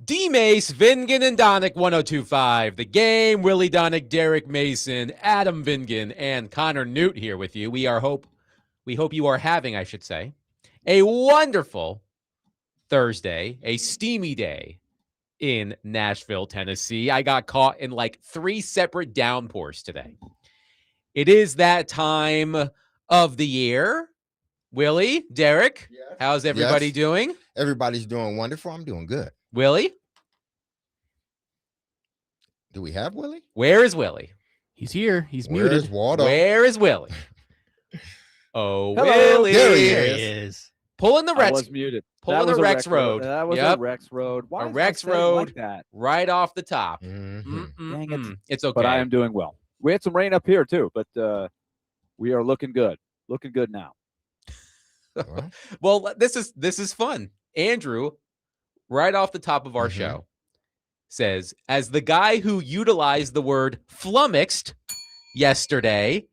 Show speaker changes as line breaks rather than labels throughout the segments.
DMase, Vingan, and Donick 1025. The Game, Willy Donick, Derek Mason, Adam Vingan, and Connor Newt here with you. We hope you are having, I should say, a wonderful Thursday, a steamy day in Nashville, Tennessee. I got caught in like 3 separate downpours today. It is that time of the year. Willy, Derek, yes. How's everybody doing?
Everybody's doing wonderful. I'm doing good.
Willy?
Do we have Willy?
Where is Willy?
He's here. He's
Where
muted.
Is Waldo?
Where is Willy? Oh,
Hello.
Willy.
There he
is.
Pulling the Rex.
I was muted.
Pulling the Rex Road.
That was a Rex Road. Why
a Rex Road
like that?
right off the top.
Dang it.
It's okay.
But I am doing well. We had some rain up here too, but we are looking good. Looking good now.
Well, this is fun. Andrew, right off the top of our show, says, as the guy who utilized the word flummoxed yesterday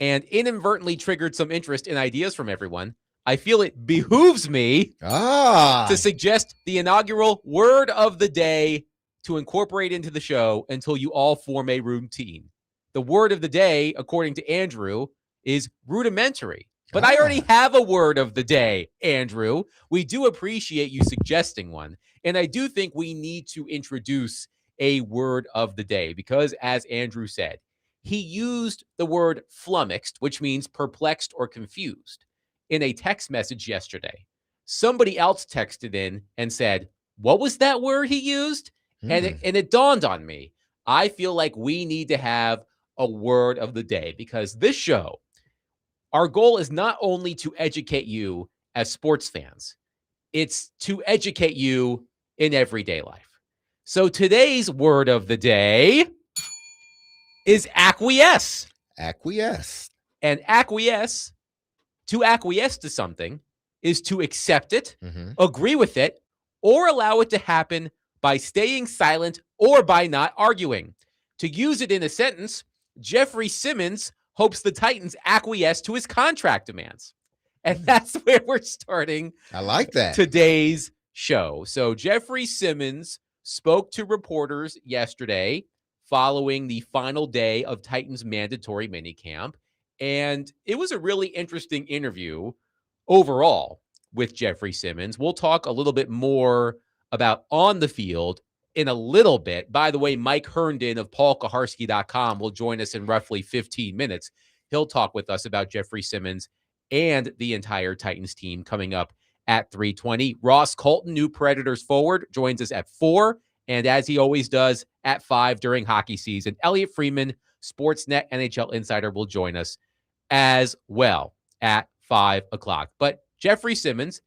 and inadvertently triggered some interest in ideas from everyone, I feel it behooves me to suggest the inaugural word of the day to incorporate into the show until you all form a routine. The word of the day, according to Andrew, is rudimentary. But I already have a word of the day, Andrew. We do appreciate you suggesting one. And I do think we need to introduce a word of the day because, as Andrew said, he used the word flummoxed, which means perplexed or confused, in a text message yesterday. Somebody else texted in and said, what was that word he used? And it dawned on me. I feel like we need to have a word of the day because this show, our goal is not only to educate you as sports fans, it's to educate you in everyday life. So today's word of the day is acquiesce.
Acquiesce.
And to acquiesce to something is to accept it, agree with it, or allow it to happen by staying silent or by not arguing. To use it in a sentence, Jeffrey Simmons hopes the Titans acquiesce to his contract demands. And that's where we're starting.
I like that.
Today's show. So Jeffrey Simmons spoke to reporters yesterday following the final day of Titans mandatory minicamp. And it was a really interesting interview overall with Jeffrey Simmons. We'll talk a little bit more about on the field in a little bit. By the way, Mike Herndon of paulkaharski.com will join us in roughly 15 minutes. He'll talk with us about Jeffrey Simmons and the entire Titans team coming up at 3:20. Ross Colton, new Predators forward, joins us at 4, and as he always does, at 5 during hockey season. Elliotte Friedman, Sportsnet NHL insider, will join us as well at 5 o'clock. But Jeffrey Simmons,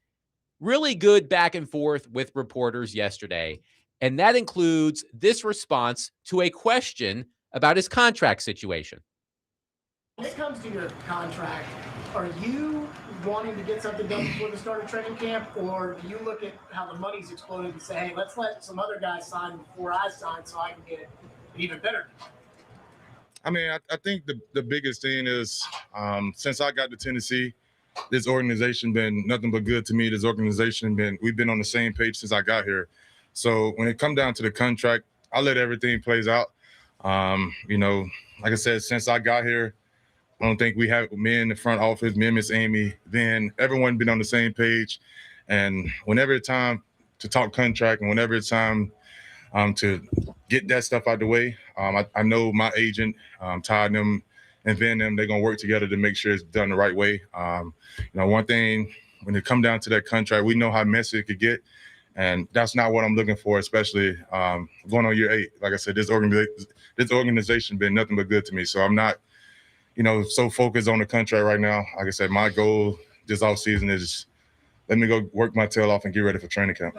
really good back and forth with reporters yesterday. And that includes this response to a question about his contract situation.
When it comes to your contract, are you wanting to get something done before the start of training camp, or do you look at how the money's exploded and say, hey, let's let some other guys sign before I sign so I can get an even better deal?
I mean, I think the biggest thing is since I got to Tennessee, this organization been nothing but good to me. This organization we've been on the same page since I got here. So when it come down to the contract, I let everything plays out. Like I said, since I got here, I don't think we have me in the front office, me and Miss Amy, then everyone been on the same page. And whenever it's time to talk contract and whenever it's time to get that stuff out the way, I know my agent, Todd, them, and Van, them, they're going to work together to make sure it's done the right way. One thing, when it come down to that contract, we know how messy it could get. And that's not what I'm looking for, especially going on year 8. Like I said, this organization been nothing but good to me. So I'm not, so focused on the contract right now. Like I said, my goal this offseason is let me go work my tail off and get ready for training camp.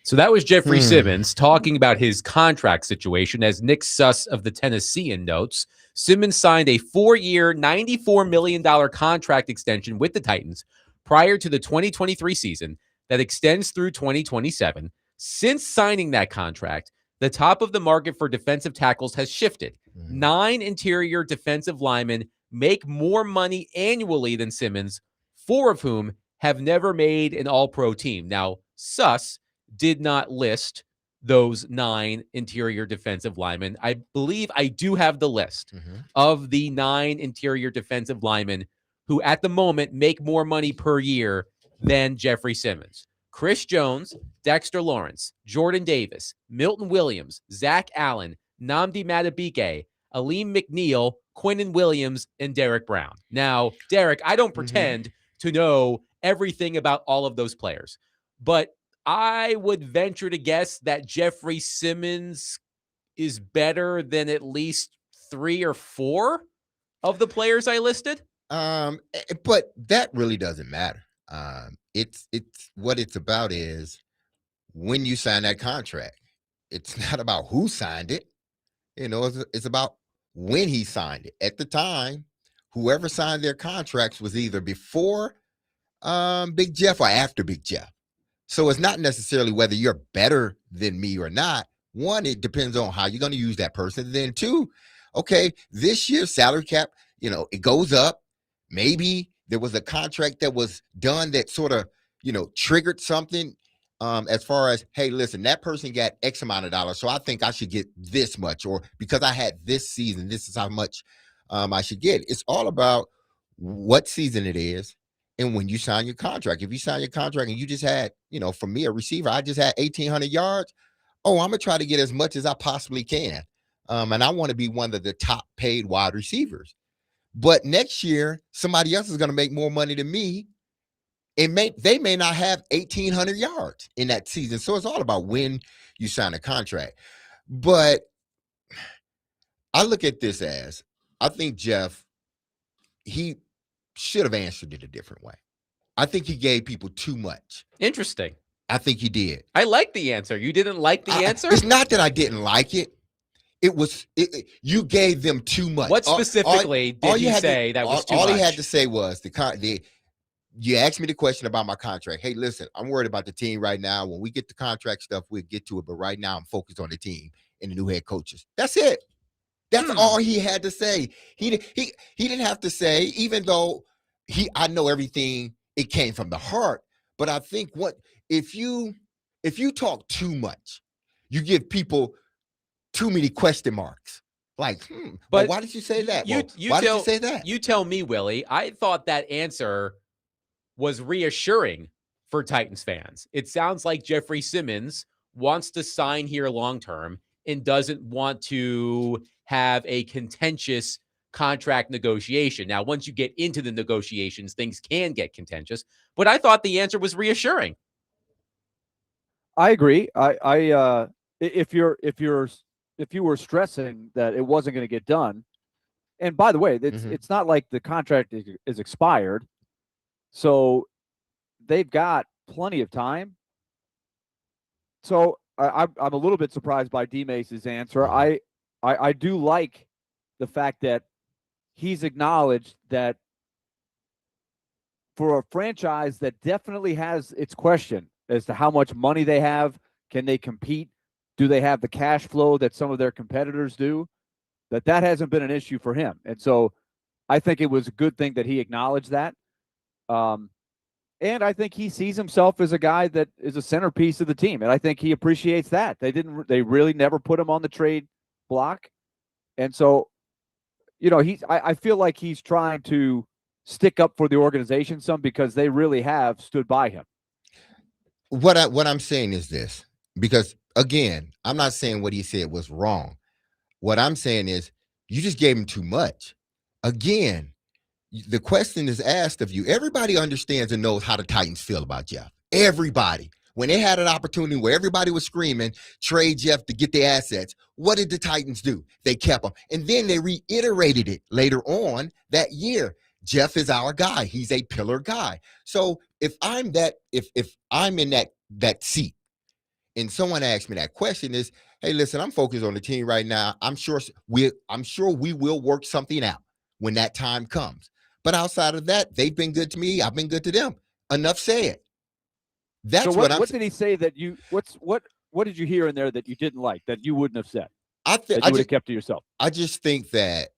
So that was Jeffrey Simmons talking about his contract situation. As Nick Suss of the Tennessean notes, Simmons signed a 4-year, $94 million contract extension with the Titans prior to the 2023 season that extends through 2027. Since signing that contract, the top of the market for defensive tackles has shifted. 9 interior defensive linemen make more money annually than Simmons, 4 of whom have never made an all-pro team. Now, Suss did not list those 9 interior defensive linemen. I believe I do have the list of the 9 interior defensive linemen who at the moment make more money per year than Jeffrey Simmons. Chris Jones, Dexter Lawrence, Jordan Davis, Milton Williams, Zach Allen, Nnamdi Madubuike, Aleem McNeil, Quinnen Williams, and Derek Brown. Now, Derek, I don't pretend to know everything about all of those players, but I would venture to guess that Jeffrey Simmons is better than at least 3 or 4 of the players I listed.
But that really doesn't matter. It's what it's about is when you sign that contract. It's not about who signed it. It's about when he signed it. At the time, whoever signed their contracts was either before Big Jeff or after Big Jeff. So it's not necessarily whether you're better than me or not. One, it depends on how you're going to use that person. Then two, okay, this year's salary cap, it goes up. Maybe there was a contract that was done that sort of, triggered something as far as, hey, listen, that person got X amount of dollars, so I think I should get this much, or because I had this season, this is how much I should get. It's all about what season it is. And when you sign your contract, if you sign your contract and you just had, for me, a receiver, I just had 1,800 yards. Oh, I'm going to try to get as much as I possibly can. And I want to be one of the top paid wide receivers. But next year, somebody else is going to make more money than me. They may not have 1,800 yards in that season. So it's all about when you sign a contract. But I look at this as, I think Jeff, he should have answered it a different way. I think he gave people too much.
Interesting.
I think he did.
I like the answer. You didn't like the answer?
It's not that I didn't like it. It was you gave them too much.
What specifically did he say that was too much?
All he had to say was you asked me the question about my contract. Hey, listen, I'm worried about the team right now. When we get the contract stuff, we'll get to it. But right now, I'm focused on the team and the new head coaches. That's it. That's all he had to say. He didn't have to say, even though I know everything, it came from the heart. But I think if you talk too much, you give people too many question marks. Like, but why did you say that? Why did you say that?
You tell me, Willie. I thought that answer was reassuring for Titans fans. It sounds like Jeffrey Simmons wants to sign here long-term and doesn't want to have a contentious contract negotiation. Now, once you get into the negotiations, things can get contentious, but I thought the answer was reassuring.
I agree. If you were stressing that it wasn't going to get done, and by the way, it's not like the contract is expired, so they've got plenty of time. So I'm a little bit surprised by DMase's answer. I do like the fact that he's acknowledged that for a franchise that definitely has its question as to how much money they have, can they compete? Do they have the cash flow that some of their competitors do? That hasn't been an issue for him. And so I think it was a good thing that he acknowledged that. And I think he sees himself as a guy that is a centerpiece of the team. And I think he appreciates that. They really never put him on the trade block. And so, I feel like he's trying to stick up for the organization some because they really have stood by him.
What I'm saying is this, because again, I'm not saying what he said was wrong. What I'm saying is you just gave him too much. Again, the question is asked of you. Everybody understands and knows how the Titans feel about Jeff. Everybody. When they had an opportunity where everybody was screaming, trade Jeff to get their assets, what did the Titans do? They kept him. And then they reiterated it later on that year. Jeff is our guy. He's a pillar guy. So if I'm in that seat and someone asks me that question is, hey, listen, I'm focused on the team right now. I'm sure we will work something out when that time comes. But outside of that, they've been good to me. I've been good to them. Enough said. That's
so what did he say that you what did you hear in there that you didn't like, that you wouldn't have said? I would have kept to yourself.
I just think that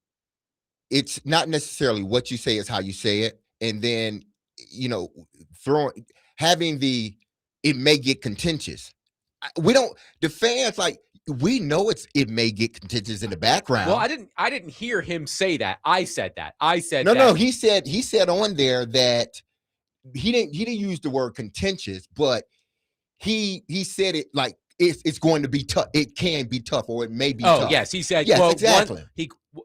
it's not necessarily what you say is how you say it. And then, it may get contentious. We don't. The fans, like, we know it may get contentious in the background.
Well, I didn't hear him say that. I said that. I said
no,
that.
no. He said on there that he didn't use the word contentious, but he said it like it's going to be tough. It can be tough, or it may be tough.
Oh, yes. He said,
yes,
quote,
exactly.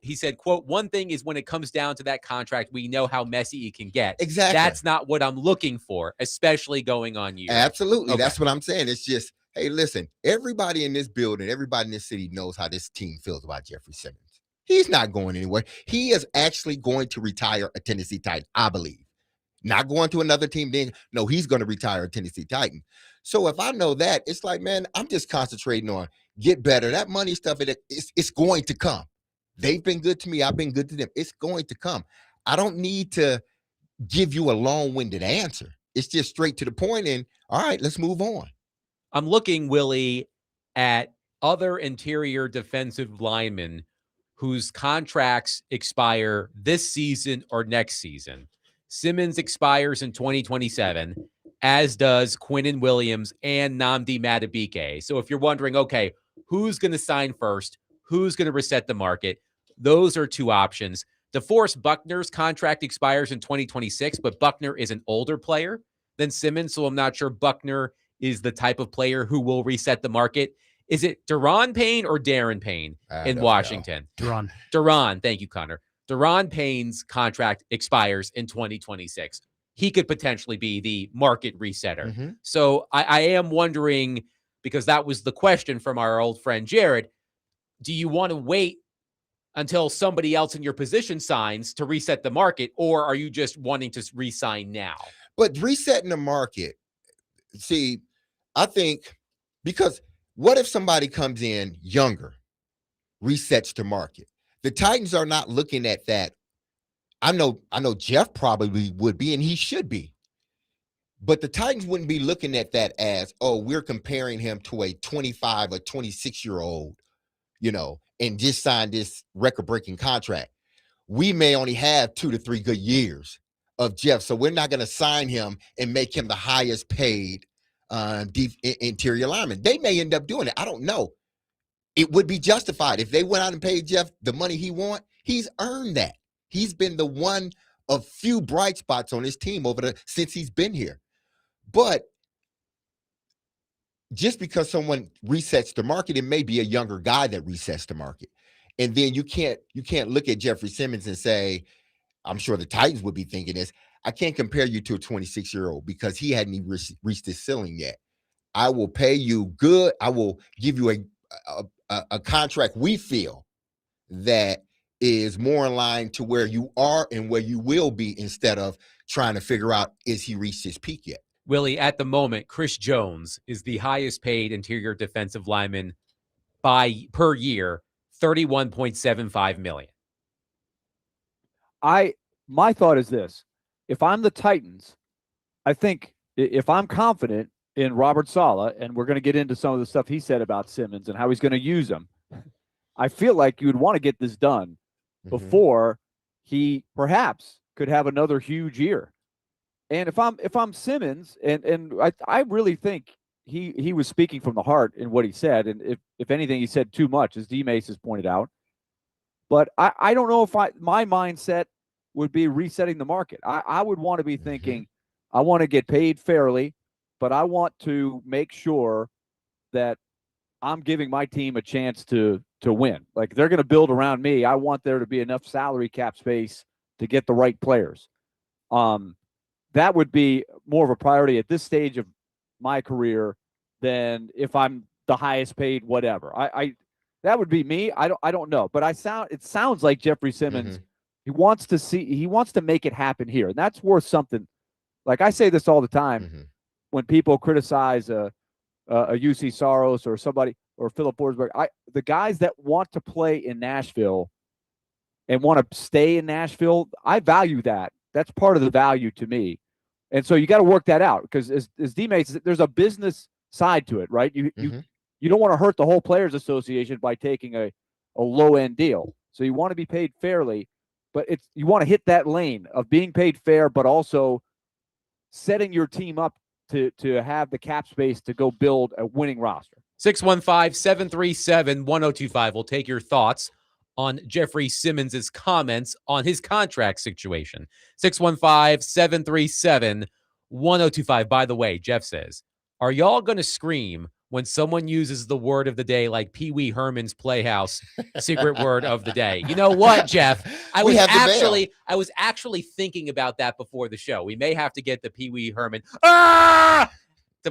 He said, quote, one thing is when it comes down to that contract, we know how messy it can get.
Exactly.
That's not what I'm looking for, especially going on years.
Absolutely.
Okay.
That's what I'm saying. It's just, hey, listen, everybody in this building, everybody in this city knows how this team feels about Jeffrey Simmons. He's not going anywhere. He is actually going to retire a Tennessee Titan, I believe. Not going to another team. No, he's going to retire a Tennessee Titan. So if I know that, it's like, man, I'm just concentrating on get better. That money stuff, it's going to come. They've been good to me. I've been good to them. It's going to come. I don't need to give you a long-winded answer. It's just straight to the point and, all right, let's move on.
I'm looking, Willie, at other interior defensive linemen whose contracts expire this season or next season. Simmons expires in 2027, as does Quinnen Williams and Nnamdi Madubuike. So if you're wondering, okay, who's going to sign first? Who's going to reset the market? Those are two options. DeForest Buckner's contract expires in 2026, but Buckner is an older player than Simmons, so I'm not sure Buckner is the type of player who will reset the market. Is it Deron Payne or Darren Payne in Washington? Deron. Thank you, Connor. Deron Payne's contract expires in 2026. He could potentially be the market resetter.
Mm-hmm.
So I am wondering, because that was the question from our old friend Jared, do you want to wait until somebody else in your position signs to reset the market, or are you just wanting to re-sign now?
But resetting the market, see, I think, because what if somebody comes in younger, resets the market? The Titans are not looking at that. I know Jeff probably would be, and he should be. But the Titans wouldn't be looking at that as, oh, we're comparing him to a 25 or 26-year-old, and just signed this record-breaking contract. We may only have 2 to 3 good years of Jeff, so we're not going to sign him and make him the highest paid interior lineman. They may end up doing it. I don't know. It would be justified if they went out and paid Jeff the money he wants. He's earned that. He's been the one of few bright spots on his team since he's been here. But just because someone resets the market, it may be a younger guy that resets the market. And then you can't look at Jeffrey Simmons and say, I'm sure the Titans would be thinking this, I can't compare you to a 26-year-old because he hadn't even reached his ceiling yet. I will pay you good. I will give you a contract we feel that is more in line to where you are and where you will be, instead of trying to figure out, is he reached his peak yet?
Willie, at the moment, Chris Jones is the highest paid interior defensive lineman per year, $31.75 million.
My thought is this: if I'm the Titans, I think if I'm confident in Robert Saleh, and we're going to get into some of the stuff he said about Simmons and how he's going to use him, I feel like you would want to get this done before he perhaps could have another huge year. And if I'm Simmons, and I really think he was speaking from the heart in what he said, and if anything, he said too much, as DMase has pointed out. But I don't know if my mindset would be resetting the market. I would want to be thinking, I want to get paid fairly, but I want to make sure that I'm giving my team a chance to win. Like, they're going to build around me. I want there to be enough salary cap space to get the right players. That would be more of a priority at this stage of my career than if I'm the highest paid whatever. That would be me. I don't know, but it sounds like Jeffrey Simmons, he wants to make it happen here, and that's worth something. Like, I say this all the time when people criticize a UC Saros or somebody, or Philip Forsberg. The guys that want to play in Nashville and want to stay in Nashville, I value that. That's part of the value to me. And so you got to work that out, because as DMase, there's a business side to it, right? You don't want to hurt the whole Players Association by taking a low end deal. So you want to be paid fairly, but you want to hit that lane of being paid fair, but also setting your team up to have the cap space to go build a winning roster.
615-737-1025. We'll take your thoughts on Jeffrey Simmons' comments on his contract situation. 615-737-1025. By the way, Jeff says, are y'all going to scream when someone uses the word of the day like Pee Wee Herman's Playhouse secret word of the day? You know what, Jeff? I was actually thinking about that before the show. We may have to get the Pee Wee Herman to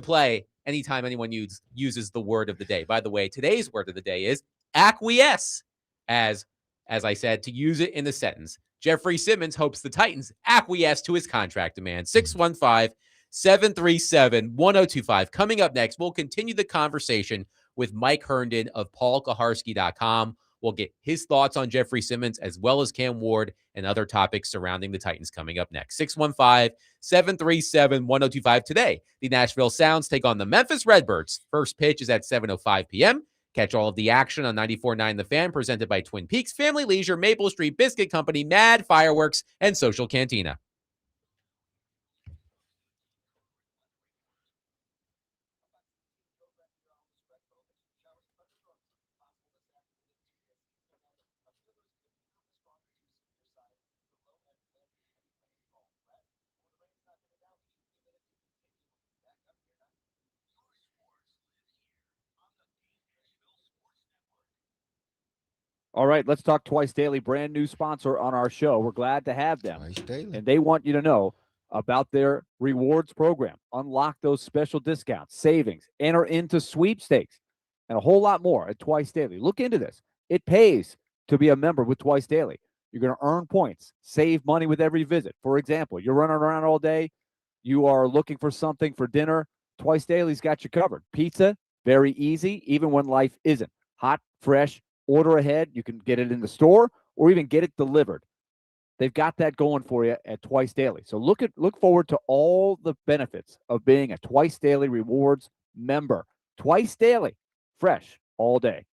play anytime anyone uses the word of the day. By the way, today's word of the day is acquiesce. As I said, to use it in the sentence, Jeffrey Simmons hopes the Titans acquiesce to his contract demand. 615-737-1025. Coming up next, we'll continue the conversation with Mike Herndon of paulkaharski.com. We'll get his thoughts on Jeffrey Simmons as well as Cam Ward and other topics surrounding the Titans coming up next. 615-737-1025. Today, the Nashville Sounds take on the Memphis Redbirds. First pitch is at 7:05 p.m. Catch all of the action on 94.9 The Fan, presented by Twin Peaks Family Leisure, Maple Street Biscuit Company, Mad Fireworks, and Social Cantina.
All right, let's talk Twice Daily, brand new sponsor on our show. We're glad to have them.
Twice Daily.
And they want you to know about their rewards program. Unlock those special discounts, savings, enter into sweepstakes, and a whole lot more at Twice Daily. Look into this. It pays to be a member with Twice Daily. You're going to earn points, save money with every visit. For example, you're running around all day, you are looking for something for dinner, Twice Daily's got you covered. Pizza, very easy, even when life isn't. Hot, fresh, order ahead. You can get it in the store or even get it delivered. They've got that going for you at Twice Daily. So look forward to all the benefits of being a Twice Daily Rewards member. Twice Daily, fresh all day.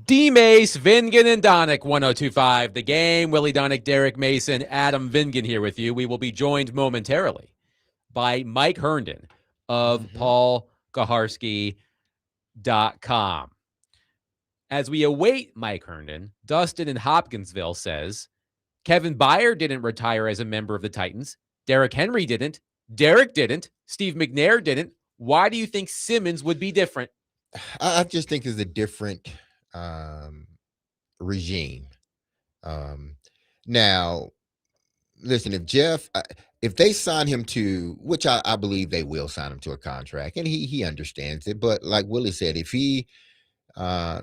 DMase, Vingan, and Donick, 102.5 The Game. Willie Donick, Derek Mason, Adam Vingan here with you. We will be joined momentarily by Mike Herndon of PaulKaharski.com. As we await Mike Herndon, Dustin in Hopkinsville says, Kevin Byard didn't retire as a member of the Titans. Derrick Henry didn't. Derek didn't. Steve McNair didn't. Why do you think Simmons would be different?
I just think it's a different regime. Now, listen, if they sign him to, which I believe they will sign him to a contract, and he understands it, but like Willie said, if he,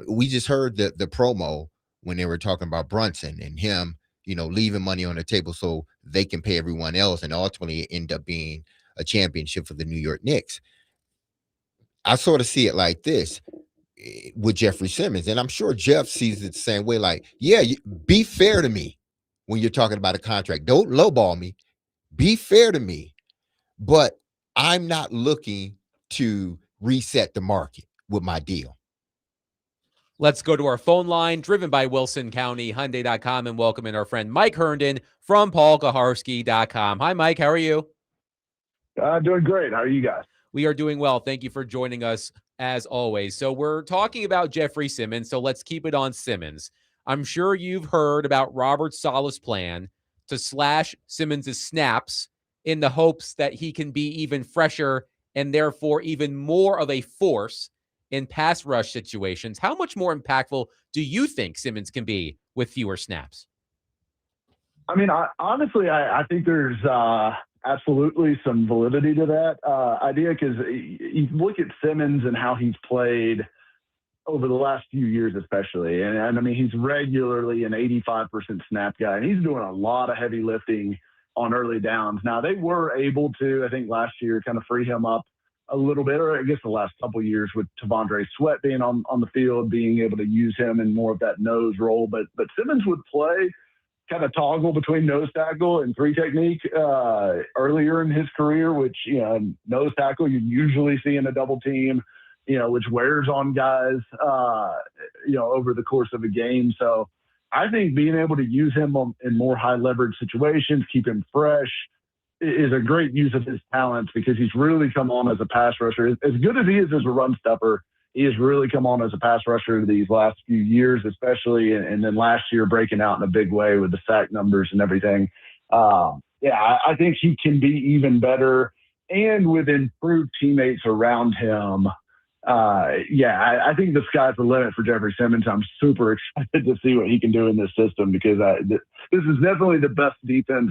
we just heard the promo when they were talking about Brunson and him, leaving money on the table so they can pay everyone else and ultimately end up being a championship for the New York Knicks. I sort of see it like this with Jeffrey Simmons, and I'm sure Jeff sees it the same way. Like, yeah, be fair to me when you're talking about a contract. Don't lowball me. Be fair to me. But I'm not looking to reset the market with my deal.
Let's go to our phone line, driven by Wilson County Hyundai.com, and welcome in our friend Mike Herndon from PaulKaharski.com. Hi, Mike. How are you?
Doing great. How are you guys?
We are doing well. Thank you for joining us as always. So we're talking about Jeffrey Simmons, so let's keep it on Simmons. I'm sure you've heard about Robert Saleh's plan to slash Simmons' snaps in the hopes that he can be even fresher and therefore even more of a force in pass rush situations. How much more impactful do you think Simmons can be with fewer snaps?
I mean, honestly, I think there's absolutely some validity to that idea, because you look at Simmons and how he's played over the last few years especially, and I mean, he's regularly an 85% snap guy, and he's doing a lot of heavy lifting on early downs. Now, they were able to, I think last year, kind of free him up a little bit, or I guess the last couple of years with Tavondre Sweat being on the field, being able to use him in more of that nose role. But Simmons would play kind of toggle between nose tackle and three technique earlier in his career, which, nose tackle you usually see in a double team, which wears on guys, over the course of a game. So I think being able to use him in more high leverage situations, keep him fresh, is a great use of his talents, because he's really come on as a pass rusher. As good as he is as a run stopper, he has really come on as a pass rusher these last few years, especially, and then last year breaking out in a big way with the sack numbers and everything. I think he can be even better, and with improved teammates around him. I think the sky's the limit for Jeffrey Simmons. I'm super excited to see what he can do in this system, because this is definitely the best defense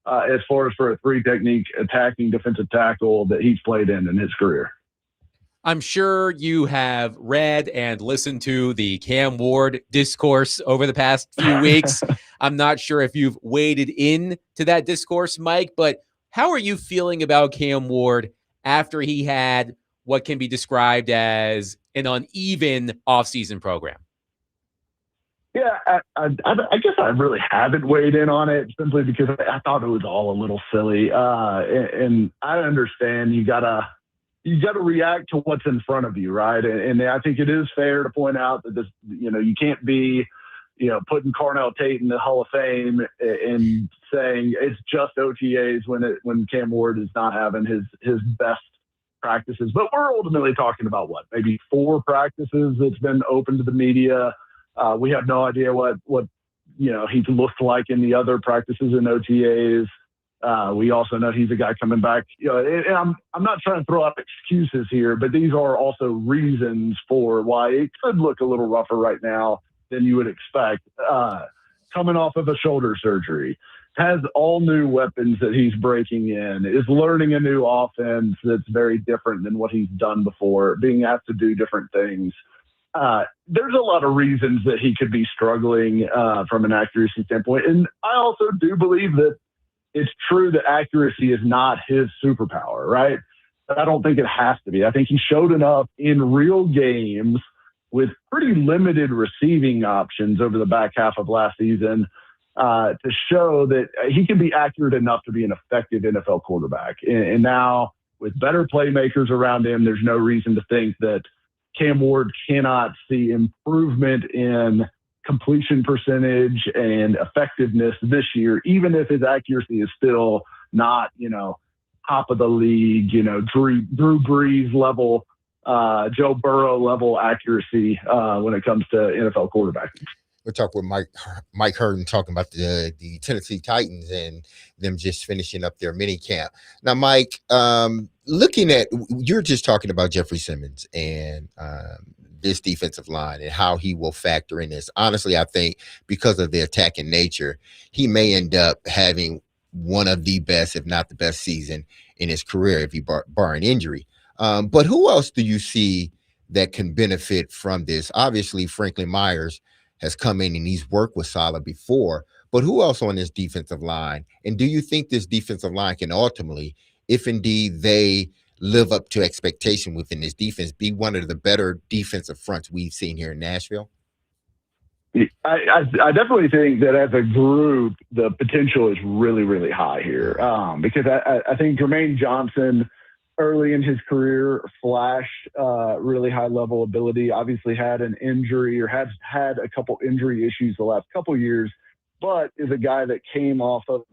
as far as for a three technique attacking defensive tackle that he's played in his career.
I'm sure you have read and listened to the Cam Ward discourse over the past few weeks. I'm not sure if you've waded in to that discourse, Mike, but how are you feeling about Cam Ward after he had what can be described as an uneven offseason program?
Yeah, I guess I really haven't weighed in on it, simply because I thought it was all a little silly. And I understand you gotta react to what's in front of you, right? And I think it is fair to point out that this, you can't be, putting Carnell Tate in the Hall of Fame and saying it's just OTAs when Cam Ward is not having his best practices. But we're ultimately talking about maybe 4 practices that's been open to the media. We have no idea what he's looked like in the other practices in OTAs. We also know he's a guy coming back. And I'm not trying to throw out excuses here, but these are also reasons for why it could look a little rougher right now than you would expect. Coming off of a shoulder surgery, has all new weapons that he's breaking in, is learning a new offense that's very different than what he's done before, being asked to do different things. There's a lot of reasons that he could be struggling from an accuracy standpoint. And I also do believe that it's true that accuracy is not his superpower, right? But I don't think it has to be. I think he showed enough in real games with pretty limited receiving options over the back half of last season to show that he can be accurate enough to be an effective NFL quarterback. And now with better playmakers around him, there's no reason to think that Cam Ward cannot see improvement in completion percentage and effectiveness this year, even if his accuracy is still not, top of the league, Drew Brees level, Joe Burrow level accuracy when it comes to NFL quarterbacking.
We'll talk with Mike Herndon talking about the Tennessee Titans and them just finishing up their mini camp. Now, Mike, looking at, you're just talking about Jeffrey Simmons and this defensive line and how he will factor in this. Honestly, I think because of the attacking nature, he may end up having one of the best, if not the best season in his career, if he barring injury. But who else do you see that can benefit from this? Obviously, Franklin Myers has come in and he's worked with Saleh before, but who else on this defensive line? And do you think this defensive line can ultimately, if indeed they live up to expectation within this defense, be one of the better defensive fronts we've seen here in Nashville?
I definitely think that as a group, the potential is really, really high here because I think Jermaine Johnson early in his career flashed really high level ability, obviously had an injury or has had a couple injury issues the last couple of years, but is a guy that came off of,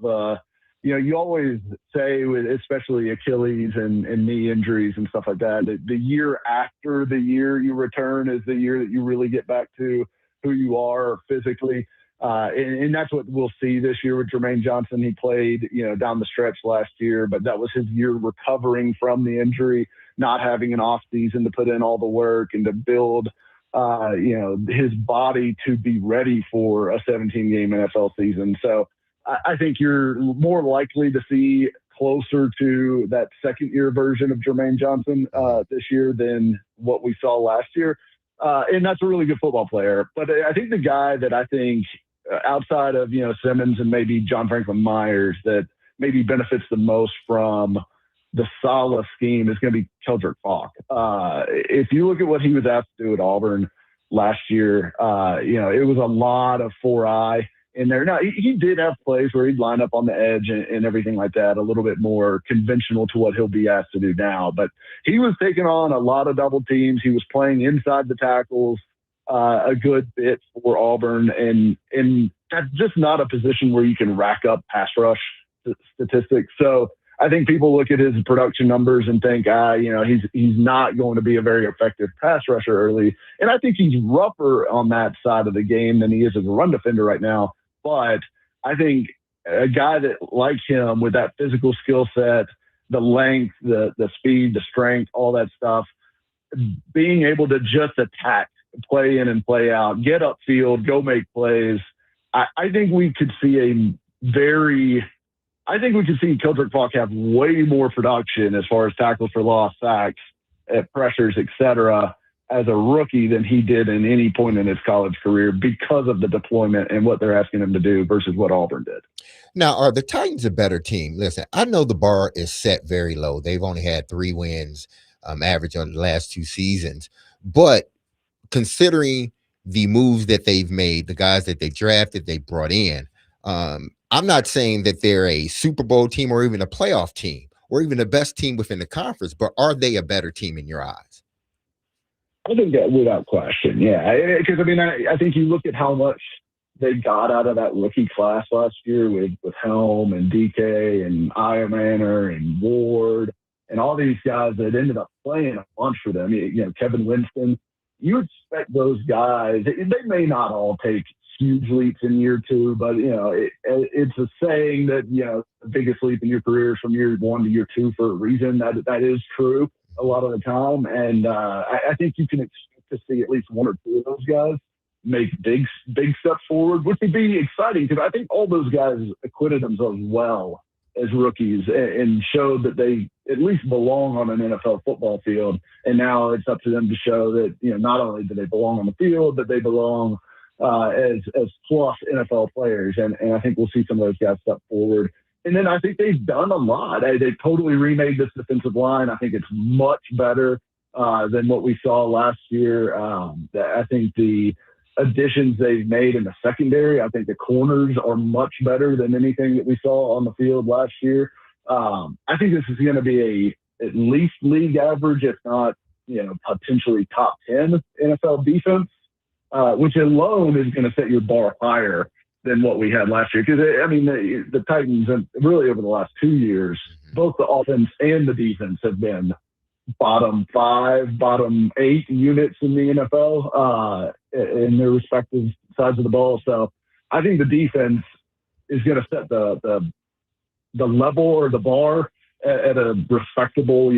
you always say, with especially Achilles and knee injuries and stuff like that, the year after the year you return is the year that you really get back to who you are physically. And that's what we'll see this year with Jermaine Johnson. He played, down the stretch last year, but that was his year recovering from the injury, not having an off season to put in all the work and to build, his body to be ready for a 17-game NFL season. So I think you're more likely to see closer to that second-year version of Jermaine Johnson this year than what we saw last year. And that's a really good football player. But I think the guy that I think outside of, Simmons and maybe John Franklin Myers that maybe benefits the most from the Saleh scheme is going to be Keldrick Falk. If you look at what he was asked to do at Auburn last year, it was a lot of 4-eye in there. Now, he did have plays where he'd line up on the edge and everything like that, a little bit more conventional to what he'll be asked to do now. But he was taking on a lot of double teams. He was playing inside the tackles a good bit for Auburn. And that's just not a position where you can rack up pass rush statistics. So I think people look at his production numbers and think, he's not going to be a very effective pass rusher early. And I think he's rougher on that side of the game than he is as a run defender right now. But I think a guy that like him with that physical skill set, the length, the speed, the strength, all that stuff, being able to just attack, play in and play out, get upfield, go make plays. I think we could see Keldrick Falk have way more production as far as tackles for loss, sacks, pressures, etc., as a rookie than he did in any point in his college career because of the deployment and what they're asking him to do versus what Auburn did.
Now, are the Titans a better team? Listen, I know the bar is set very low. They've only had 3 wins average on the last 2 seasons. But considering the moves that they've made, the guys that they drafted, they brought in, I'm not saying that they're a Super Bowl team or even a playoff team or even the best team within the conference, but are they a better team in your eyes?
I think that without question, yeah. Because, I think you look at how much they got out of that rookie class last year with Helm and DK and Eiermanner and Ward and all these guys that ended up playing a bunch for them. Kevin Winston. You expect those guys, they may not all take huge leaps in year 2, but, it's a saying that, the biggest leap in your career is from year 1 to year 2 for a reason. That is true a lot of the time. And I think you can expect to see at least 1 or 2 of those guys make big steps forward, which would be exciting because I think all those guys acquitted themselves well as rookies and showed that they at least belong on an NFL football field. And now it's up to them to show that, not only do they belong on the field, but they belong as plus NFL players. And I think we'll see some of those guys step forward. And then I think they've done a lot. They totally remade this defensive line. I think it's much better than what we saw last year. I think the additions they've made in the secondary, I think the corners are much better than anything that we saw on the field last year. I think this is going to be at least league average, if not potentially top 10 NFL defense, which alone is going to set your bar higher than what we had last year. Because, the Titans, really over the last 2 years, both the offense and the defense have been bottom 5, bottom 8 units in the NFL in their respective sides of the ball. So I think the defense is going to set the level or the bar at a respectable,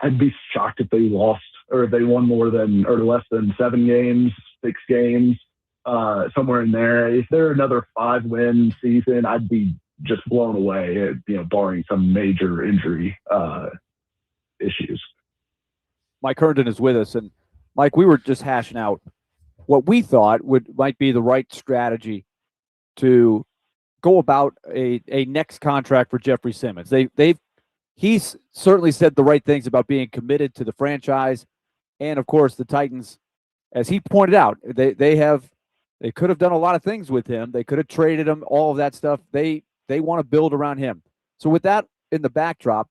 I'd be shocked if they lost or if they won less than 7 games, 6 games, somewhere in there. If they're another 5-win season, I'd be just blown away, barring some major injury issues.
Mike Herndon is with us, and Mike, we were just hashing out what we thought might be the right strategy to go about a next contract for Jeffrey Simmons. He's certainly said the right things about being committed to the franchise, and of course the Titans, as he pointed out, they could have done a lot of things with him. They could have traded him, all of that stuff. They want to build around him. So with that in the backdrop,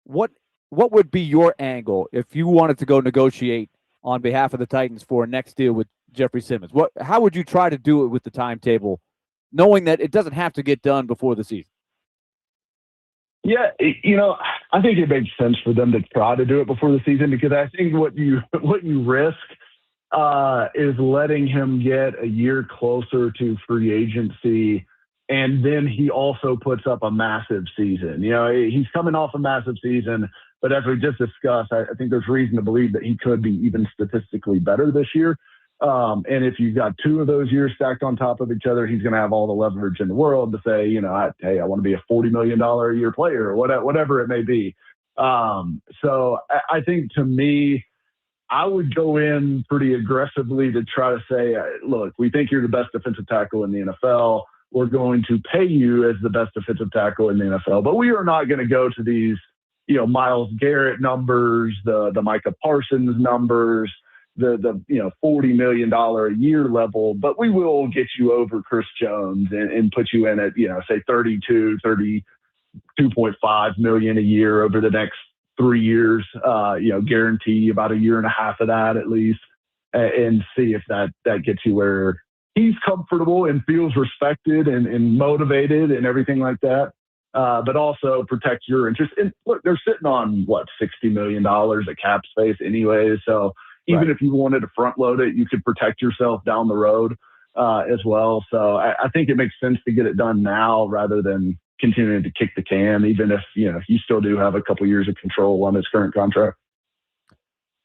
what would be your angle if you wanted to go negotiate on behalf of the Titans for a next deal with Jeffrey Simmons? How would you try to do it with the timetable, knowing that it doesn't have to get done before the season?
Yeah, I think it makes sense for them to try to do it before the season, because I think what you risk is letting him get a year closer to free agency, and then he also puts up a massive season. He's coming off a massive season, but as we just discussed, I think there's reason to believe that he could be even statistically better this year. And if you've got 2 of those years stacked on top of each other, he's going to have all the leverage in the world to say, hey, I want to be a $40 million a year player, or whatever it may be. So I think, to me, I would go in pretty aggressively to try to say, look, we think you're the best defensive tackle in the NFL. We're going to pay you as the best defensive tackle in the NFL, but we are not going to go to these, Myles Garrett numbers, the Micah Parsons numbers, the $40 million a year level, but we will get you over Chris Jones and put you in at, say $32.5 million a year over the next 3 years, guarantee about a year and a half of that at least, and see if that gets you where he's comfortable and feels respected and motivated and everything like that. But also protect your interest. And look, they're sitting on $60 million of cap space anyway. So even if you wanted to front load it, you could protect yourself down the road as well. So I think it makes sense to get it done now rather than continuing to kick the can, even if, you still do have a couple years of control on his current contract.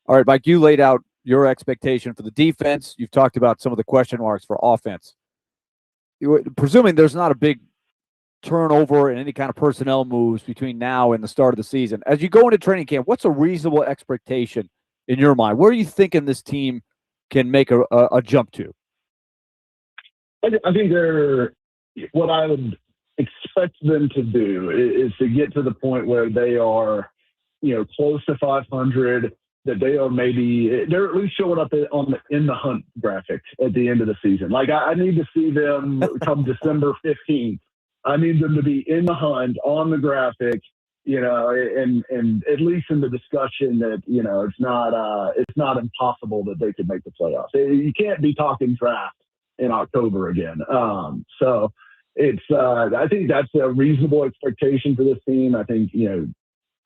All right, Mike, you laid out your expectation for the defense. You've talked about some of the question marks for offense. Presuming there's not a big turnover and any kind of personnel moves between now and the start of the season, as you go into training camp, what's a reasonable expectation in your mind? Where are you thinking this team can make a jump to?
I think what I would expect them to do is to get to the point where they are, close to 500, that they're at least showing up in the hunt graphic at the end of the season. Like, I need to see them come December 15th. I need them to be in the hunt on the graphic, and at least in the discussion that, it's not impossible that they could make the playoffs. You can't be talking draft in October again. So it's, I think that's a reasonable expectation for this team. I think,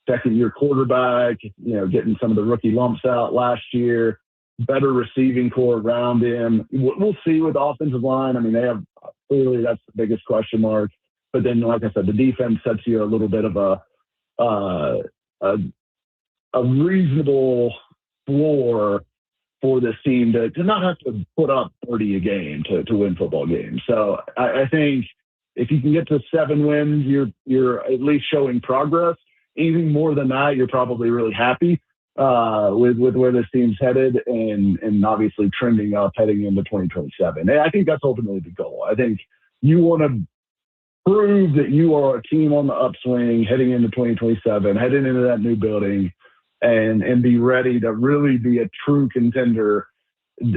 second-year quarterback, getting some of the rookie lumps out last year, better receiving core around him. We'll see with the offensive line. I mean, clearly that's the biggest question mark. But then, like I said, the defense sets you a little bit of a reasonable floor for this team to not have to put up 30 a game to win football games. So I think if you can get to 7 wins, you're at least showing progress. Anything more than that, you're probably really happy with where this team's headed, and obviously trending up heading into 2027. And I think that's ultimately the goal. I think you want to prove that you are a team on the upswing heading into 2027, heading into that new building, and be ready to really be a true contender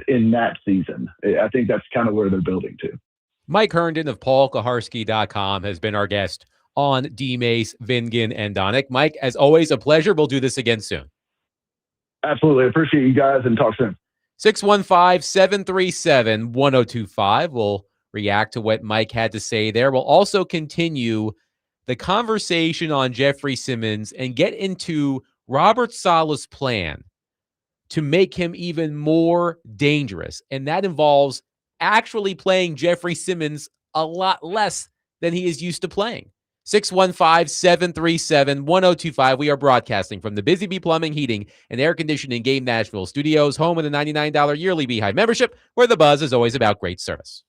in that season. I think that's kind of where they're building to.
Mike Herndon of PaulKuharsky.com has been our guest on DMase, Vingan, and Donick. Mike, as always, a pleasure. We'll do this again soon.
Absolutely. Appreciate you guys and talk soon.
615-737-1025. We'll react to what Mike had to say there. We'll also continue the conversation on Jeffrey Simmons and get into Robert Saleh's plan to make him even more dangerous. And that involves actually playing Jeffrey Simmons a lot less than he is used to playing. 615-737-1025. We are broadcasting from the Busy Bee Plumbing, Heating, and Air Conditioning Game Nashville Studios, home of the $99 yearly Beehive membership, where the buzz is always about great service.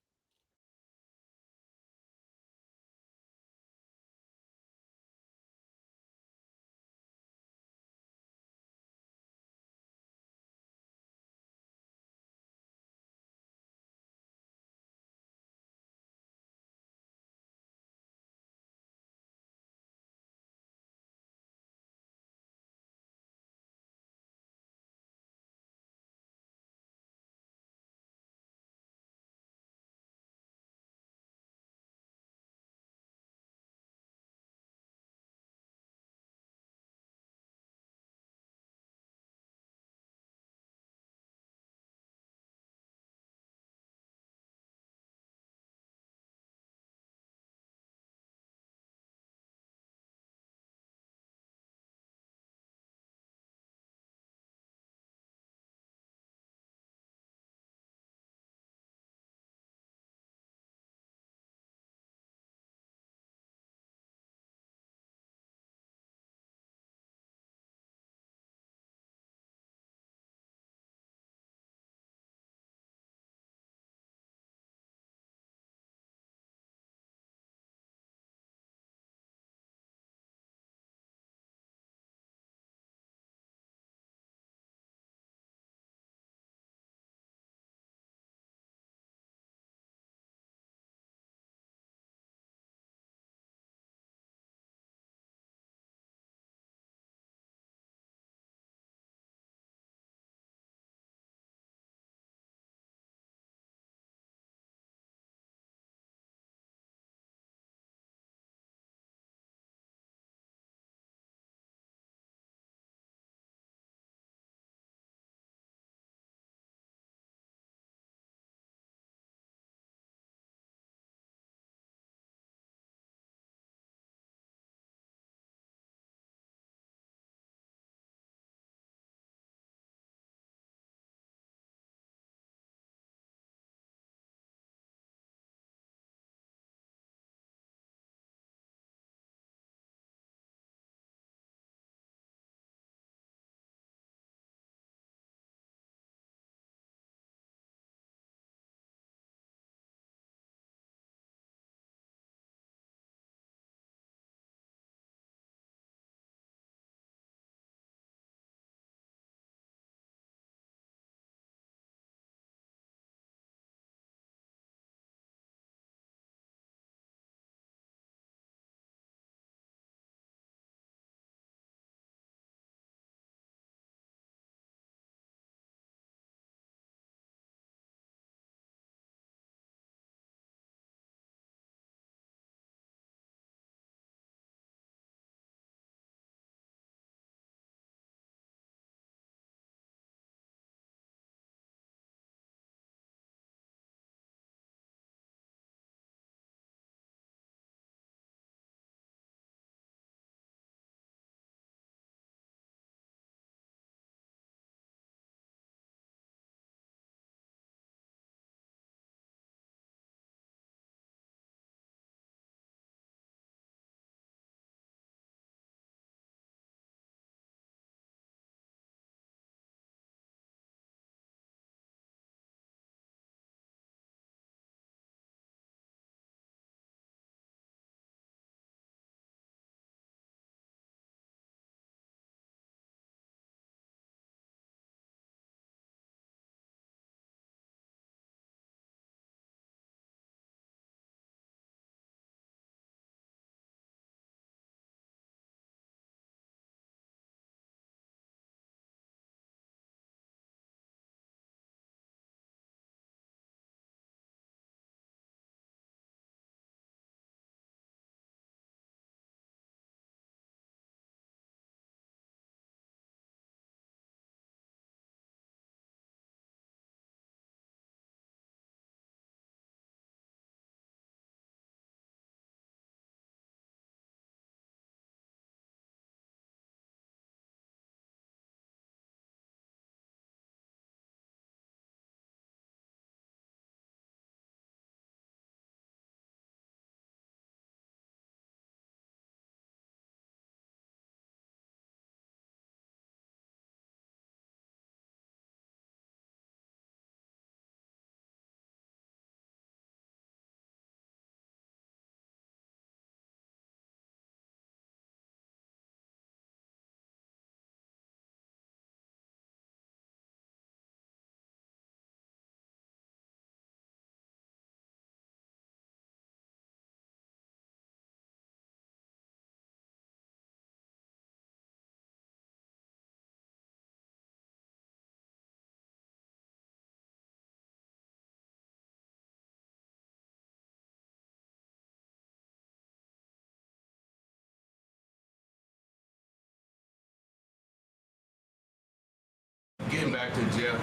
getting back to Jeff,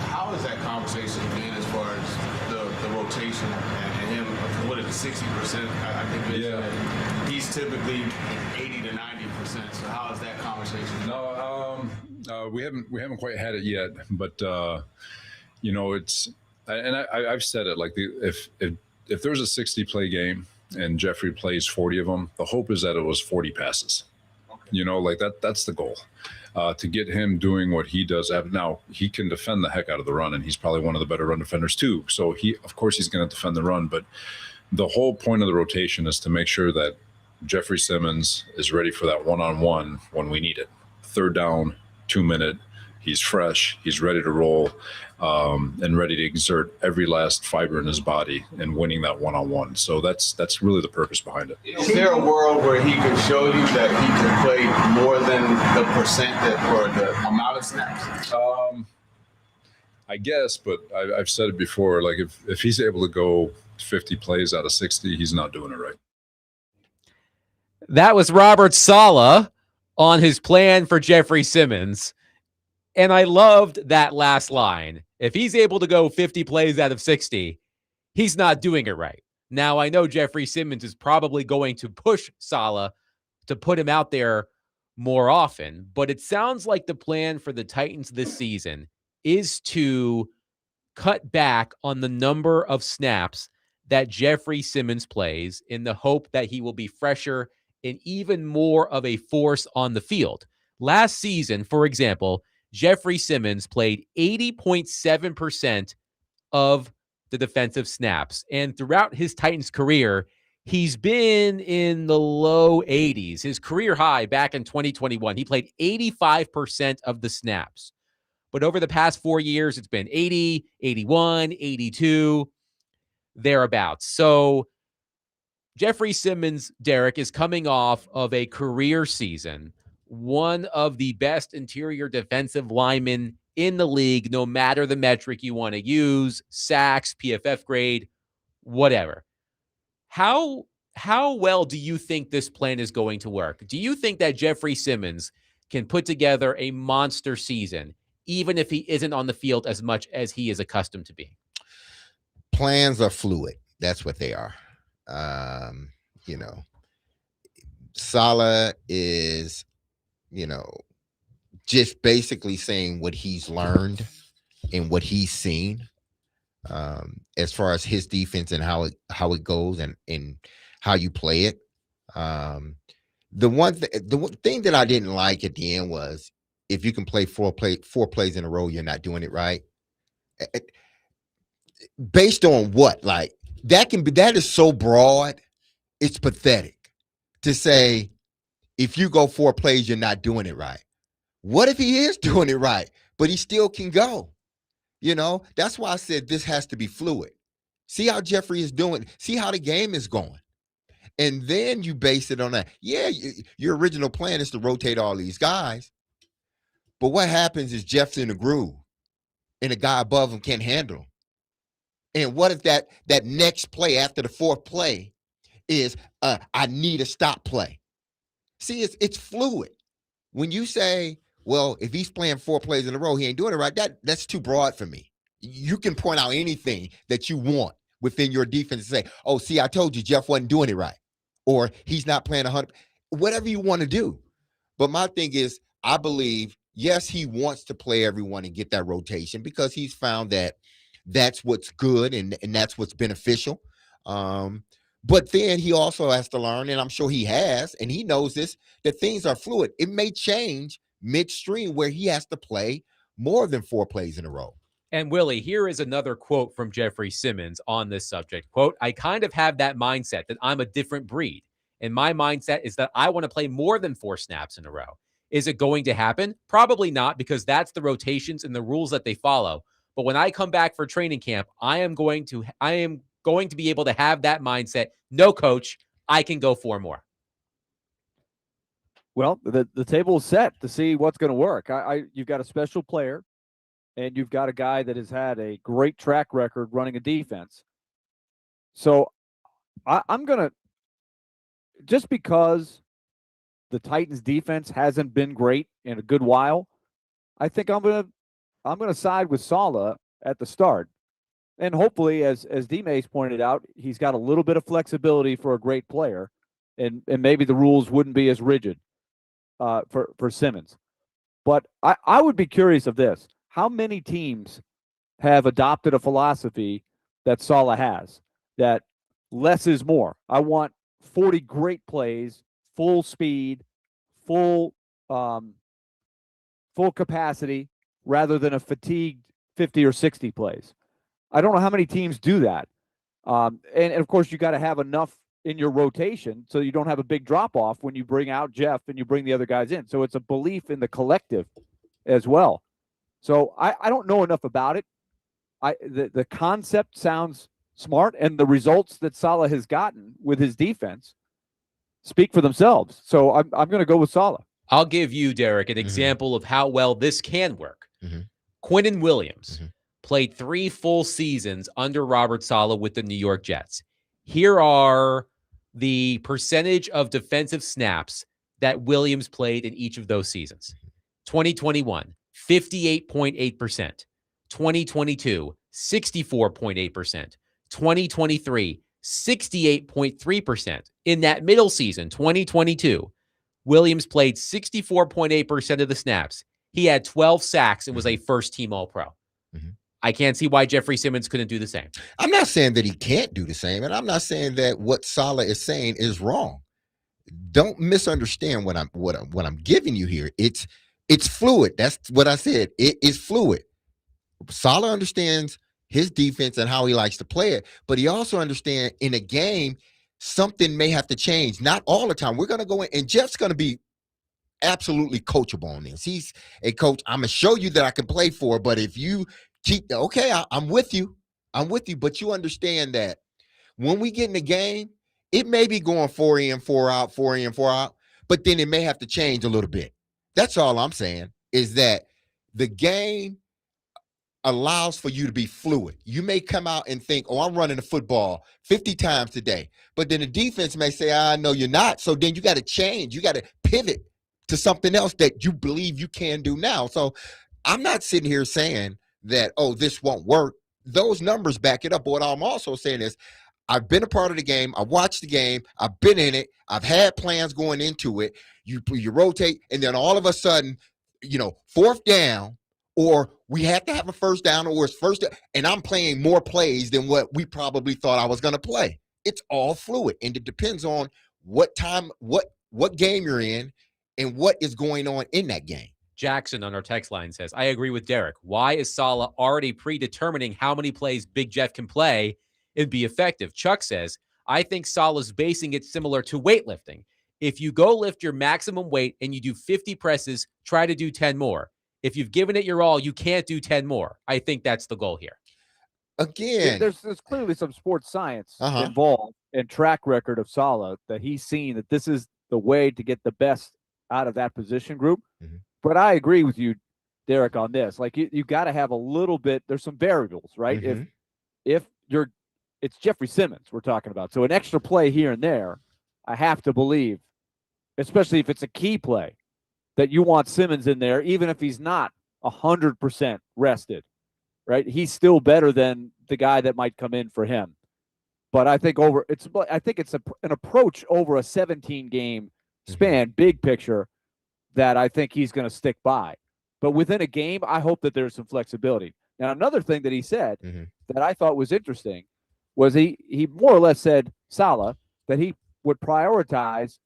how has that conversation been as far as the rotation and him? What is it, 60%? I think that he's typically 80 to 90%. So how is that conversation?
No, we haven't quite had it yet, but you know, it's, and I've said it, like if there's a 60 play game and Jeffrey plays 40 of them, the hope is that it was 40 passes. Okay. You know, like that's the goal. To get him doing what he does. Now, he can defend the heck out of the run, and he's probably one of the better run defenders too. So of course he's going to defend the run, but the whole point of the rotation is to make sure that Jeffrey Simmons is ready for that one-on-one when we need it. 3rd down, 2-minute, he's fresh, he's ready to roll, and ready to exert every last fiber in his body in winning that one-on-one. So that's really the purpose behind it.
Is there a world where he can show you that he can play more than the percent or the amount of snaps?
I guess, but I've said it before, like if he's able to go 50 plays out of 60, he's not doing it right.
That was Robert Saleh on his plan for Jeffrey Simmons. And I loved that last line. If he's able to go 50 plays out of 60, he's not doing it right. Now, I know Jeffrey Simmons is probably going to push Saleh to put him out there more often, but it sounds like the plan for the Titans this season is to cut back on the number of snaps that Jeffrey Simmons plays in the hope that he will be fresher and even more of a force on the field. Last season, for example, Jeffrey Simmons played 80.7% of the defensive snaps. And throughout his Titans career, he's been in the low 80s. His career high back in 2021, he played 85% of the snaps. But over the past 4 years, it's been 80, 81, 82, thereabouts. So Jeffrey Simmons, Derek, is coming off of a career season, one of the best interior defensive linemen in the league, no matter the metric you want to use, sacks, PFF grade, whatever. How well do you think this plan is going to work? Do you think that Jeffrey Simmons can put together a monster season, even if he isn't on the field as much as he is accustomed to being?
Plans are fluid. That's what they are. Saleh is, just basically saying what he's learned and what he's seen, as far as his defense and how it goes and how you play it. The one thing that I didn't like at the end was, if you can play four plays in a row, you're not doing it right. Based on what? Like, that is so broad, it's pathetic to say, if you go 4 plays, you're not doing it right. What if he is doing it right, but he still can go? That's why I said this has to be fluid. See how Jeffrey is doing. See how the game is going. And then you base it on that. Yeah, your original plan is to rotate all these guys. But what happens is Jeff's in the groove and the guy above him can't handle him. And what if that next play after the 4th play is I need a stop play? See, it's fluid. When you say, well, if he's playing 4 plays in a row, he ain't doing it right, that's too broad for me. You can point out anything that you want within your defense and say, oh, see, I told you Jeff wasn't doing it right. Or he's not playing 100, whatever you want to do. But my thing is, I believe, yes, he wants to play everyone and get that rotation because he's found that that's what's good and that's what's beneficial. But then he also has to learn, and I'm sure he has, and he knows this, that things are fluid. It may change midstream where he has to play more than 4 plays in a row.
And Willie, here is another quote from Jeffrey Simmons on this subject. Quote, I kind of have that mindset that I'm a different breed. And my mindset is that I want to play more than 4 snaps in a row. Is it going to happen? Probably not, because that's the rotations and the rules that they follow. But when I come back for training camp, I am going to be able to have that mindset. No, coach, I can go 4 more.
Well, the table is set to see what's going to work. You've got a special player, and you've got a guy that has had a great track record running a defense. So I'm going to, just because the Titans defense hasn't been great in a good while, I think I'm going I'm going to side with Saleh at the start. And hopefully, as DMase pointed out, he's got a little bit of flexibility for a great player, and maybe the rules wouldn't be as rigid for Simmons. But I would be curious of this. How many teams have adopted a philosophy that Saleh has, that less is more? I want 40 great plays, full speed, full capacity, rather than a fatigued 50 or 60 plays. I don't know how many teams do that. And of course, you got to have enough in your rotation so you don't have a big drop off when you bring out Jeff and you bring the other guys in. So it's a belief in the collective as well. So I don't know enough about it. The concept sounds smart, and the results that Saleh has gotten with his defense speak for themselves. So I'm going to go with Saleh.
I'll give you, Derek, an example of how well this can work. Quinnen Williams played 3 full seasons under Robert Saleh with the New York Jets. Here are the percentage of defensive snaps that Williams played in each of those seasons. 2021, 58.8%. 2022, 64.8%. 2023, 68.3%. In that middle season, 2022, Williams played 64.8% of the snaps. He had 12 sacks and was a first-team All-Pro. I can't see why Jeffrey Simmons couldn't do the same.
I'm not saying that he can't do the same, and I'm not saying that what Saleh is saying is wrong. Don't misunderstand what I'm giving you here. It's fluid. That's what I said. It is fluid. Saleh understands his defense and how he likes to play it, but he also understands in a game something may have to change. Not all the time. We're going to go in, and Jeff's going to be absolutely coachable on this. He's a coach. I'm going to show you that I can play for, but if you keep, okay, I'm with you. But you understand that when we get in the game, it may be going 4 in, 4 out, 4 in, 4 out, but then it may have to change a little bit. That's all I'm saying, is that the game allows for you to be fluid. You may come out and think, oh, I'm running the football 50 times today, but then the defense may say, no, you're not. So then you got to change. You got to pivot to something else that you believe you can do now. So I'm not sitting here saying that, oh, this won't work. Those numbers back it up. But what I'm also saying is, I've been a part of the game. I watched the game. I've been in it. I've had plans going into it. You rotate, and then all of a sudden, 4th down, or we have to have a 1st down, or it's 1st down, and I'm playing more plays than what we probably thought I was going to play. It's all fluid, and it depends on what time, what game you're in, and what is going on in that game.
Jackson on our text line says, I agree with Derek. Why is Saleh already predetermining how many plays Big Jeff can play and be effective? Chuck says, I think Saleh's basing it similar to weightlifting. If you go lift your maximum weight and you do 50 presses, try to do 10 more. If you've given it your all, you can't do 10 more. I think that's the goal here.
Again,
there's clearly some sports science involved and track record of Saleh that he's seen that this is the way to get the best out of that position group. But I agree with you, Derek, on this. Like you got to have a little bit. There's some variables, right? If it's Jeffrey Simmons we're talking about, so an extra play here and there, I have to believe, especially if it's a key play, that you want Simmons in there, even if he's not 100% rested, right? He's still better than the guy that might come in for him. But I think it's an approach over a 17-game span, big picture, that I think he's going to stick by. But within a game, I hope that there's some flexibility. Now, another thing that he said that I thought was interesting was he more or less said, Saleh, that he would prioritize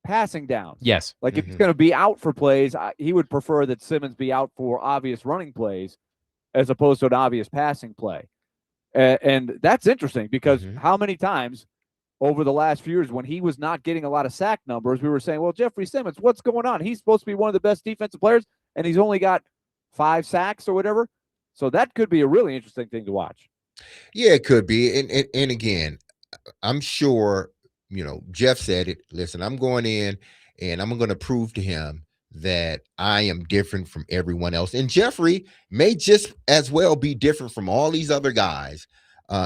passing downs.
Yes.
Like if he's going to be out for plays, he would prefer that Simmons be out for obvious running plays as opposed to an obvious passing play. And that's interesting because how many times over the last few years when he was not getting a lot of sack numbers, we were saying, well, Jeffrey Simmons, what's going on? He's supposed to be one of the best defensive players, and he's only got 5 sacks or whatever. So that could be a really interesting thing to watch.
Yeah, it could be. And again, I'm sure, Jeff said it. Listen, I'm going in and I'm going to prove to him that I am different from everyone else. And Jeffrey may just as well be different from all these other guys.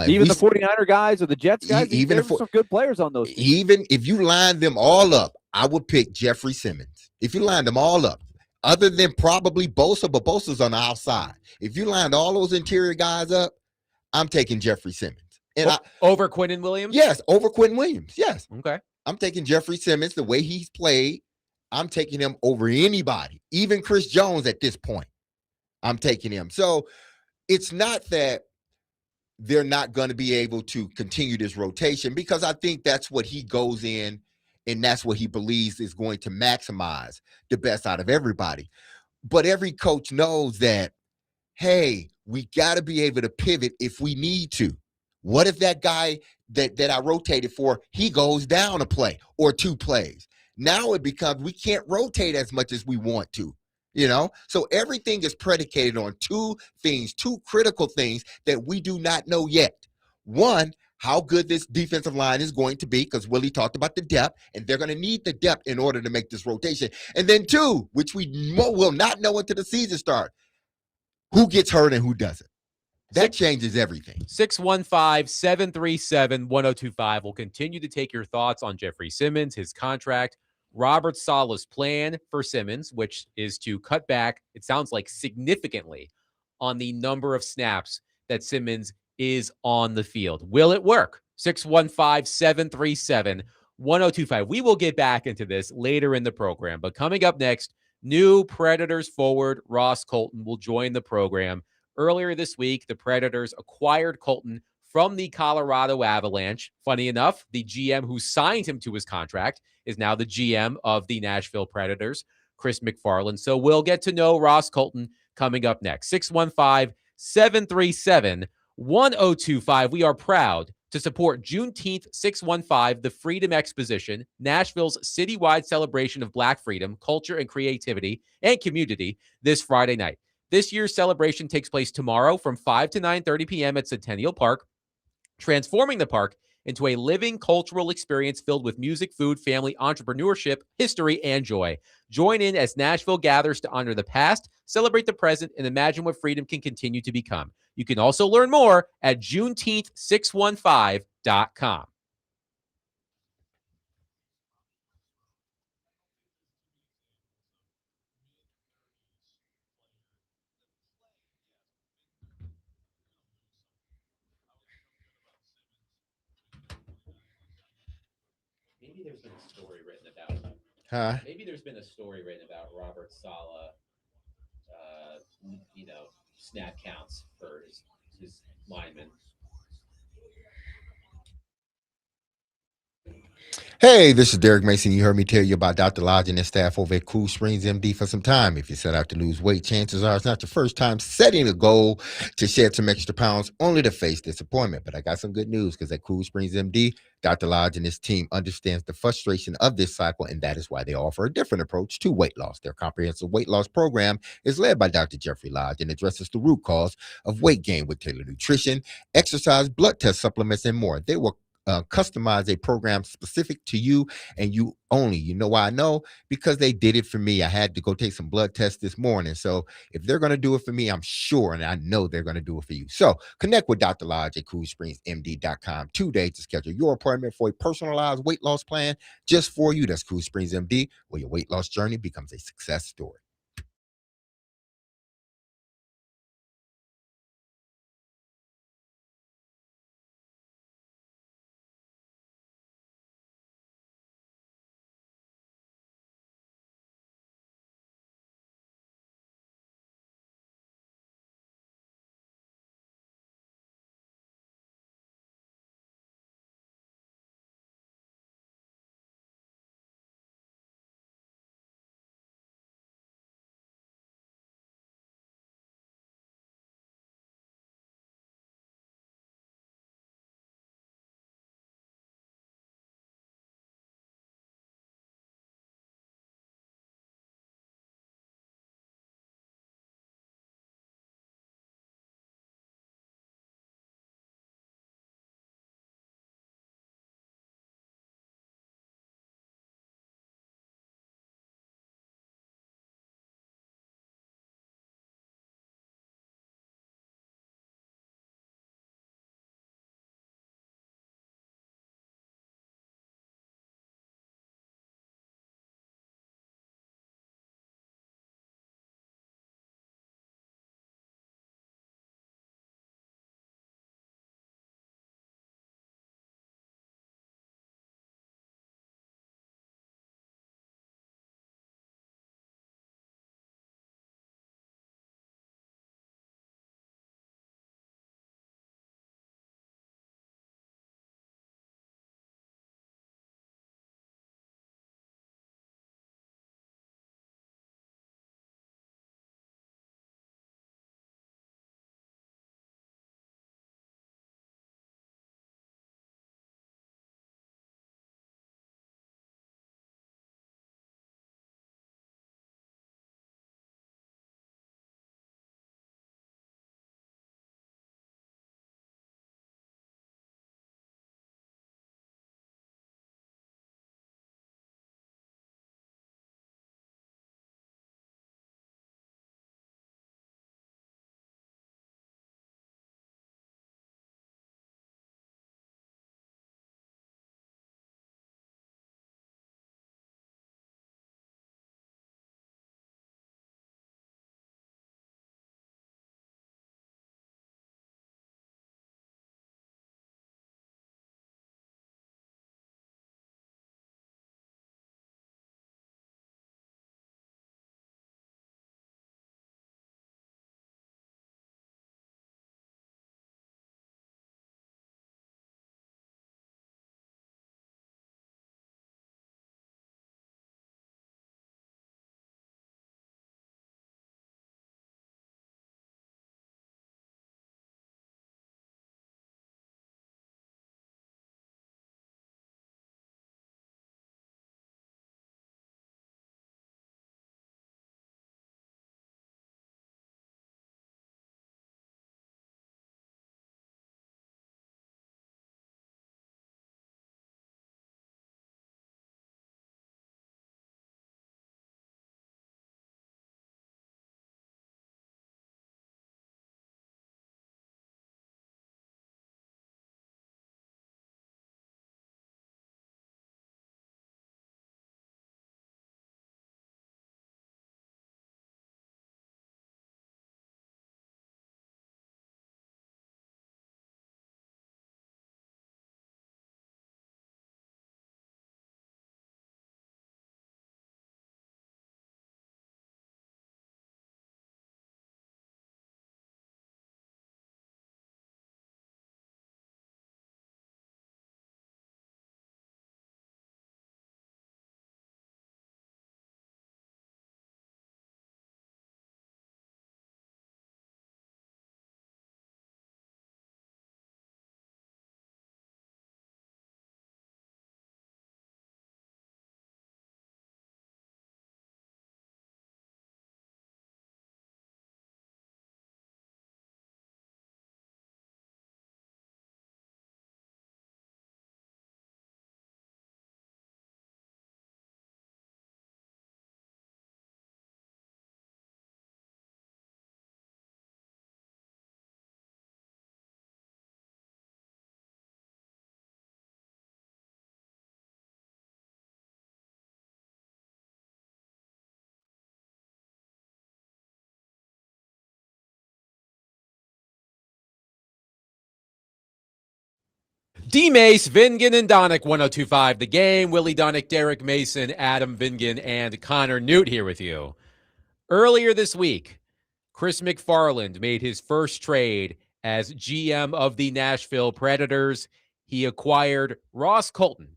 Even the 49er guys or the Jets guys,
even
some good players on those teams.
Even if you line them all up, I would pick Jeffrey Simmons. If you line them all up, other than probably Bosa, but Bosa's on the outside. If you lined all those interior guys up, I'm taking Jeffrey Simmons. And
over Quinnen Williams?
Yes, over Quentin Williams. Yes.
Okay.
I'm taking Jeffrey Simmons the way he's played. I'm taking him over anybody, even Chris Jones at this point. I'm taking him. So it's not that they're not going to be able to continue this rotation, because I think that's what he goes in and that's what he believes is going to maximize the best out of everybody. But every coach knows that, hey, we got to be able to pivot if we need to. What if that guy that I rotated for, he goes down a play or 2 plays? Now it becomes we can't rotate as much as we want to, So everything is predicated on 2 things, 2 critical things that we do not know yet. One, how good this defensive line is going to be, because Willie talked about the depth, and they're going to need the depth in order to make this rotation. And then 2, which we will not know until the season starts, who gets hurt and who doesn't. That changes everything.
615-737-1025. We'll continue to take your thoughts on Jeffrey Simmons, his contract, Robert Saleh's plan for Simmons, which is to cut back, it sounds like significantly, on the number of snaps that Simmons is on the field. Will it work? 615-737-1025. We will get back into this later in the program, but coming up next, new Predators forward Ross Colton will join the program. Earlier this week, the Predators acquired Colton from the Colorado Avalanche. Funny enough, the GM who signed him to his contract is now the GM of the Nashville Predators, Chris McFarland. So we'll get to know Ross Colton coming up next. 615-737-1025. We are proud to support Juneteenth 615, the Freedom Exposition, Nashville's citywide celebration of Black freedom, culture, and creativity and community this Friday night. This year's celebration takes place tomorrow from 5 to 9:30 p.m. at Centennial Park, transforming the park into a living cultural experience filled with music, food, family, entrepreneurship, history, and joy. Join in as Nashville gathers to honor the past, celebrate the present, and imagine what freedom can continue to become. You can also learn more at Juneteenth615.com. Maybe there's been a story written about Robert Saleh, snap counts for his linemen.
Hey, this is Derek Mason. You heard me tell you about Dr. Lodge and his staff over at Cool Springs MD for some time. If you set out to lose weight, chances are it's not your first time setting a goal to shed some extra pounds only to face disappointment. But I got some good news, because at Cool Springs MD, Dr. Lodge and his team understands the frustration of this cycle, and that is why they offer a different approach to weight loss. Their comprehensive weight loss program is led by Dr. Jeffrey Lodge and addresses the root cause of weight gain with tailored nutrition, exercise, blood test supplements, and more. They will customize a program specific to you and you only. You know why I know? Because they did it for me. I had to go take some blood tests this morning. So if they're going to do it for me, I'm sure, and I know they're going to do it for you. So connect with Dr. Lodge at CoolSpringsMD.com today to schedule your appointment for a personalized weight loss plan just for you. That's Cool Springs MD, where your weight loss journey becomes a success story.
DMase, Vingan, and Donick, 102.5 The Game. Willie Donick, Derek Mason, Adam Vingan, and Connor Newt here with you. Earlier this week, Chris McFarland made his first trade as GM of the Nashville Predators. He acquired Ross Colton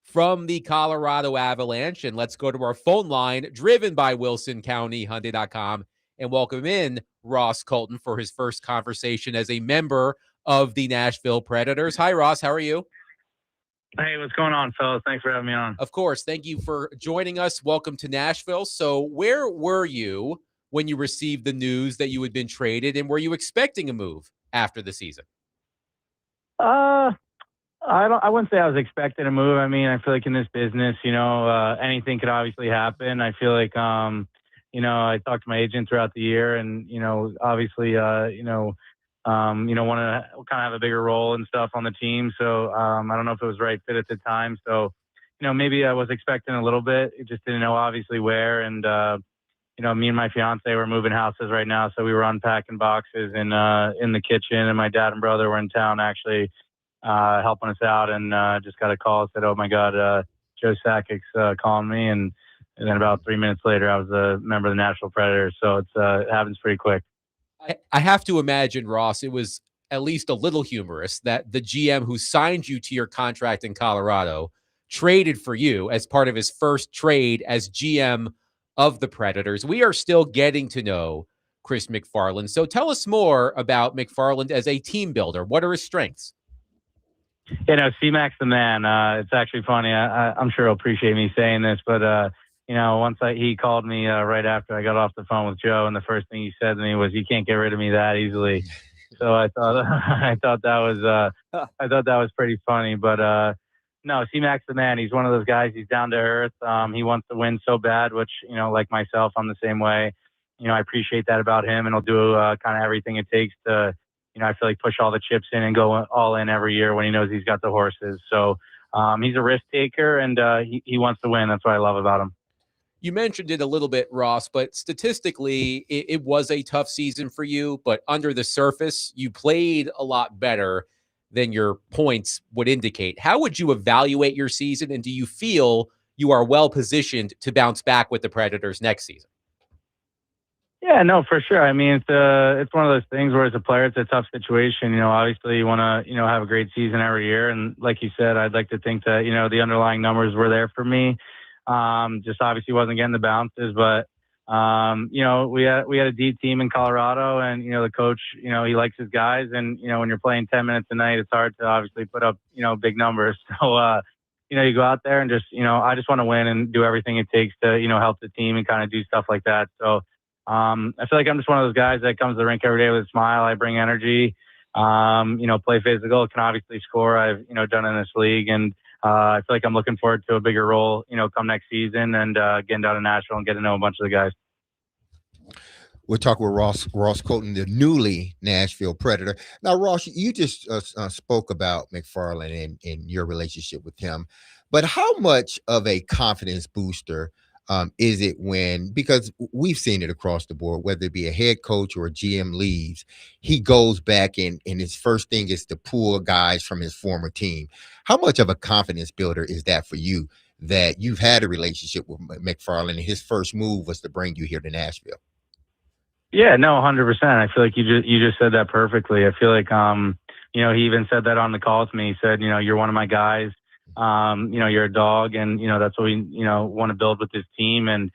from the Colorado Avalanche. And let's go to our phone line, driven by WilsonCountyHyundai.com, and welcome in Ross Colton for his first conversation as a member of the Nashville Predators. Hi, Ross. How are you?
Hey, what's going on, fellas? Thanks for having me on.
Of course. Thank you for joining us. Welcome to Nashville. So where were you when you received the news that you had been traded, and were you expecting a move after the season?
I wouldn't say I was expecting a move. I mean, I feel like in this business, anything could obviously happen. I feel like, I talked to my agent throughout the year, and obviously, want to kind of have a bigger role and stuff on the team. So I don't know if it was the right fit at the time. So, maybe I was expecting a little bit. It just didn't know obviously where. And me and my fiance were moving houses right now, so we were unpacking boxes in the kitchen, and my dad and brother were in town actually helping us out, and just got a call, said, "Oh my God, Joe Sakic's calling me," and then about 3 minutes later, I was a member of the Nashville Predators. So it happens pretty quick.
I have to imagine, Ross, it was at least a little humorous that the GM who signed you to your contract in Colorado traded for you as part of his first trade as GM of the Predators. We are still getting to know Chris McFarland. So tell us more about McFarland as a team builder. What are his strengths?
C-Mac's the man. It's actually funny. I'm sure he'll appreciate me saying this, but once he called me right after I got off the phone with Joe, and the first thing he said to me was, "You can't get rid of me that easily." So I thought that was pretty funny. But no, C-Mac's the man. He's one of those guys. He's down to earth. He wants to win so bad, which like myself, I'm the same way. I appreciate that about him, and he'll do kind of everything it takes to, I feel like, push all the chips in and go all in every year when he knows he's got the horses. So he's a risk taker, and he wants to win. That's what I love about him.
You mentioned it a little bit, Ross, but statistically, it was a tough season for you. But under the surface, you played a lot better than your points would indicate. How would you evaluate your season, and do you feel you are well positioned to bounce back with the Predators next season?
Yeah, no, for sure. I mean, it's one of those things where as a player, it's a tough situation. Obviously you want to, have a great season every year. And like you said, I'd like to think that, the underlying numbers were there for me. Just obviously wasn't getting the bounces, but, we had a deep team in Colorado, and, the coach, he likes his guys. And, when you're playing 10 minutes a night, it's hard to obviously put up, big numbers. So, you go out there and just, I just want to win and do everything it takes to, help the team and kind of do stuff like that. So, I feel like I'm just one of those guys that comes to the rink every day with a smile. I bring energy, play physical, can obviously score. I've, done in this league, and I feel like I'm looking forward to a bigger role, come next season, and getting down to Nashville and getting to know a bunch of the guys.
We're talking with Ross Colton, the newly Nashville Predator. Now, Ross, you just spoke about McFarland and your relationship with him, but how much of a confidence booster is it because we've seen it across the board, whether it be a head coach or a GM leaves, he goes back and his first thing is to pull guys from his former team. How much of a confidence builder is that for you, that you've had a relationship with McFarland and his first move was to bring you here to Nashville?
Yeah, no, 100%. I feel like you just said that perfectly. I feel like, he even said that on the call with me. He said, you're one of my guys. You're a dog, and, that's what we, want to build with this team. And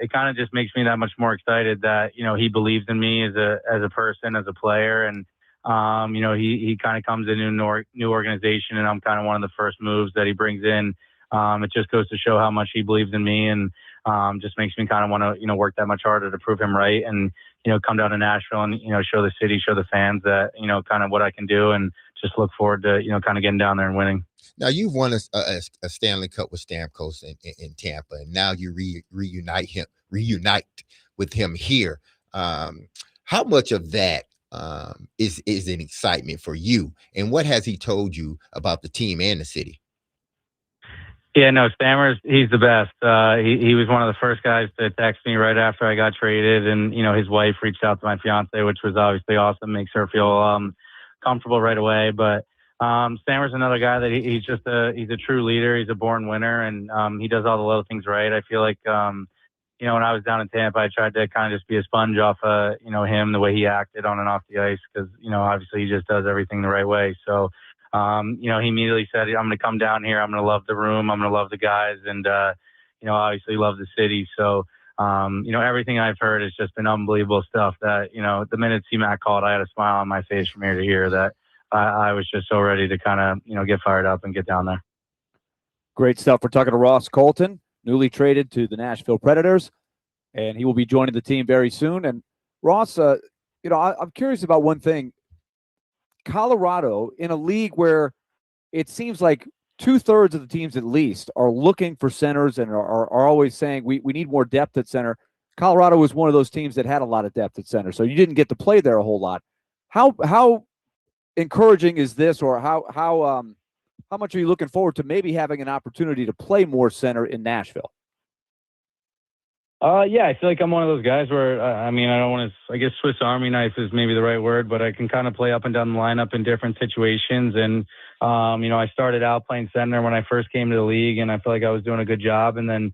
it kind of just makes me that much more excited that, he believes in me as a person, as a player. And, he kind of comes in a new organization, and I'm kind of one of the first moves that he brings in. It just goes to show how much he believes in me, and just makes me kind of want to, work that much harder to prove him right, and, come down to Nashville and, show the city, show the fans that, kind of what I can do, and just look forward to, kind of getting down there and winning.
Now, you've won a Stanley Cup with Stamkos in Tampa, and now you reunite with him here. How much of that is an excitement for you, and what has he told you about the team and the city?
Yeah, no, Stammers, he's the best. He was one of the first guys to text me right after I got traded, and, his wife reached out to my fiance, which was obviously awesome, makes her feel comfortable right away. But Stammer's another guy that he's a true leader. He's a born winner, and he does all the little things right. I feel like when I was down in Tampa, I tried to kind of just be a sponge off him, the way he acted on and off the ice, because obviously he just does everything the right way. So he immediately said, I'm going to come down here. I'm going to love the room. I'm going to love the guys, and obviously love the city. So everything I've heard has just been unbelievable stuff. That the minute C-Mac called, I had a smile on my face from ear to ear. That I was just so ready to kind of, get fired up and get down there.
Great stuff. We're talking to Ross Colton, newly traded to the Nashville Predators, and he will be joining the team very soon. And Ross, I'm curious about one thing. Colorado, in a league where it seems like 2/3 of the teams at least are looking for centers and are always saying we need more depth at center. Colorado was one of those teams that had a lot of depth at center, so you didn't get to play there a whole lot. How encouraging is this, or how much are you looking forward to maybe having an opportunity to play more center in Nashville?
Yeah, I feel like I'm one of those guys where, I don't want to, I guess Swiss Army knife is maybe the right word, but I can kind of play up and down the lineup in different situations. And, I started out playing center when I first came to the league, and I feel like I was doing a good job. And then,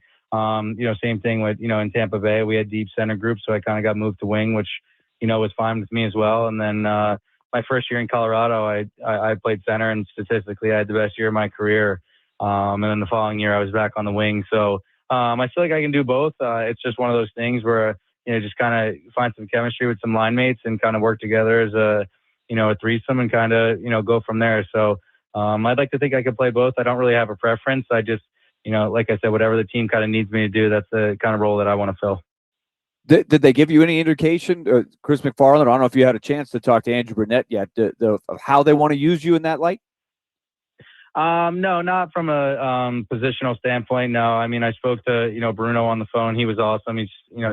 same thing with, in Tampa Bay, we had deep center groups, so I kind of got moved to wing, which, was fine with me as well. And then, my first year in Colorado, I played center, and statistically I had the best year of my career. And then the following year I was back on the wing. So I feel like I can do both. It's just one of those things where, just kind of find some chemistry with some line mates and kind of work together as a threesome and kind of, go from there. So I'd like to think I could play both. I don't really have a preference. I just, like I said, whatever the team kind of needs me to do, that's the kind of role that I want to fill.
Did they give you any indication, Chris McFarland? I don't know if you had a chance to talk to Andrew Burnett yet, of how they want to use you in that light?
No, not from a positional standpoint. No, I spoke to Bruno on the phone. He was awesome. He's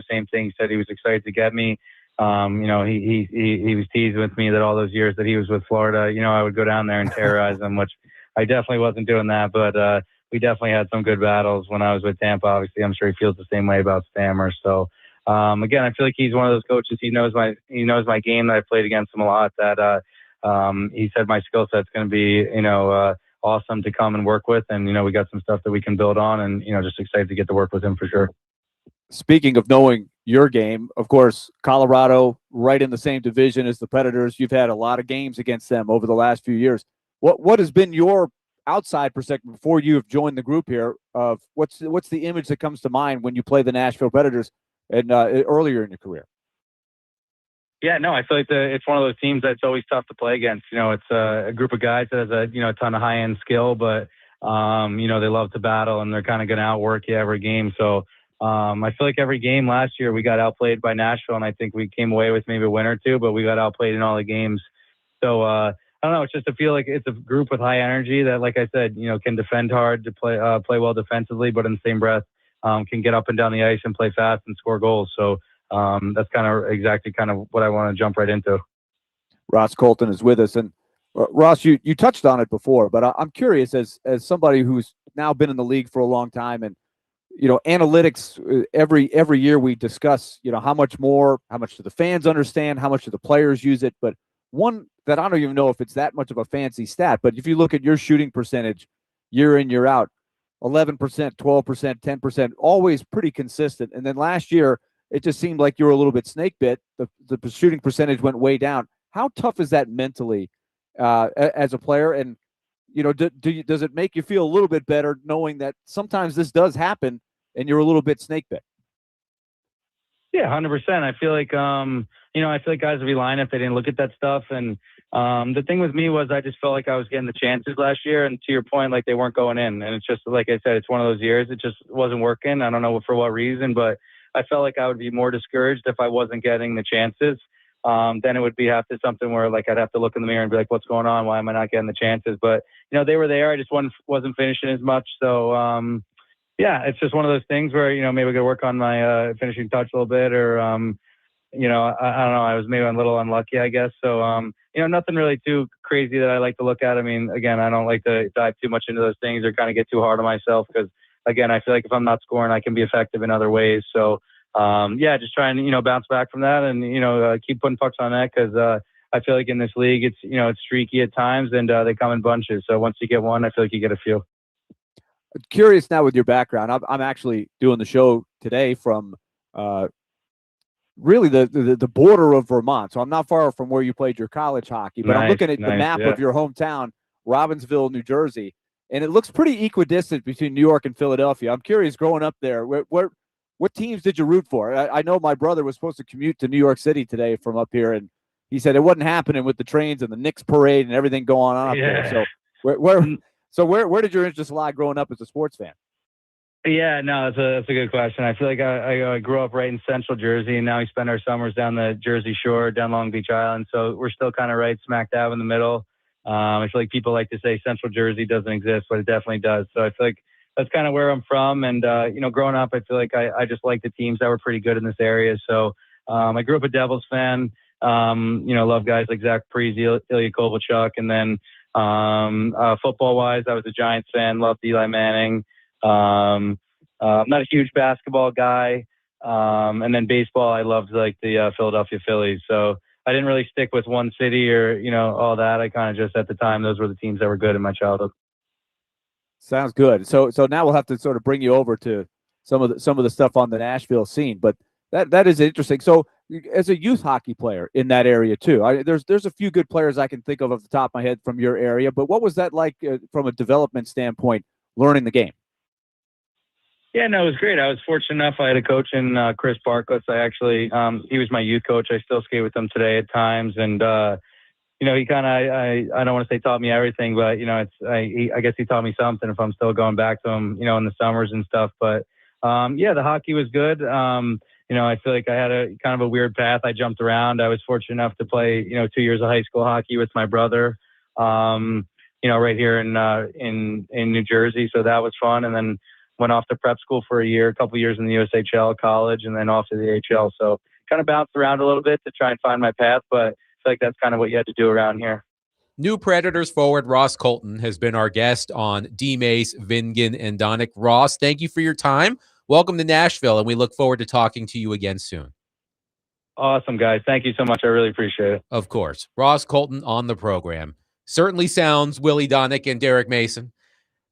same thing. He said he was excited to get me. He was teasing with me that all those years that he was with Florida, I would go down there and terrorize them, which I definitely wasn't doing that. But we definitely had some good battles when I was with Tampa. Obviously, I'm sure he feels the same way about Stammer. So. Again, I feel like he's one of those coaches. He knows my game, that I played against him a lot. That he said my skill set's going to be awesome to come and work with, and we got some stuff that we can build on, and just excited to get to work with him for sure.
Speaking of knowing your game, of course, Colorado right in the same division as the Predators. You've had a lot of games against them over the last few years. What has been your outside perspective before you have joined the group here of what's the image that comes to mind when you play the Nashville Predators and earlier in your career?
Yeah, no, I feel like it's one of those teams that's always tough to play against. It's a group of guys that has a ton of high-end skill, but, they love to battle, and they're kind of going to outwork you every game. So I feel like every game last year we got outplayed by Nashville, and I think we came away with maybe a win or two, but we got outplayed in all the games. So I don't know, it's just to feel like it's a group with high energy that, like I said, can defend hard, to play well defensively, but in the same breath, can get up and down the ice and play fast and score goals. So that's kind of exactly kind of what I want to jump right into.
Ross Colton is with us. And Ross, you touched on it before, but I'm curious as somebody who's now been in the league for a long time, and, analytics, every year we discuss, how much do the fans understand, how much do the players use it? But one that I don't even know if it's that much of a fancy stat, but if you look at your shooting percentage year in, year out, 11%, 12%, 10%, always pretty consistent. And then last year, it just seemed like you were a little bit snake bit. The shooting percentage went way down. How tough is that mentally as a player? And, does it make you feel a little bit better knowing that sometimes this does happen and you're a little bit snake bit?
Yeah, 100%. I feel like, I feel like guys would be lying if they didn't look at that stuff. And the thing with me was I just felt like I was getting the chances last year. And to your point, like they weren't going in. And it's just, like I said, it's one of those years. It just wasn't working. I don't know for what reason, but I felt like I would be more discouraged if I wasn't getting the chances. Then it would be have to something where like I'd have to look in the mirror and be like, what's going on? Why am I not getting the chances? But, they were there. I just wasn't finishing as much. So, yeah, it's just one of those things where, maybe I could work on my finishing touch a little bit, or, I don't know. I was maybe a little unlucky, I guess. So, nothing really too crazy that I like to look at. I mean, again, I don't like to dive too much into those things or kind of get too hard on myself because, again, I feel like if I'm not scoring, I can be effective in other ways. So, yeah, just trying to, bounce back from that and, keep putting pucks on net because I feel like in this league, it's, it's streaky at times, and they come in bunches. So once you get one, I feel like you get a few.
Curious now with your background. I'm actually doing the show today from really the border of Vermont. So I'm not far from where you played your college hockey, but I'm looking at the map of your hometown, Robbinsville, New Jersey, and it looks pretty equidistant between New York and Philadelphia. I'm curious, growing up there, what teams did you root for? I know my brother was supposed to commute to New York City today from up here, and he said it wasn't happening with the trains and the Knicks parade and everything going on up there. So where did your interest lie growing up as a sports fan?
Yeah, no, that's a good question. I feel like I grew up right in central Jersey, and now we spend our summers down the Jersey Shore, down Long Beach Island. So we're still kind of right smack dab in the middle. I feel like people like to say central Jersey doesn't exist, but it definitely does. So I feel like that's kind of where I'm from. And, growing up, I feel like I just liked the teams that were pretty good in this area. So I grew up a Devils fan, love guys like Zach Parise, Ilya Kovalchuk. And then football-wise, I was a Giants fan, loved Eli Manning. I'm not a huge basketball guy. And then baseball, I loved like the Philadelphia Phillies. So I didn't really stick with one city or, all that. I kind of just, at the time, those were the teams that were good in my childhood.
Sounds good. So now we'll have to sort of bring you over to some of the stuff on the Nashville scene, but that is interesting. So as a youth hockey player in that area too, there's a few good players I can think of off the top of my head from your area, but what was that like from a development standpoint, learning the game?
Yeah, no, it was great. I was fortunate enough. I had a coach in Chris Barkless. I actually, he was my youth coach. I still skate with him today at times. And, he kind of, I don't want to say taught me everything, but, I guess he taught me something if I'm still going back to him, in the summers and stuff. But, the hockey was good. I feel like I had a kind of a weird path. I jumped around. I was fortunate enough to play, 2 years of high school hockey with my brother, right here in New Jersey. So that was fun. And then went off to prep school for a couple years in the USHL college, and then off to the AHL. So kind of bounced around a little bit to try and find my path, but I feel like that's kind of what you had to do around here.
New Predators forward Ross Colton has been our guest on DMase, Vingan, and Donick. Ross, thank you for your time. Welcome to Nashville, and we look forward to talking to you again soon.
Awesome, guys. Thank you so much. I really appreciate it.
Of course. Ross Colton on the program. Certainly sounds, Willy Donick and Derek Mason,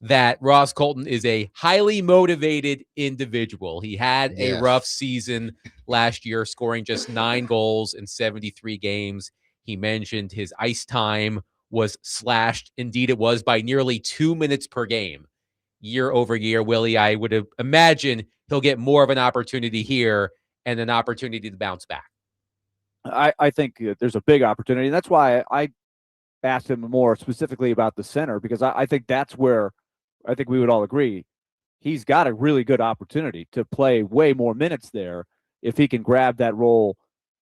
that Ross Colton is a highly motivated individual. He had a rough season last year, scoring just 9 goals in 73 games. He mentioned his ice time was slashed. Indeed, it was by nearly 2 minutes per game. Year over year, Willie, I would imagine he'll get more of an opportunity here and an opportunity to bounce back.
I think there's a big opportunity. And that's why I asked him more specifically about the center, because I think that's where I think we would all agree he's got a really good opportunity to play way more minutes there if he can grab that role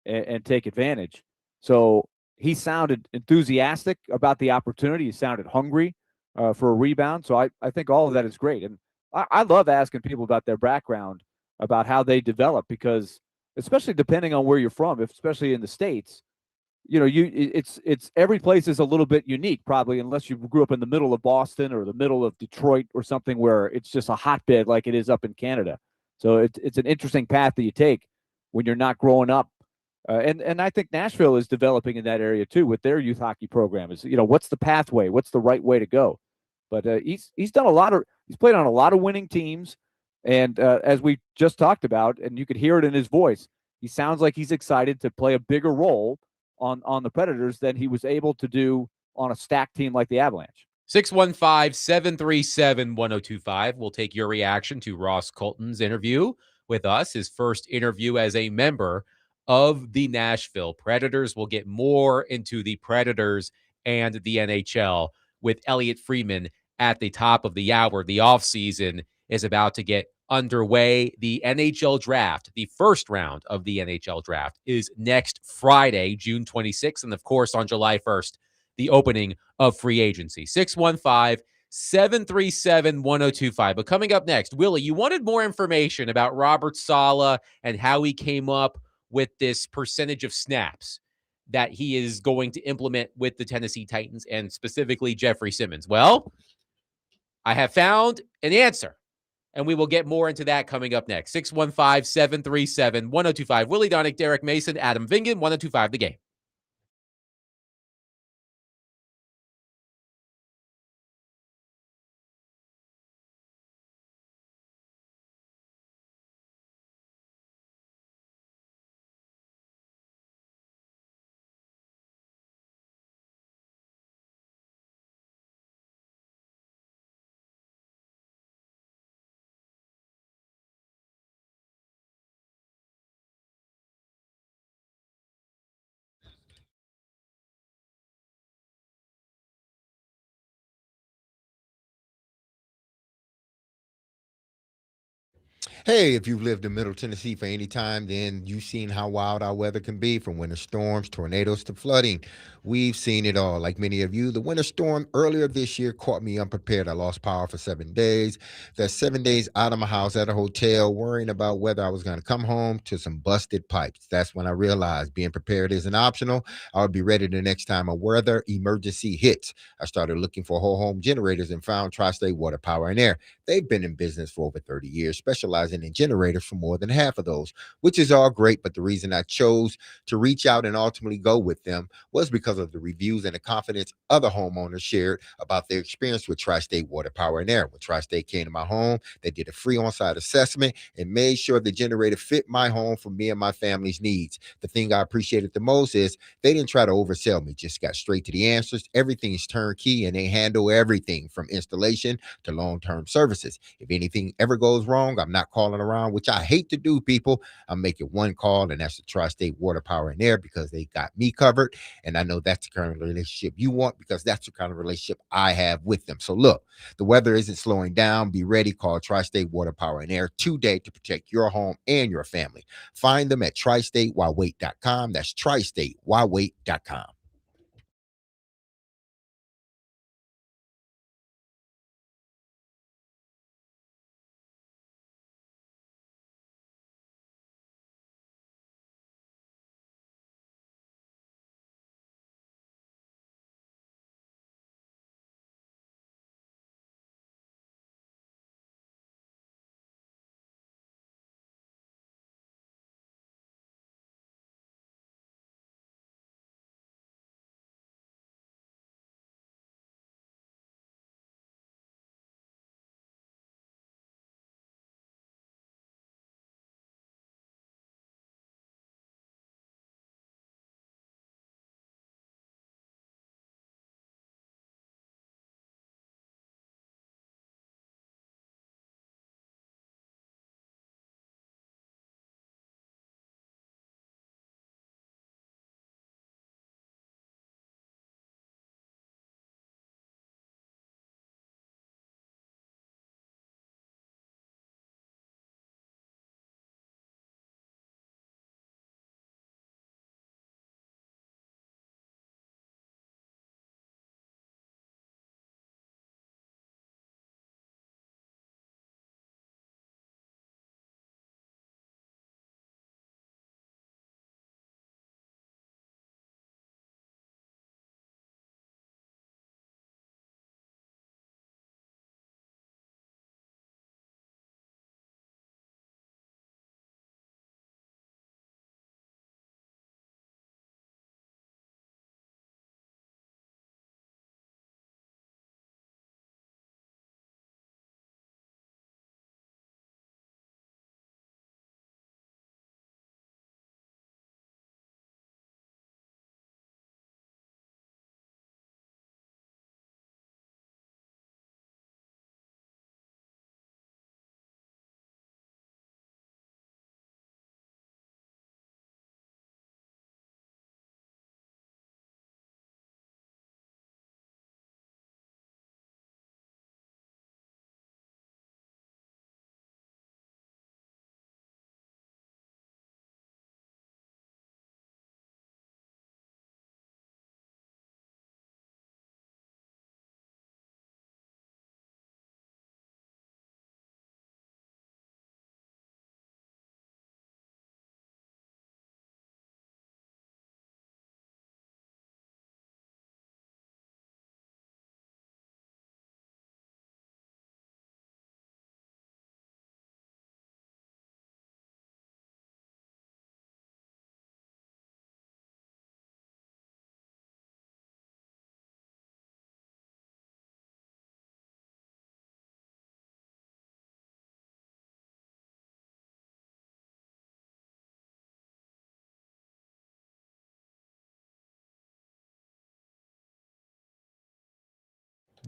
and take advantage. So he sounded enthusiastic about the opportunity. He sounded hungry for a rebound. So I think all of that is great. And I love asking people about their background, about how they develop, because especially depending on where you're from, especially in the States, it's every place is a little bit unique, probably, unless you grew up in the middle of Boston or the middle of Detroit or something where it's just a hotbed like it is up in Canada. So it's an interesting path that you take when you're not growing up. And I think Nashville is developing in that area too with their youth hockey program. Is what's the pathway? What's the right way to go? But he's played on a lot of winning teams, and as we just talked about, and you could hear it in his voice, he sounds like he's excited to play a bigger role on the Predators than he was able to do on a stacked team like the Avalanche.
615-737-1025. We'll take your reaction to Ross Colton's interview with us, his first interview as a member of the Nashville Predators. We'll get more into the Predators and the NHL with Elliotte Friedman at the top of the hour. The offseason is about to get underway. The NHL draft, the first round of the NHL draft, is next Friday, June 26th. And of course, on July 1st, the opening of free agency. 615-737-1025. But coming up next, Willie, you wanted more information about Robert Saleh and how he came up with this percentage of snaps that he is going to implement with the Tennessee Titans and specifically Jeffrey Simmons. Well, I have found an answer, and we will get more into that coming up next. 615-737-1025. Willy Donick, Derek Mason, Adam Vingan, 1025 The Game.
Hey, if you've lived in Middle Tennessee for any time, then you've seen how wild our weather can be, from winter storms, tornadoes to flooding. We've seen it all. Like many of you, the winter storm earlier this year caught me unprepared. I lost power for 7 days. That's 7 days out of my house at a hotel, worrying about whether I was going to come home to some busted pipes. That's when I realized being prepared isn't optional. I would be ready the next time a weather emergency hits. I started looking for whole home generators and found Tri-State Water Power and Air. They've been in business for over 30 years, specializing in generators for more than half of those, which is all great. But the reason I chose to reach out and ultimately go with them was because of the reviews and the confidence other homeowners shared about their experience with Tri-State Water Power and Air. When Tri-State came to my home, they did a free on-site assessment and made sure the generator fit my home for me and my family's needs. The thing I appreciated the most is they didn't try to oversell me, just got straight to the answers. Everything is turnkey and they handle everything from installation to long-term services. If anything ever goes wrong, I'm not calling around, which I hate to do, people. I'm making one call, and that's the Tri-State Water Power and Air, because they got me covered. And I know that's the kind of relationship you want, because that's the kind of relationship I have with them. So look, the weather isn't slowing down. Be ready. Call Tri-State Water Power and Air today to protect your home and your family. Find them at tristatewhywait.com. That's tristatewhywait.com.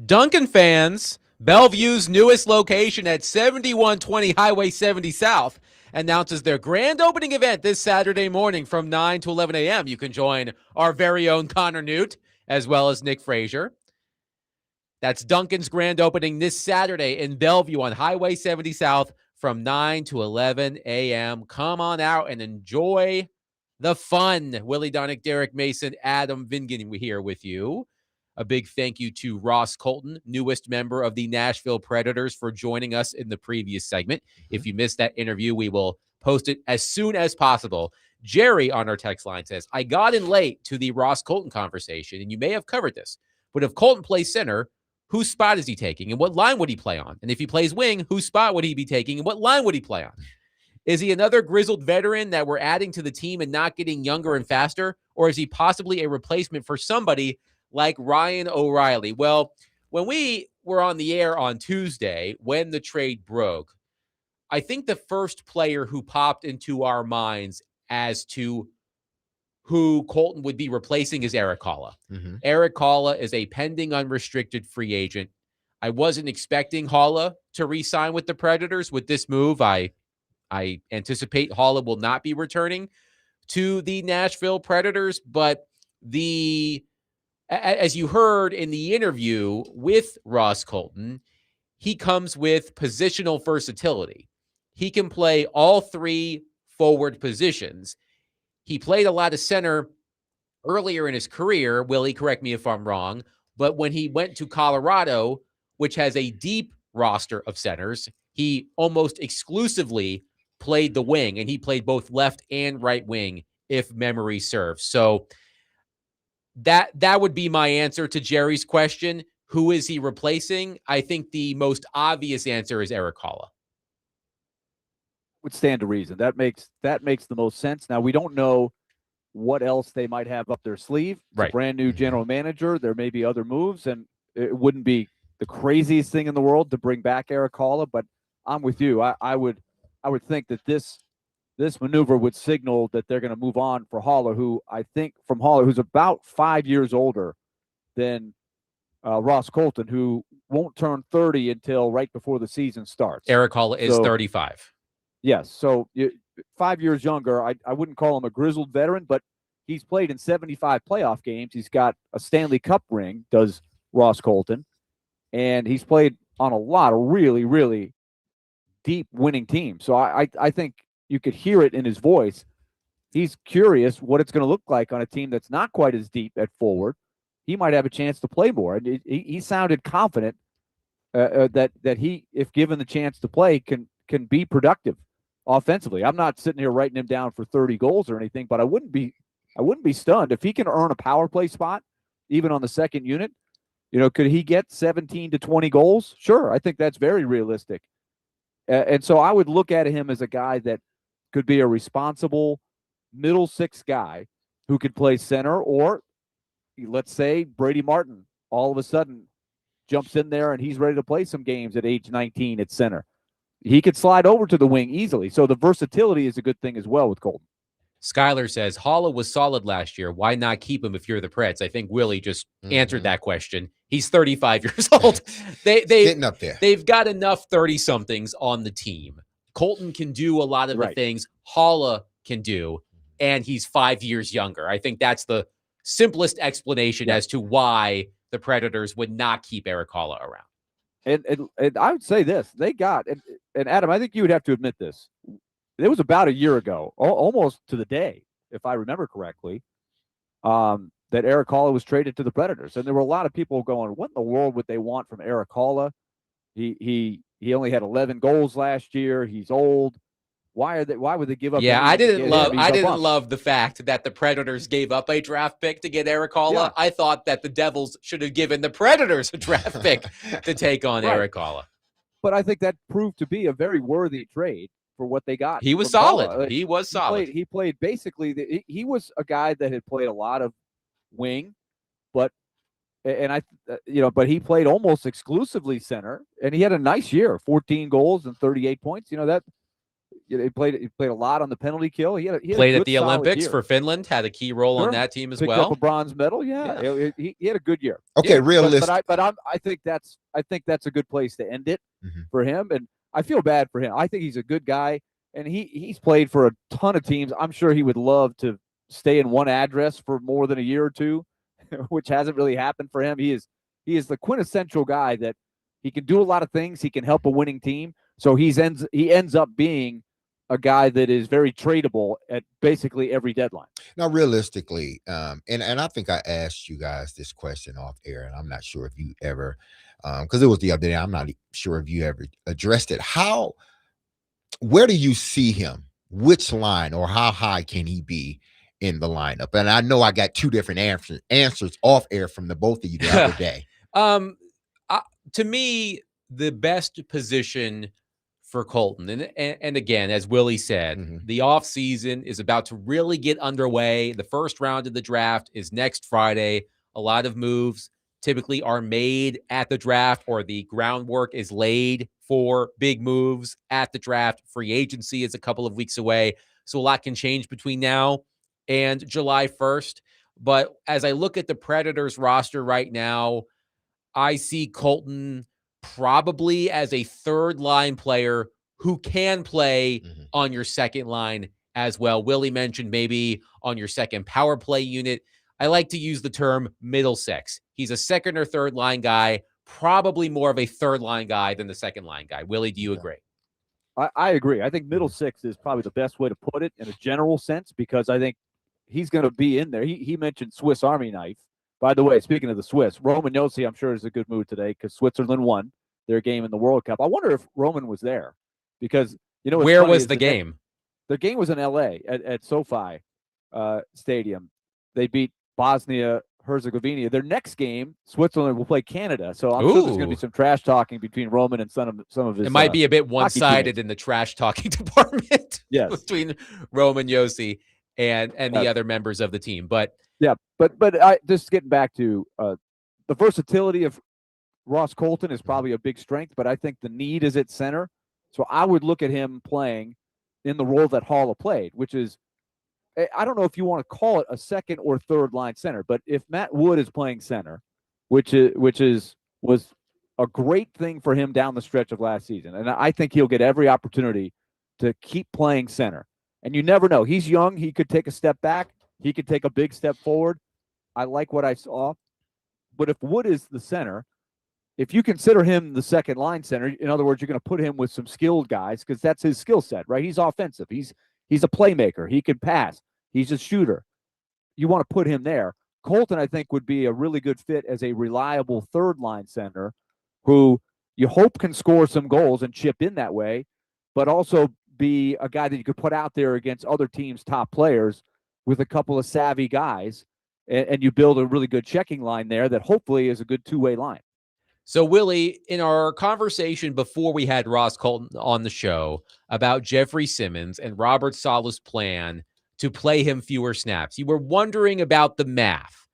Duncan fans, Bellevue's newest location at 7120 Highway 70 South announces their grand opening event this Saturday morning from 9 to 11 a.m. You can join our very own Connor Newt as well as Nick Frazier. That's Duncan's grand opening this Saturday in Bellevue on Highway 70 South from 9 to 11 a.m. Come on out and enjoy the fun. Willy Donick, Derek Mason, Adam Vingan here with you. A big thank you to Ross Colton, newest member of the Nashville Predators, for joining us in the previous segment. If you missed that interview, we will post it as soon as possible. Jerry on our text line says, I got in late to the Ross Colton conversation, and you may have covered this, but if Colton plays center, whose spot is he taking and what line would he play on? And if he plays wing, whose spot would he be taking and what line would he play on? Is he another grizzled veteran that we're adding to the team and not getting younger and faster? Or is he possibly a replacement for somebody like Ryan O'Reilly? Well, when we were on the air on Tuesday, when the trade broke, I think the first player who popped into our minds as to who Colton would be replacing is Erik Haula. Erik Haula is a pending unrestricted free agent. I wasn't expecting Haula to re-sign with the Predators. With this move, I anticipate Haula will not be returning to the Nashville Predators, but as you heard in the interview with Ross Colton, he comes with positional versatility. He can play all three forward positions. He played a lot of center earlier in his career. Willie, correct me if I'm wrong, but when he went to Colorado, which has a deep roster of centers, he almost exclusively played the wing, and he played both left and right wing, if memory serves. So that would be my answer to Jerry's question. Who is he replacing? I think the most obvious answer is Erik Haula.
Would stand to reason. That makes the most sense. Now, we don't know what else they might have up their sleeve. It's
right.
A brand new general manager. There may be other moves, and it wouldn't be the craziest thing in the world to bring back Erik Haula, but I'm with you. I would think that this maneuver would signal that they're going to move on for Haula, who's about 5 years older than Ross Colton, who won't turn 30 until right before the season starts.
Erik Haula is 35.
Yes. So 5 years younger. I wouldn't call him a grizzled veteran, but he's played in 75 playoff games. He's got a Stanley Cup ring, does Ross Colton, and he's played on a lot of really, really deep winning teams. So I think you could hear it in his voice. He's curious what it's going to look like on a team that's not quite as deep at forward. He might have a chance to play more. And he sounded confident that he, if given the chance to play, can be productive offensively. I'm not sitting here writing him down for 30 goals or anything, but I wouldn't be stunned if he can earn a power play spot, even on the second unit. Could he get 17 to 20 goals? Sure, I think that's very realistic. And so I would look at him as a guy that could be a responsible middle six guy who could play center, or let's say Brady Martin all of a sudden jumps in there and he's ready to play some games at age 19 at center. He could slide over to the wing easily. So the versatility is a good thing as well with Colton.
Skyler says, Haula was solid last year. Why not keep him if you're the Preds? I think Willie just answered that question. He's 35 years old.
Sitting up there.
They've got enough 30-somethings on the team. Colton can do a lot of the things Haula can do, and he's 5 years younger. I think that's the simplest explanation as to why the Predators would not keep Erik Haula around.
And I would say this. They got, and Adam, I think you would have to admit this. It was about a year ago, almost to the day, if I remember correctly, that Erik Haula was traded to the Predators. And there were a lot of people going, what in the world would they want from Erik Haula? He only had 11 goals last year. He's old. Why would they give up?
Yeah, I didn't love the fact that the Predators gave up a draft pick to get Erik Haula. Yeah. I thought that the Devils should have given the Predators a draft pick to take on Erik Haula.
But I think that proved to be a very worthy trade for what they got.
He was solid. He was solid.
He played basically. He was a guy that had played a lot of wing, but he played almost exclusively center, and he had a nice year, 14 goals and 38 points. He played a lot on the penalty kill. He
played at the Olympics for Finland, had a key role on that team as
Picked
well.
Up a bronze medal. Yeah. He had a good year.
Okay, realistic.
But I think that's a good place to end it for him. And I feel bad for him. I think he's a good guy, and he's played for a ton of teams. I'm sure he would love to stay in one address for more than a year or two, which hasn't really happened for him. He is the quintessential guy that he can do a lot of things. He can help a winning team. So he ends up being a guy that is very tradable at basically every deadline.
Now, realistically, and I think I asked you guys this question off air, and I'm not sure if you ever, because it was the other day, I'm not sure if you ever addressed it. Where do you see him? Which line or how high can he be in the lineup? And I know I got two different answers off air from the both of you the other day.
To me, the best position for Colton, and again, as Willy said, the offseason is about to really get underway. The first round of the draft is next Friday. A lot of moves typically are made at the draft, or the groundwork is laid for big moves at the draft. Free agency is a couple of weeks away, so a lot can change between now and July 1st. But as I look at the Predators roster right now, I see Colton probably as a third line player who can play on your second line as well. Willy mentioned maybe on your second power play unit. I like to use the term middle six. He's a second or third line guy, probably more of a third line guy than the second line guy. Willy, do you agree?
I agree. I think middle six is probably the best way to put it in a general sense, because I think he's going to be in there. He mentioned Swiss Army knife. By the way, speaking of the Swiss, Roman Josi, I'm sure, is a good mood today because Switzerland won their game in the World Cup. I wonder if Roman was there, because, you know,
where was the game?
The game was in L.A. at SoFi Stadium. They beat Bosnia-Herzegovina. Their next game, Switzerland will play Canada. So I'm sure there's going to be some trash talking between Roman and some of his.
It might be a bit one-sided in the trash talking department.
Yes,
between Roman Josi and the other members of the team, but.
Yeah, but I just getting back to the versatility of Ross Colton is probably a big strength, but I think the need is at center. So I would look at him playing in the role that Haula played, which is, I don't know if you want to call it a second or third line center, but if Matt Wood is playing center, which was a great thing for him down the stretch of last season, and I think he'll get every opportunity to keep playing center. And you never know. He's young. He could take a step back. He could take a big step forward. I like what I saw. But if Wood is the center, if you consider him the second line center, in other words, you're going to put him with some skilled guys because that's his skill set, right? He's offensive. He's a playmaker. He can pass. He's a shooter. You want to put him there. Colton, I think, would be a really good fit as a reliable third line center who you hope can score some goals and chip in that way, but also be a guy that you could put out there against other teams' top players with a couple of savvy guys, and you build a really good checking line there that hopefully is a good two-way line.
So, Willy, in our conversation before we had Ross Colton on the show about Jeffrey Simmons and Robert Saleh's plan to play him fewer snaps, you were wondering about the math.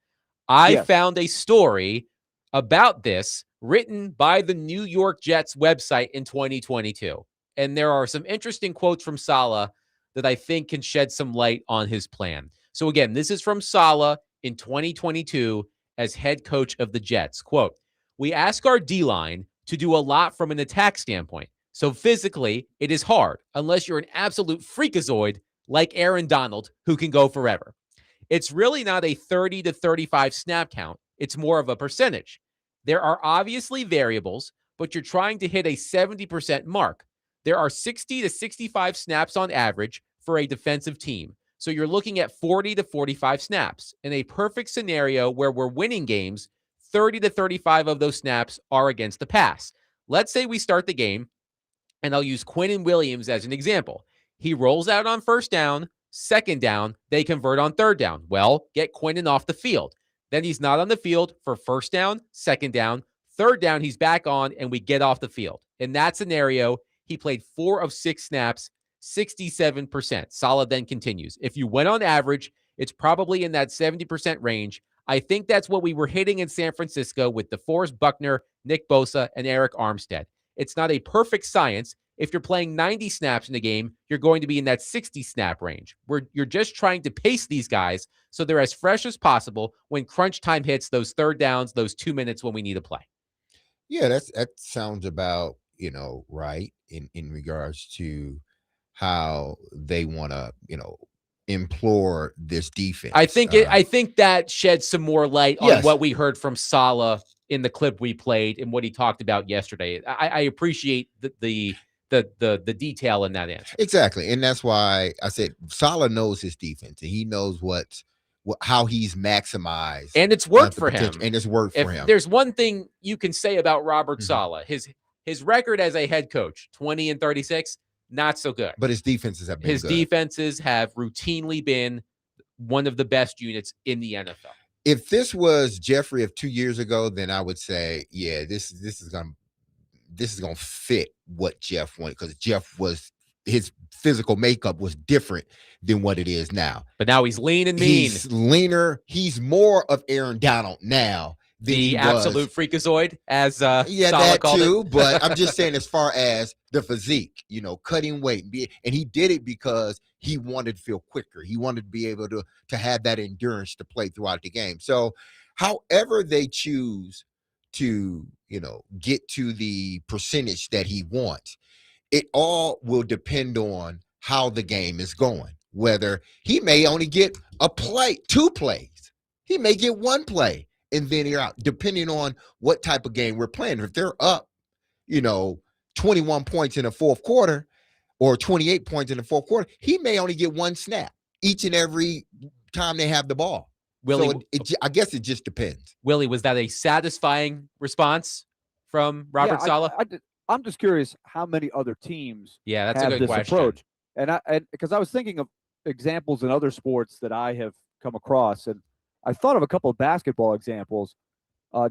I found a story about this written by the New York Jets website in 2022. And there are some interesting quotes from Saleh that I think can shed some light on his plan. So again, this is from Saleh in 2022 as head coach of the Jets. Quote, "We ask our D-line to do a lot from an attack standpoint. So physically, it is hard unless you're an absolute freakazoid like Aaron Donald, who can go forever. It's really not a 30 to 35 snap count. It's more of a percentage. There are obviously variables, but you're trying to hit a 70% mark. There are 60 to 65 snaps on average for a defensive team. So you're looking at 40 to 45 snaps. In a perfect scenario where we're winning games, 30 to 35 of those snaps are against the pass. Let's say we start the game, and I'll use Quinnen Williams as an example. He rolls out on first down, second down, they convert on third down. Well, get Quinnen off the field. Then he's not on the field for first down, second down, third down, he's back on, and we get off the field. In that scenario, he played 4 of 6 snaps, 67%. Saleh then continues. If you went on average, it's probably in that 70% range. I think that's what we were hitting in San Francisco with DeForest Buckner, Nick Bosa, and Eric Armstead. It's not a perfect science. If you're playing 90 snaps in a game, you're going to be in that 60 snap range, where you're just trying to pace these guys so they're as fresh as possible when crunch time hits, those third downs, those 2 minutes when we need a play."
Yeah, that sounds about, right in regards to how they want to, implore this defense.
I think that sheds some more light on what we heard from Saleh in the clip we played and what he talked about yesterday. I appreciate the the detail in that answer.
Exactly. And that's why I said Salah knows his defense and he knows how he's maximized.
And it's worked
the
for
potential,
him.
and it's worked
If
for him.
there's one thing you can say about Robert
Mhm.
Saleh, his record as a head coach, 20-36, not so good.
But his defenses have been
His
good.
defenses have routinely been one of the best units in the NFL.
If this was Jeffrey of 2 years ago, then I would say, yeah, this is gonna fit what Jeff wanted, because his physical makeup was different than what it is now.
But now he's lean and mean.
He's leaner. He's more of Aaron Donald now than he
The
was.
absolute freakazoid, as Saleh
that
called
too.
it.
But I'm just saying, as far as the physique, cutting weight, and he did it because he wanted to feel quicker. He wanted to be able to have that endurance to play throughout the game. So, however they choose to, get to the percentage that he wants, it all will depend on how the game is going. Whether he may only get a play, 2 plays, he may get 1 play, and then you're out, depending on what type of game we're playing. If they're up, 21 points in the fourth quarter or 28 points in the fourth quarter, he may only get 1 snap each and every time they have the ball.
Willy,
so I guess it just depends.
Willie, was that a satisfying response from Robert Saleh?
I'm just curious how many other teams
that's
have
a good
this
question.
approach. And because I was thinking of examples in other sports that I have come across, and I thought of a couple of basketball examples.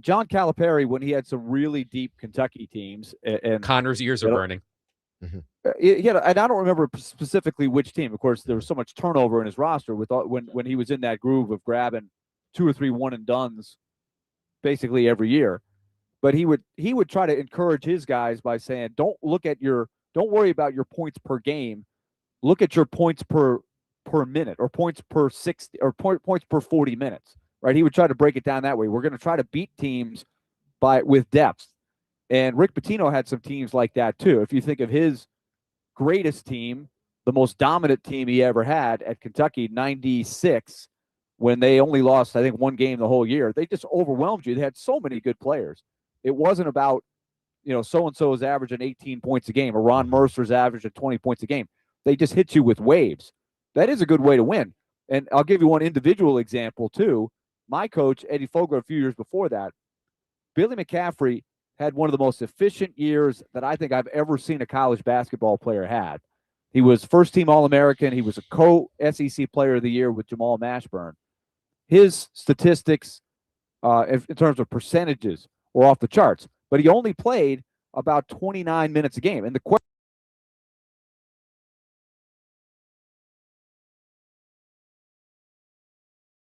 John Calipari, when he had some really deep Kentucky teams, and
Connor's ears are burning.
Yeah, and I don't remember specifically which team. Of course, there was so much turnover in his roster when he was in that groove of grabbing 2 or 3 one and dones basically every year. But he would try to encourage his guys by saying, don't worry about your points per game. Look at your points per minute, or points per 60, or points per 40 minutes. Right? He would try to break it down that way. We're going to try to beat teams with depth. And Rick Pitino had some teams like that too. If you think of his greatest team, the most dominant team he ever had at Kentucky, 96, when they only lost, I think, 1 game the whole year, they just overwhelmed you. They had so many good players. It wasn't about, so-and-so is averaging 18 points a game, or Ron Mercer's averaging 20 points a game. They just hit you with waves. That is a good way to win. And I'll give you one individual example too. My coach, Eddie Fogler, a few years before that, Billy McCaffrey had one of the most efficient years that I think I've ever seen a college basketball player had. He was first-team All-American. He was a co-SEC Player of the Year with Jamal Mashburn. His statistics, in terms of percentages, were off the charts. But he only played about 29 minutes a game. And the question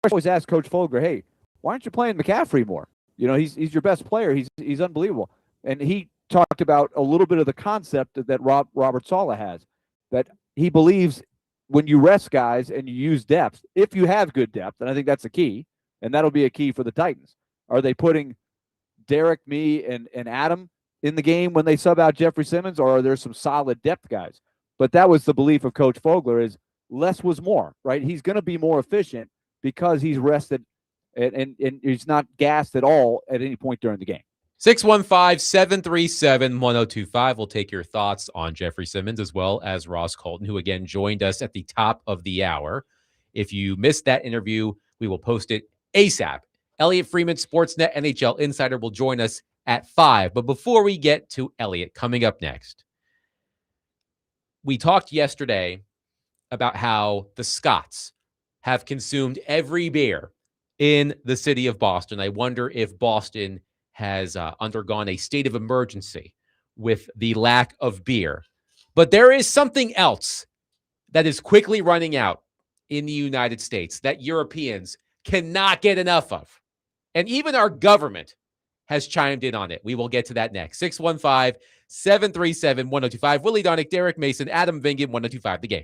I always asked Coach Fogler, hey, why aren't you playing McCaffrey more? He's your best player. He's unbelievable. And he talked about a little bit of the concept that Robert Saleh has, that he believes when you rest guys and you use depth, if you have good depth, and I think that's the key, and that'll be a key for the Titans. Are they putting Derek, me, and Adam in the game when they sub out Jeffrey Simmons, or are there some solid depth guys? But that was the belief of Coach Fogler, is less was more, right? He's going to be more efficient because he's rested and he's not gassed at all at any point during the game.
615-737-1025. We'll take your thoughts on Jeffrey Simmons as well as Ross Colton, who again joined us at the top of the hour. If you missed that interview, we will post it ASAP. Elliotte Friedman, Sportsnet NHL Insider, will join us at 5. But before we get to Elliotte, coming up next, we talked yesterday about how the Scots have consumed every beer in the city of Boston. I wonder if Boston has undergone a state of emergency with the lack of beer. But there is something else that is quickly running out in the United States that Europeans cannot get enough of. And even our government has chimed in on it. We will get to that next. 615-737-1025. Willie Donick, Derek Mason, Adam Vingan, 1025 The Game.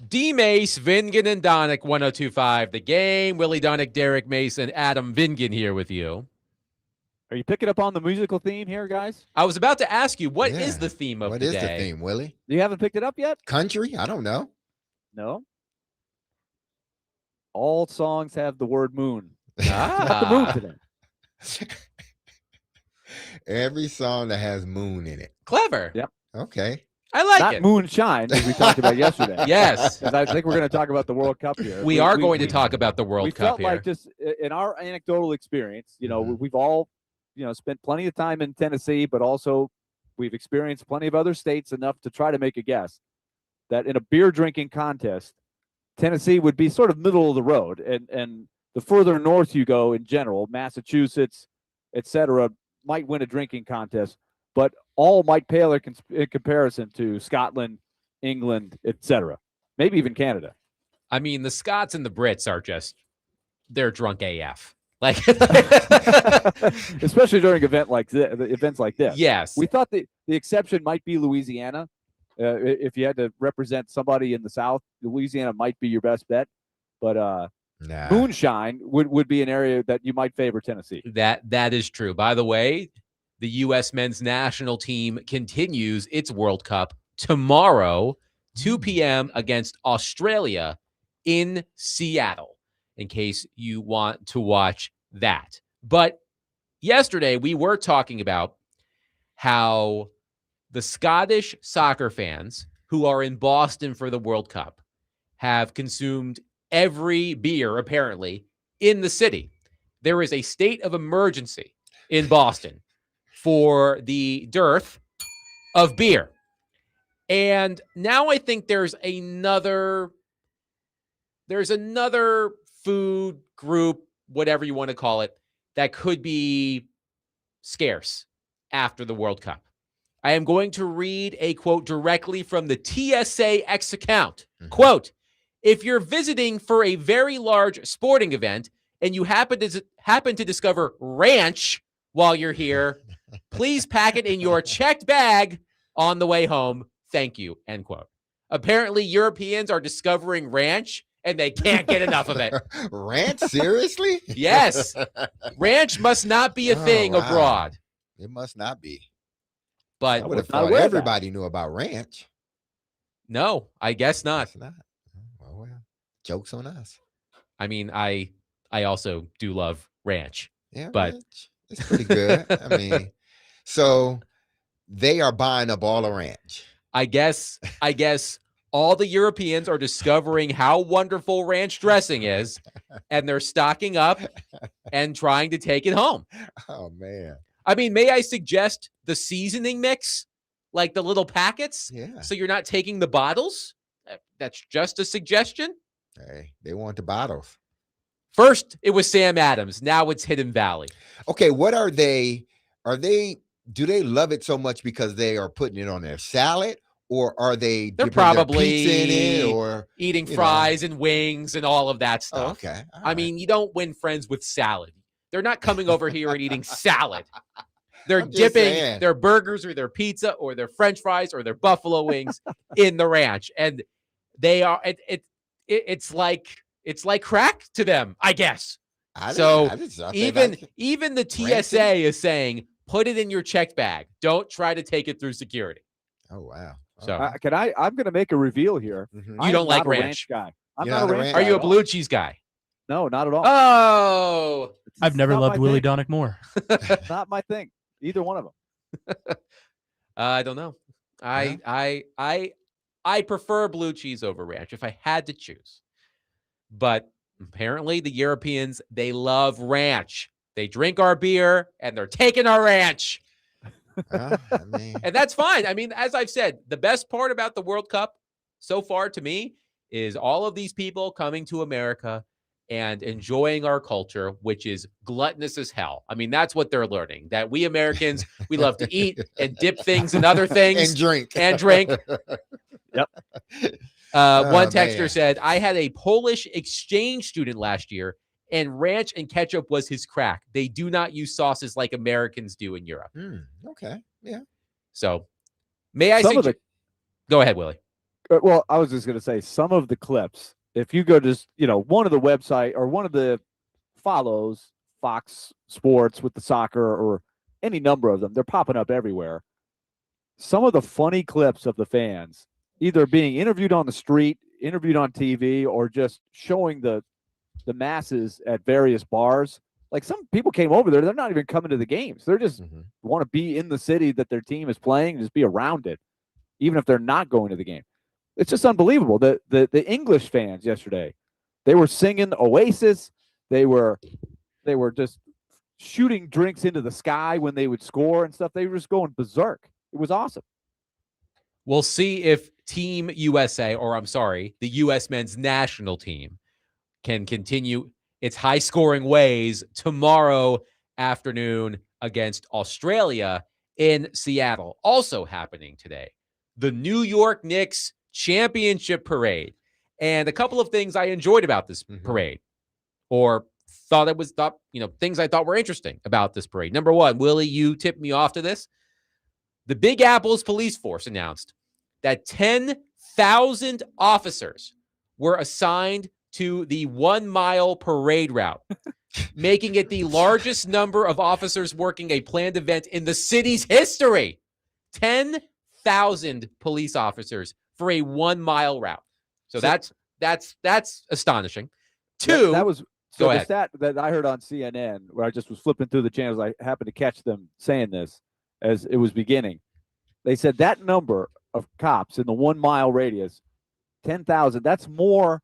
DMase, Vingan, and Donick, 102.5 The Game. Willie Donick, Derek Mason, Adam Vingan here with you.
Are you picking up on the musical theme here, guys?
I was about to ask you, what
Yeah.
is the theme of
What
the
is
day?
the theme, Willie?
You haven't picked it up yet?
Country? I don't know.
No. All songs have the word moon.
Ah.
Not the moon today.
Every song that has moon in it.
Clever.
Yep.
Okay.
I like
Not
it.
moonshine, as we talked about yesterday.
Yes.
'Cause I think we're going to talk about the World Cup here.
We are going to talk about the World
we
Cup
felt
here.
like just in our anecdotal experience,
Mhm.
we've all, spent plenty of time in Tennessee, but also we've experienced plenty of other states enough to try to make a guess that in a beer drinking contest, Tennessee would be sort of middle of the road. And the further north you go in general, Massachusetts, et cetera, might win a drinking contest, but all might pale in comparison to Scotland, England, et cetera, maybe even Canada.
I mean, the Scots and the Brits are they're drunk AF. Like,
Especially during events like this.
yes.
We thought the exception might be Louisiana. If you had to represent somebody in the South, Louisiana might be your best bet. But
Nah.
moonshine would be an area that you might favor Tennessee.
That is true. By the way, the U.S. men's national team continues its World Cup tomorrow, 2 p.m. against Australia in Seattle, in case you want to watch that. But yesterday, we were talking about how the Scottish soccer fans who are in Boston for the World Cup have consumed every beer, apparently, in the city. There is a state of emergency in Boston for the dearth of beer. And now I think there's another food group, whatever you want to call it, that could be scarce after the World Cup. I am going to read a quote directly from the TSA X account.
Mhm.
Quote, if you're visiting for a very large sporting event and you happen to discover ranch while you're here, please pack it in your checked bag on the way home. Thank you, end quote. Apparently, Europeans are discovering ranch and they can't get enough of it.
Ranch? Seriously?
Yes. Ranch must not be a
Oh,
thing
wow.
abroad.
It must not be.
But
I would have
not
thought
aware of that.
everybody knew about ranch.
no, I guess not.
It's not. Well, joke's on us.
I mean, I also do love ranch.
Yeah,
But-
ranch. It's pretty good. I mean, so they are buying up all the ranch.
I guess all the Europeans are discovering how wonderful ranch dressing is, and they're stocking up and trying to take it home.
Oh man.
I mean, may I suggest the seasoning mix, like the little packets,
Yeah.
so you're not taking the bottles? That's just a suggestion.
Hey, they want the bottles.
First, it was Sam Adams. Now it's Hidden Valley.
Okay, what are they? Do they love it so much because they are putting it on their salad, or are they
They're
dipping their
probably
pizza in it, or
Eating
you know.
fries and wings and all of that stuff.
oh, okay. All
I
right.
mean, you don't win friends with salad. They're not coming over here and eating salad. They're
I'm just
dipping
saying.
their burgers or their pizza or their French fries or their buffalo wings in the ranch, and they are. It's like crack to them, I guess.
I
so
just thought they
Even
liked it.
even the
Rancid?
TSA is saying, put it in your checked bag. Don't try to take it through security.
Oh wow.
So-
I'm going to make a reveal here.
Mhm.
You
I
don't
am
like
not a
ranch.
guy. I'm
You're
not a
not a
ranch
ranch
guy
Are you a
at all.
blue cheese guy?
No, not at all.
Oh,
I've never
not
loved
my
Willy
thing.
Donick more.
Not my thing. Either one of them.
I don't know. I prefer blue cheese over ranch if I had to choose. But apparently the Europeans, they love ranch. They drink our beer and they're taking our ranch.
Well, I mean,
And that's fine. I mean, as I've said, the best part about the World Cup so far to me is all of these people coming to America and enjoying our culture, which is gluttonous as hell. I mean, that's what they're learning, that we Americans, we love to eat and dip things and other things.
and drink.
and drink.
Yep.
One texter
man.
said, I had a Polish exchange student last year, and ranch and ketchup was his crack. They do not use sauces like Americans do in Europe.
Okay. Yeah.
So may I
Some of
suggest? Go ahead, Willie.
Well, I was just going to say some of the clips. If you go to one of the website or one of the follows Fox Sports with the soccer or any number of them, they're popping up everywhere. Some of the funny clips of the fans either being interviewed on the street, interviewed on TV, or just showing the masses at various bars. Like some people came over there, they're not even coming to the games. They're just want to be in the city that their team is playing, just be around it, even if they're not going to the game. It's just unbelievable. The English fans yesterday, they were singing Oasis. They were just shooting drinks into the sky when they would score and stuff. They were just going berserk. It was awesome.
We'll see if Team USA, or I'm sorry, the U.S. men's national team, can continue its high-scoring ways tomorrow afternoon against Australia in Seattle. Also happening today, the New York Knicks championship parade. And a couple of things I enjoyed about this parade, or things I thought were interesting about this parade. Number one, Willie, you tipped me off to this. The Big Apple's police force announced that 10,000 officers were assigned to the 1 mile parade route, making it the largest number of officers working a planned event in the city's history. 10,000 police officers for a 1 mile route. So that's astonishing. Two,
that was
go
the
ahead.
stat that I heard on CNN, where I just was flipping through the channels. I happened to catch them saying this as it was beginning. They said that number of cops in the 1 mile radius, 10,000, that's more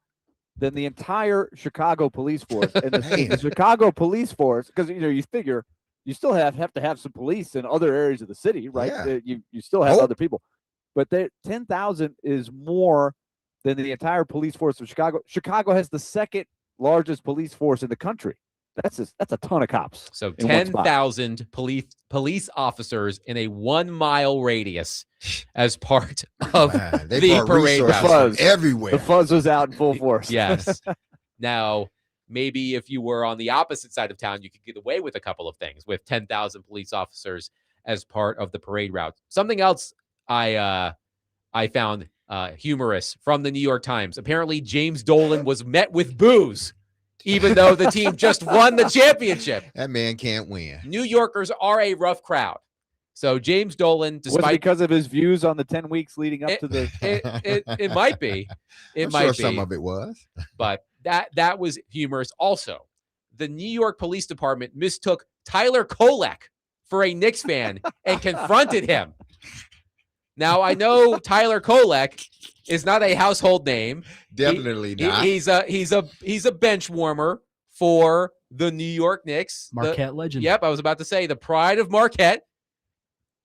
than the entire Chicago police force. And the Chicago police force, because you figure you still have to have some police in other areas of the city, right?
Yeah.
You still have other people, but 10,000 is more than the entire police force of Chicago. Chicago has the second largest police force in the country. That's a ton of cops.
So 10,000 police officers in a 1 mile radius as part of the parade route.
Everywhere.
The fuzz was out in full force.
Yes. Now, maybe if you were on the opposite side of town, you could get away with a couple of things with 10,000 police officers as part of the parade route. Something else I found humorous from the New York Times. Apparently, James Dolan was met with boos, even though the team just won the championship.
That man can't win.
New Yorkers are a rough crowd. So James Dolan, despite
was it because of his views on the 10 weeks leading up to the
it might be.
I'm sure some of it was.
But that was humorous. Also, the New York Police Department mistook Tyler Kolek for a Knicks fan and confronted him. Now, I know Tyler Kolek is not a household name.
Definitely not.
He's a bench warmer for the New York Knicks.
Marquette legend.
Yep, I was about to say the pride of Marquette.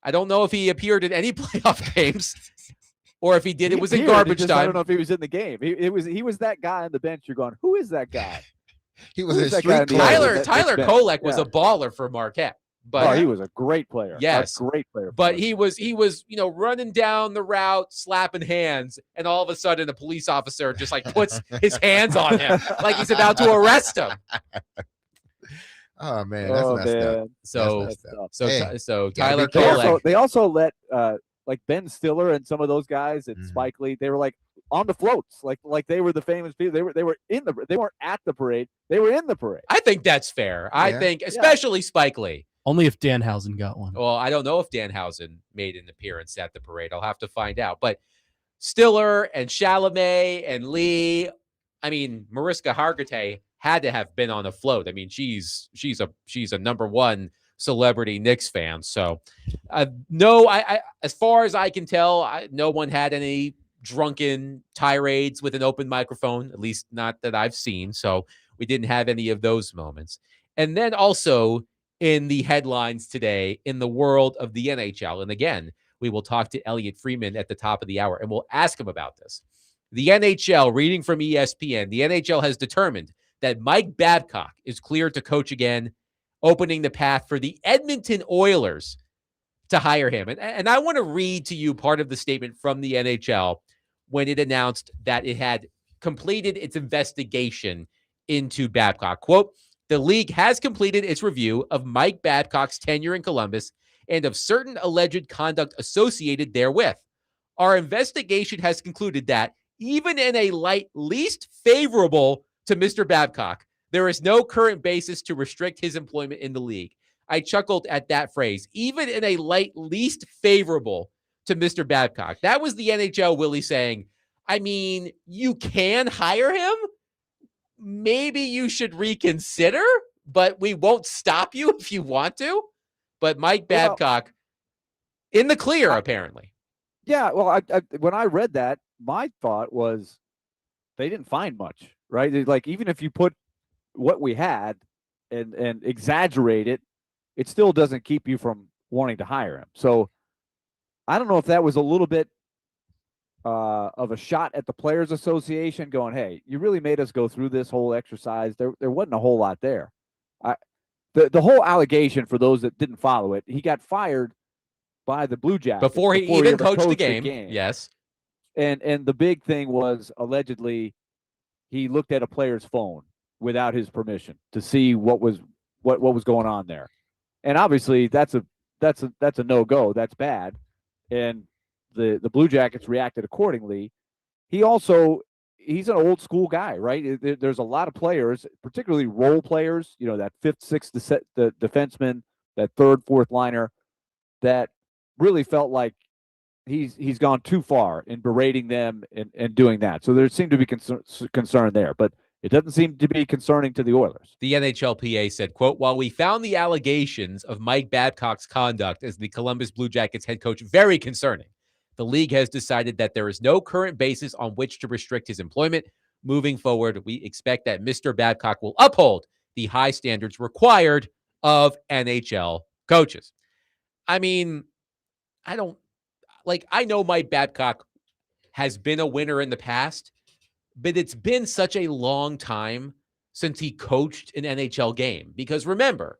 I don't know if he appeared in any playoff games, or if he did, it was in garbage time.
I don't know if he was in the game. He was that guy on the bench. You're going, who is that guy?
He was a
Tyler
street
Kolek was a baller for Marquette. But
he was a great player.
Yes,
a great player.
But he was running down the route, slapping hands, and all of a sudden a police officer just puts his hands on him like he's about to arrest him.
Oh man, that's messed up.
So Tyler Kolek.
They also let Ben Stiller and some of those guys and Spike Lee. They were on the floats, like they were the famous people. They weren't at the parade. They were in the parade.
I think that's fair. I think especially Spike Lee.
Only if Danhausen got one.
Well, I don't know if Danhausen made an appearance at the parade. I'll have to find out. But Stiller and Chalamet and Lee, Mariska Hargitay had to have been on a float. She's a number one celebrity Knicks fan. So, no, I as far as I can tell, no one had any drunken tirades with an open microphone, at least not that I've seen. So we didn't have any of those moments. And then also in the headlines today in the world of the NHL. And again, we will talk to Elliotte Friedman at the top of the hour, and we'll ask him about this. The NHL, reading from ESPN, the NHL has determined that Mike Babcock is cleared to coach again, opening the path for the Edmonton Oilers to hire him. And I want to read to you part of the statement from the NHL when it announced that it had completed its investigation into Babcock. Quote, "The league has completed its review of Mike Babcock's tenure in Columbus and of certain alleged conduct associated therewith. Our investigation has concluded that even in a light least favorable to Mr. Babcock, there is no current basis to restrict his employment in the league. I chuckled at that phrase, even in a light least favorable to Mr. Babcock. That was the NHL Willy saying, I mean, you can hire him. Maybe you should reconsider, but we won't stop you if you want to. But Mike Babcock in the clear, apparently.
Yeah, well, I when I read that, my thought was they didn't find much, right? Like, even if you put what we had and exaggerate it, it still doesn't keep you from wanting to hire him. So I don't know if that was a little bit of a shot at the Players Association going, hey, you really made us go through this whole exercise. There wasn't a whole lot there. The whole allegation, for those that didn't follow it, he got fired by the Blue Jackets
before he even
ever
coached the game. Yes.
And the big thing was allegedly he looked at a player's phone without his permission to see what was going on there. And obviously that's a no-go. That's bad. And the Blue Jackets reacted accordingly. He's an old school guy, right? There's a lot of players, particularly role players, that fifth, sixth the defenseman, that third, fourth liner, that really felt like he's gone too far in berating them and doing that. So there seemed to be concern there, but it doesn't seem to be concerning to the Oilers.
The NHLPA said, quote, while we found the allegations of Mike Babcock's conduct as the Columbus Blue Jackets head coach very concerning, the league has decided that there is no current basis on which to restrict his employment. Moving forward, we expect that Mr. Babcock will uphold the high standards required of NHL coaches. I mean, I know Mike Babcock has been a winner in the past, but it's been such a long time since he coached an NHL game. Because remember,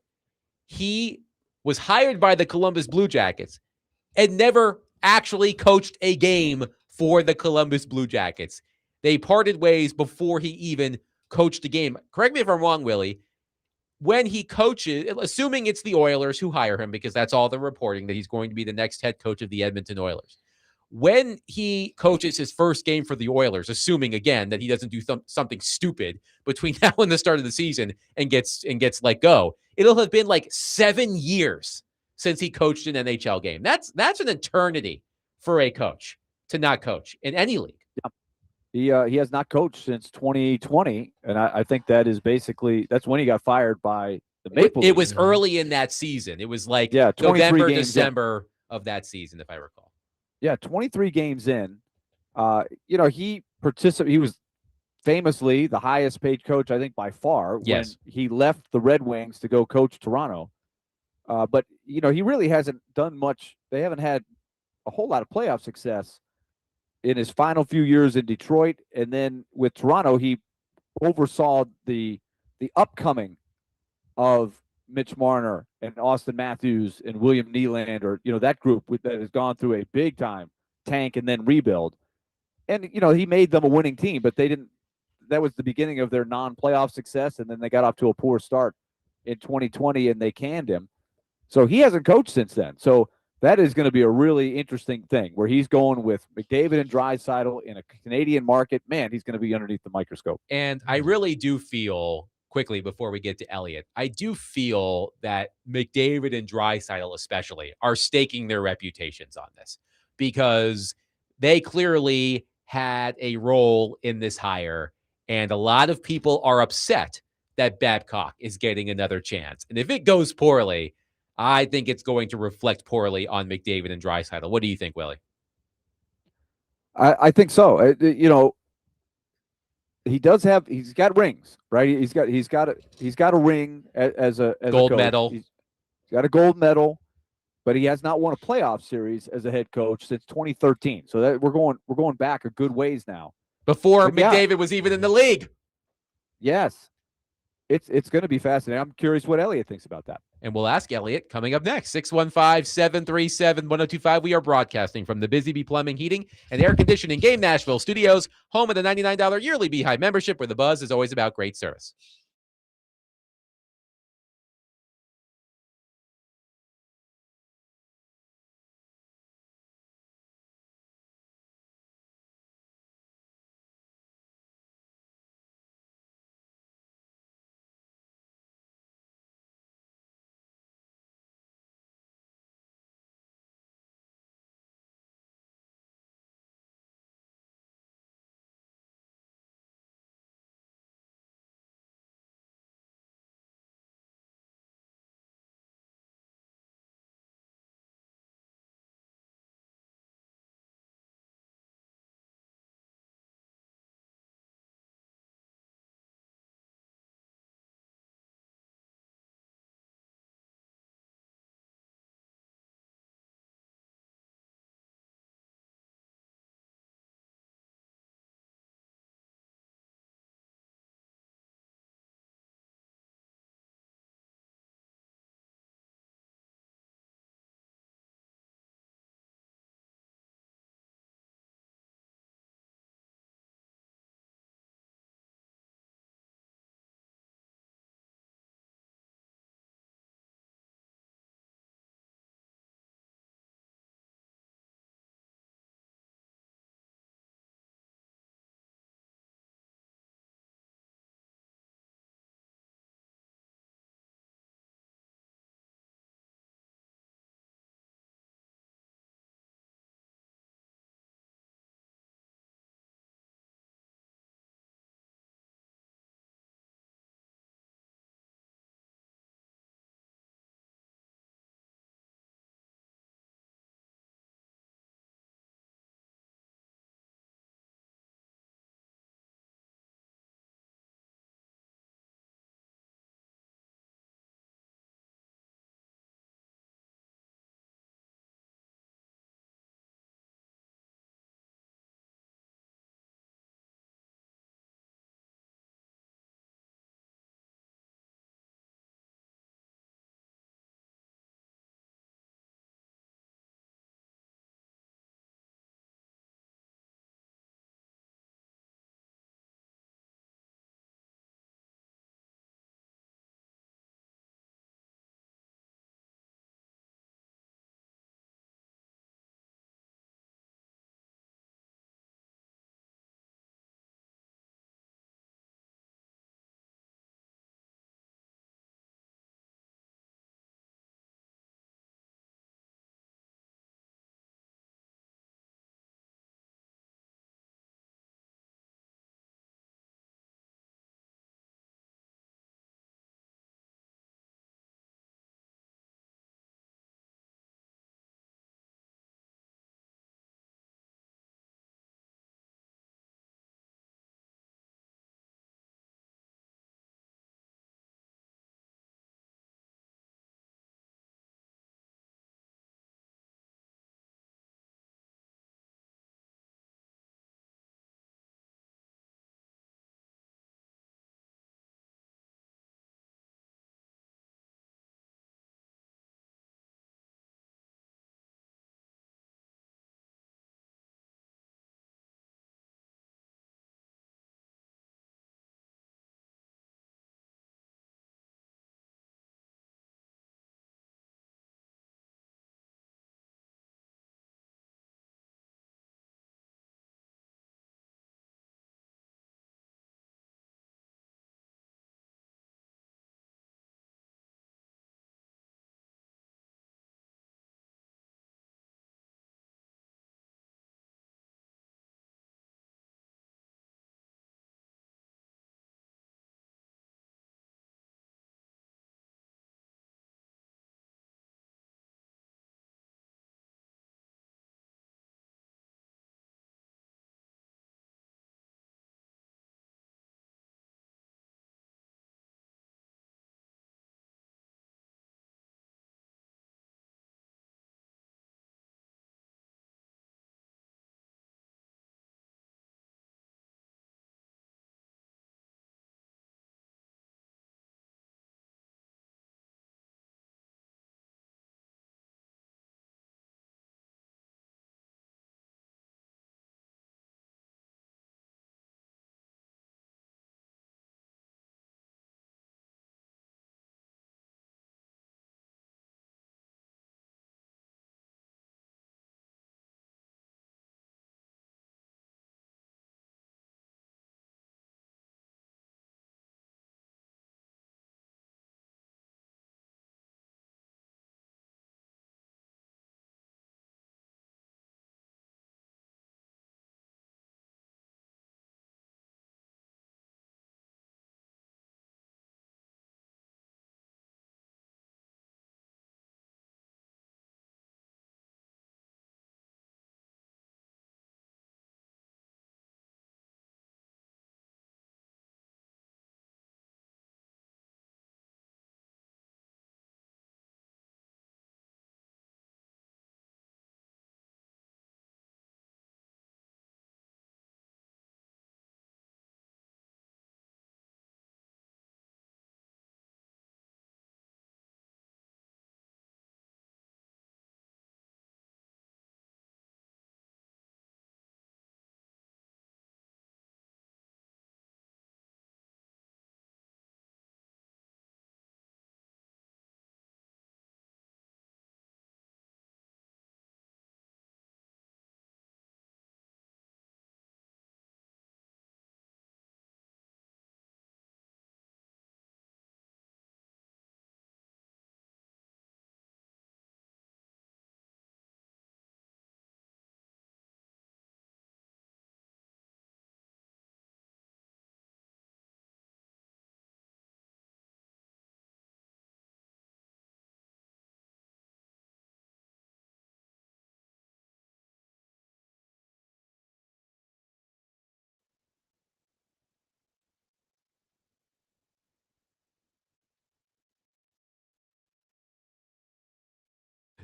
he was hired by the Columbus Blue Jackets and never actually coached a game for the Columbus Blue Jackets. They parted ways before he even coached a game. Correct me if I'm wrong, Willy. When he coaches, assuming it's the Oilers who hire him, because that's all the reporting, that he's going to be the next head coach of the Edmonton Oilers. When he coaches his first game for the Oilers, assuming, again, that he doesn't do something stupid between now and the start of the season and gets let go, it'll have been like 7 years since he coached an NHL game. That's an eternity for a coach to not coach in any league.
Yeah. He has not coached since 2020, and I think that's when he got fired by the Maple Leafs.
It was early in that season. It was like November, December of that season, if I recall.
Yeah, 23 games in. He was famously the highest paid coach, I think, by far, when he left the Red Wings to go coach Toronto. But he really hasn't done much. They haven't had a whole lot of playoff success in his final few years in Detroit. And then with Toronto, he oversaw the upcoming of Mitch Marner and Austin Matthews and William Nylander, that group that has gone through a big time tank and then rebuild. And, he made them a winning team, but that was the beginning of their non-playoff success. And then they got off to a poor start in 2020 and they canned him. So he hasn't coached since then. So that is going to be a really interesting thing where he's going with McDavid and Draisaitl in a Canadian market. Man, he's going to be underneath the microscope.
And I really do feel, quickly before we get to Elliotte, I do feel that McDavid and Draisaitl especially are staking their reputations on this, because they clearly had a role in this hire, and a lot of people are upset that Babcock is getting another chance. And if it goes poorly, I think it's going to reflect poorly on McDavid and Draisaitl. What do you think, Willy?
I think so. He's got rings, right? He's got a ring as a
gold
coach.
medal.
He's got a gold medal, but he has not won a playoff series as a head coach since 2013. So that we're going back a good ways now.
Before McDavid was even in the league.
Yes. It's going to be fascinating. I'm curious what Elliotte thinks about that.
And we'll ask Elliotte coming up next. 615-737-1025. We are broadcasting from the Busy Bee Plumbing, Heating, and Air Conditioning Game Nashville studios, home of the $99 yearly Beehive membership, where the buzz is always about great service.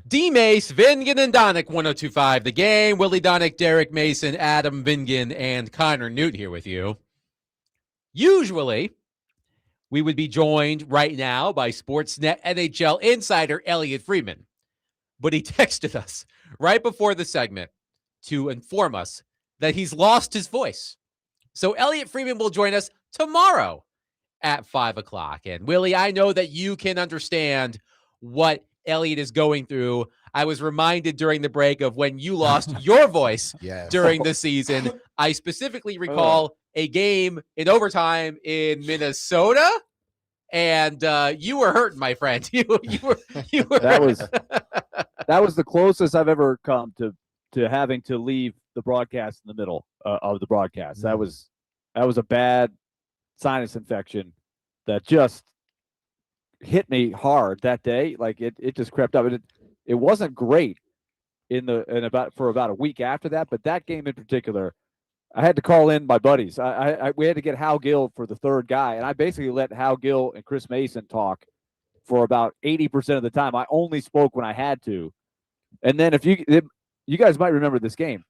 DMase, Vingan, and Donick, 102.5 The Game. Willy Donick, Derek Mason, Adam Vingan, and Connor Newt here with you. Usually, we would be joined right now by Sportsnet NHL insider Elliotte Friedman. But he texted us right before the segment to inform us that he's lost his voice. So Elliotte Friedman will join us tomorrow at 5 o'clock. And Willy, I know that you can understand what Elliotte is going through. I was reminded during the break of when you lost your voice during the season. I specifically recall a game in overtime in Minnesota, and you were hurting, my friend. You were.
That was the closest I've ever come to having to leave the broadcast in the middle of the broadcast. That was a bad sinus infection that just hit me hard that day. Like it just crept up. It wasn't great for about a week after that, but that game in particular, I had to call in my buddies. We had to get Hal Gill for the third guy, and I basically let Hal Gill and Chris Mason talk for about 80% of the time. I only spoke when I had to. And then you guys might remember this game.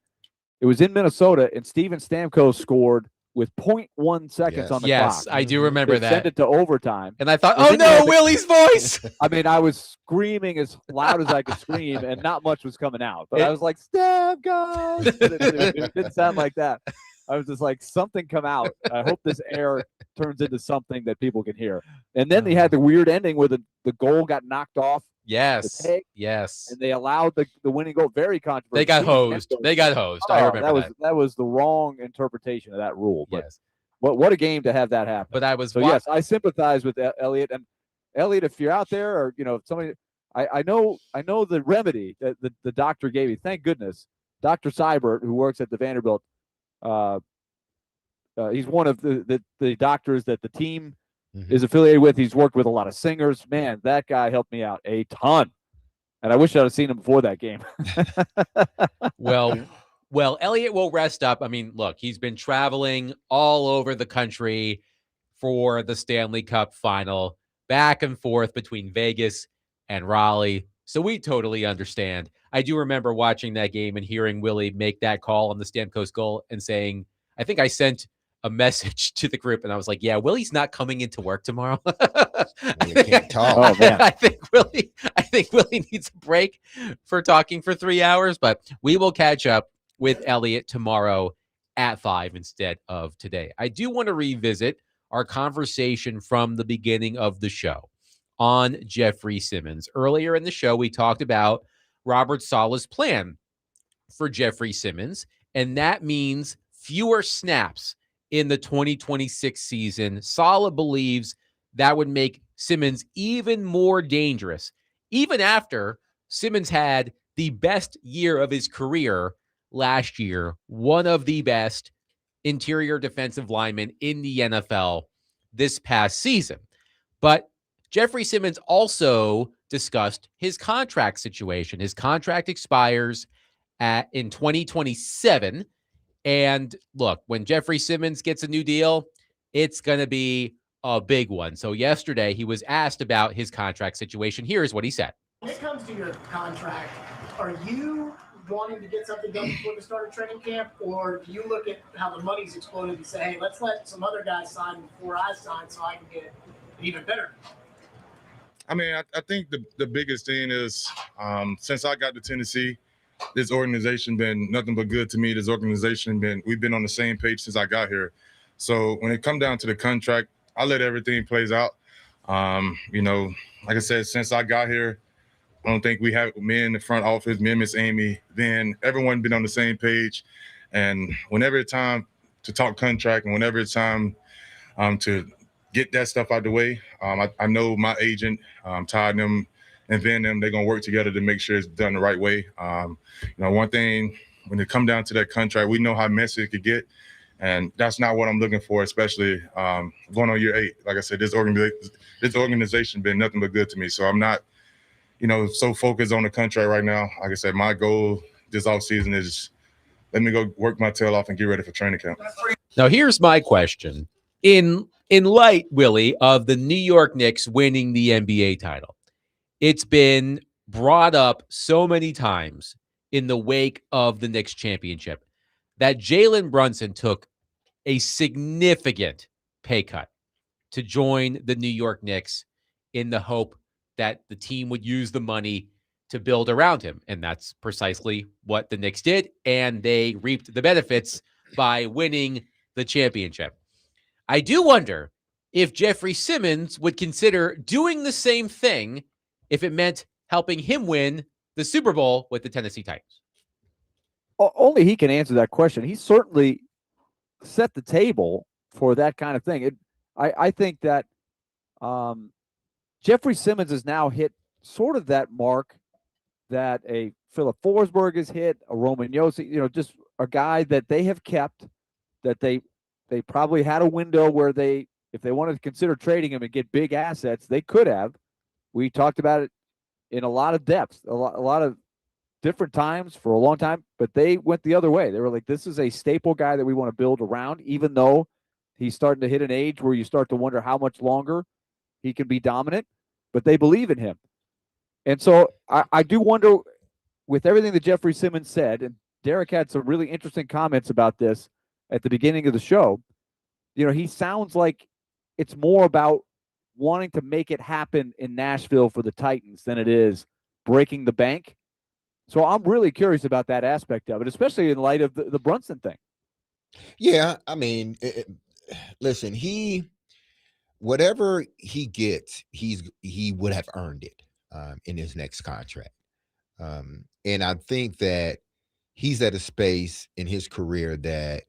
It was in Minnesota, and Steven Stamkos scored with 0.1 seconds on the clock.
Yes, I do remember that.
Sent it to overtime.
And I thought, oh no, Willy's voice.
I mean, I was screaming as loud as I could scream, and not much was coming out. But I was like, Stamkos! It didn't sound like that. I was just like, something come out. I hope this air turns into something that people can hear. And then they had the weird ending where the goal got knocked off.
Yes.
Yes. And they allowed the winning goal. Very controversial.
They got hosed. I remember
that was the wrong interpretation of that rule. But what a game to have that happen.
But I was
yes, I sympathize with Elliotte. And Elliotte, if you're out there, or somebody, I know the remedy that the doctor gave you. Thank goodness, Dr. Seibert, who works at the Vanderbilt. He's one of the doctors that the team is affiliated with. He's worked with a lot of singers. Man, that guy helped me out a ton. And I wish I'd have seen him before that game.
Well, Elliotte will rest up. I mean, look, he's been traveling all over the country for the Stanley Cup final, back and forth between Vegas and Raleigh. So we totally understand. I do remember watching that game and hearing Willy make that call on the Stamkos goal and saying, I think I sent a message to the group and I was like, yeah, Willy's not coming into work tomorrow.
Can't talk.
Oh, man.
I think Willy needs a break for talking for 3 hours, but we will catch up with Elliotte tomorrow at 5 instead of today. I do want to revisit our conversation from the beginning of the show on Jeffrey Simmons. Earlier in the show, we talked about Robert Saleh's plan for Jeffrey Simmons, and that means fewer snaps in the 2026 season. Saleh believes that would make Simmons even more dangerous, even after Simmons had the best year of his career last year, one of the best interior defensive linemen in the NFL this past season. But Jeffrey Simmons also discussed his contract situation. His contract expires in 2027. And look, when Jeffrey Simmons gets a new deal, it's going to be a big one. So yesterday he was asked about his contract situation. Here's what he said.
When it comes to your contract, are you wanting to get something done before the start of training camp, or do you look at how the money's exploded and say, hey, let's let some other guys sign before I sign so I can get even better?
I mean, I think the biggest thing is since I got to Tennessee, this organization been nothing but good to me. This organization we've been on the same page since I got here. So when it come down to the contract, I let everything plays out. Like I said, since I got here, I don't think we have me in the front office, me and Miss Amy, then everyone been on the same page. And whenever it's time to talk contract and whenever it's time to get that stuff out the way, I know my agent, Todd, them, and Van, them, they're going to work together to make sure it's done the right way. One thing, when it come down to that contract, we know how messy it could get. And that's not what I'm looking for, especially going on year 8. Like I said, this organization been nothing but good to me. So I'm not, so focused on the contract right now. Like I said, my goal this offseason is let me go work my tail off and get ready for training camp.
Now, here's my question. In light, Willy, of the New York Knicks winning the NBA title, it's been brought up so many times in the wake of the Knicks championship that Jalen Brunson took a significant pay cut to join the New York Knicks in the hope that the team would use the money to build around him. And that's precisely what the Knicks did. And they reaped the benefits by winning the championship. I do wonder if Jeffrey Simmons would consider doing the same thing if it meant helping him win the Super Bowl with the Tennessee Titans.
Only he can answer that question. He certainly set the table for that kind of thing. I think that Jeffrey Simmons has now hit sort of that mark that a Philip Forsberg has hit, a Roman Josi, just a guy that they have kept, that they probably had a window where if they wanted to consider trading him and get big assets, they could have. We talked about it in a lot of depth, a lot of different times for a long time, but they went the other way. They were like, this is a staple guy that we want to build around, even though he's starting to hit an age where you start to wonder how much longer he can be dominant, but they believe in him. And so I do wonder, with everything that Jeffrey Simmons said, and Derek had some really interesting comments about this at the beginning of the show, he sounds like it's more about wanting to make it happen in Nashville for the Titans than it is breaking the bank. So I'm really curious about that aspect of it, especially in light of the Brunson thing.
Yeah, I mean, listen, whatever he gets, he would have earned it in his next contract. And I think that he's at a space in his career that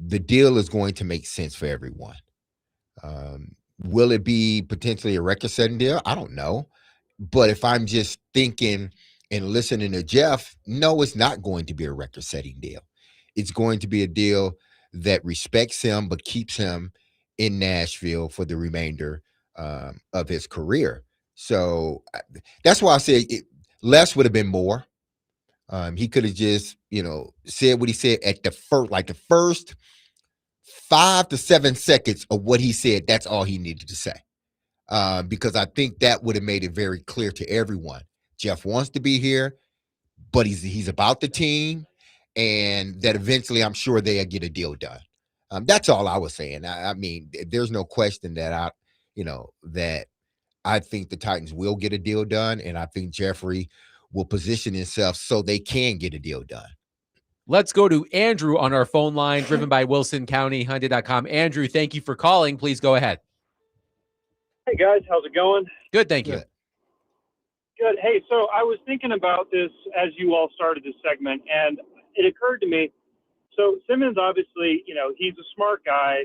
the deal is going to make sense for everyone. Will it be potentially a record-setting deal? I don't know. But if I'm just thinking and listening to Jeff, no, it's not going to be a record-setting deal. It's going to be a deal that respects him but keeps him in Nashville for the remainder of his career. So that's why I say less would have been more. He could have just, said what he said at the first 5 to 7 seconds of what he said. That's all he needed to say. Because I think that would have made it very clear to everyone. Jeff wants to be here, but he's about the team, and that eventually I'm sure they'll get a deal done. That's all I was saying. I mean, there's no question that that I think the Titans will get a deal done, and I think Jeffrey will position himself so they can get a deal done.
Let's go to Andrew on our phone line, driven by Wilson County, Hyundai.com. Andrew, thank you for calling. Please go ahead.
Hey, guys. How's it going?
Good, thank you.
Good. Hey, so I was thinking about this as you all started this segment, and it occurred to me, so Simmons, obviously, he's a smart guy.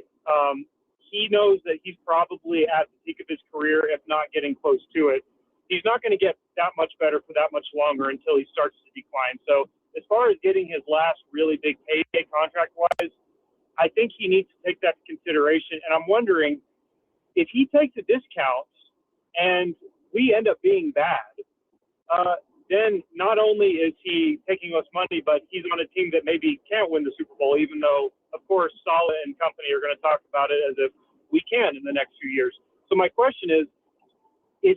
He knows that he's probably at the peak of his career, if not getting close to it. He's not going to get that much better for that much longer until he starts to decline. So as far as getting his last really big payday contract-wise, I think he needs to take that into consideration. And I'm wondering, if he takes a discount and we end up being bad, then not only is he taking us money, but he's on a team that maybe can't win the Super Bowl, even though, of course, Saleh and company are going to talk about it as if we can in the next few years. So my question is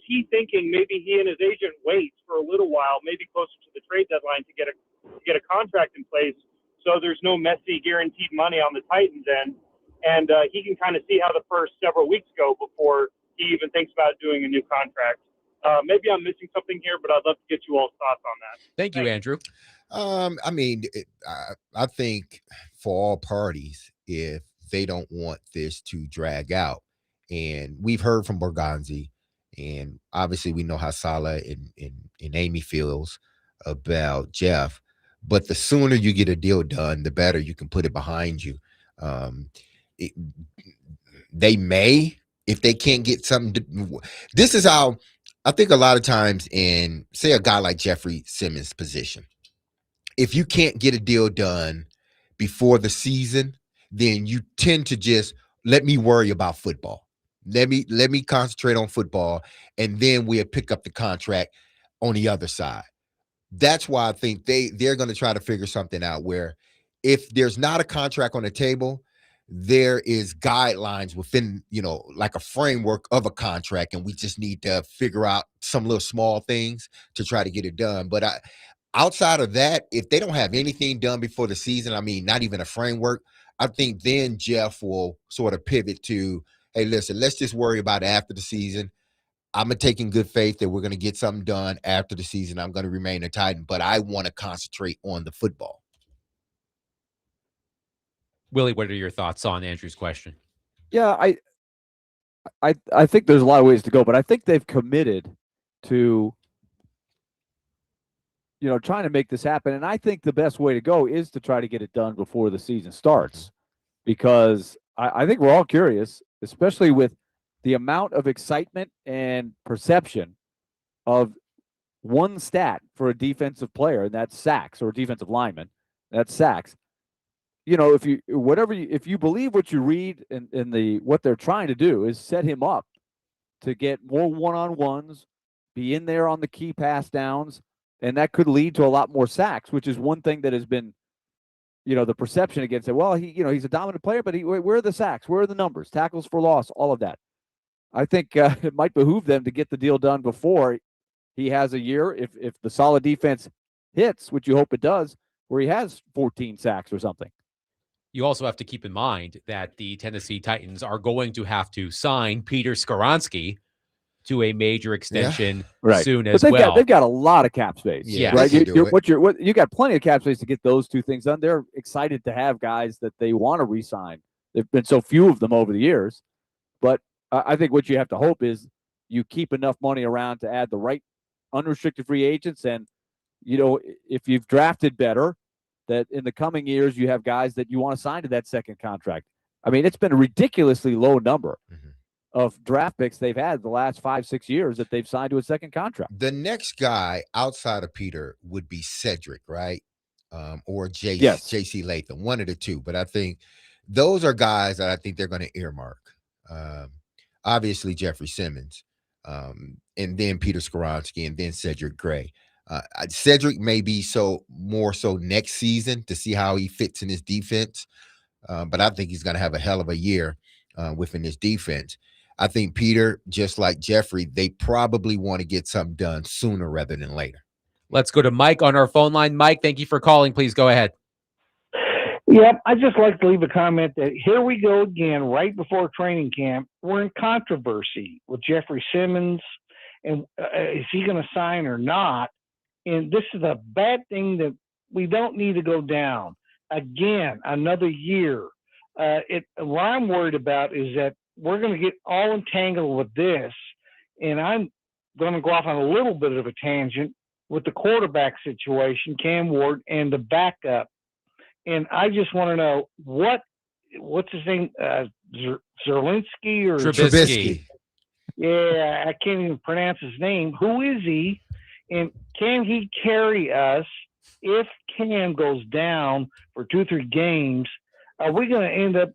he thinking maybe he and his agent waits for a little while, maybe closer to the trade deadline, to get a contract in place so there's no messy guaranteed money on the Titans end, and he can kind of see how the first several weeks go before he even thinks about doing a new contract? Maybe I'm missing something here, but I'd love to get you all's thoughts on that.
Thank you, Andrew.
I mean, I think for all parties, if they don't want this to drag out, and we've heard from Borgonzi, and obviously we know how Saleh and Amy feels about Jeff, but the sooner you get a deal done, the better you can put it behind you. They may, if they can't get something. This is how I think a lot of times in, say, a guy like Jeffrey Simmons' position, if you can't get a deal done before the season, then you tend to just let me worry about football. Let me concentrate on football, and then we'll pick up the contract on the other side. That's why I think they're going to try to figure something out where if there's not a contract on the table, there is guidelines within, like a framework of a contract, and we just need to figure out some little small things to try to get it done. But outside of that, if they don't have anything done before the season, I mean, not even a framework, I think then Jeff will sort of pivot to, hey, listen, let's just worry about it after the season. I'm going to take in good faith that we're going to get something done after the season. I'm going to remain a Titan, but I want to concentrate on the football.
Willie, what are your thoughts on Andrew's question?
Yeah, I think there's a lot of ways to go, but I think they've committed to, trying to make this happen. And I think the best way to go is to try to get it done before the season starts, because I think we're all curious, especially with the amount of excitement and perception of one stat for a defensive player, and that's sacks, or defensive lineman, that's sacks. If you believe what you read in what they're trying to do is set him up to get more one-on-ones, be in there on the key pass downs, and that could lead to a lot more sacks, which is one thing that has been, the perception against it. Well, he's a dominant player, but where are the sacks? Where are the numbers? Tackles for loss, all of that. I think it might behoove them to get the deal done before he has a year, if the solid defense hits, which you hope it does, where he has 14 sacks or something.
You also have to keep in mind that the Tennessee Titans are going to have to sign Peter Skoronski to a major extension soon as well.
They've got a lot of cap space.
Yeah,
right. You got plenty of cap space to get those two things done. They're excited to have guys that they want to re-sign. There've been so few of them over the years, but I think what you have to hope is you keep enough money around to add the right unrestricted free agents, and if you've drafted better, that in the coming years you have guys that you want to sign to that second contract. I mean, it's been a ridiculously low number of draft picks they've had the last 5-6 years that they've signed to a second contract.
The next guy outside of Peter would be Cedric, right? Or JC Latham, one of the two. But I think those are guys that I think they're going to earmark. Obviously, Jeffrey Simmons, and then Peter Skoronski, and then Cedric Gray. Cedric may be more so next season to see how he fits in his defense. But I think he's going to have a hell of a year within his defense. I think Peter, just like Jeffrey, they probably want to get something done sooner rather than later.
Let's go to Mike on our phone line. Mike, thank you for calling. Please go ahead.
Yep, I just like to leave a comment that here we go again, right before training camp. We're in controversy with Jeffrey Simmons, and is he going to sign or not? And this is a bad thing that we don't need to go down. Again, another year. What I'm worried about is that we're going to get all entangled with this, and I'm going to go off on a little bit of a tangent with the quarterback situation, Cam Ward, and the backup. And I just want to know what's his name, Zerlinski or
Trubisky.
Yeah, I can't even pronounce his name. Who is he? And can he carry us if Cam goes down for 2-3 games? Are we going to end up,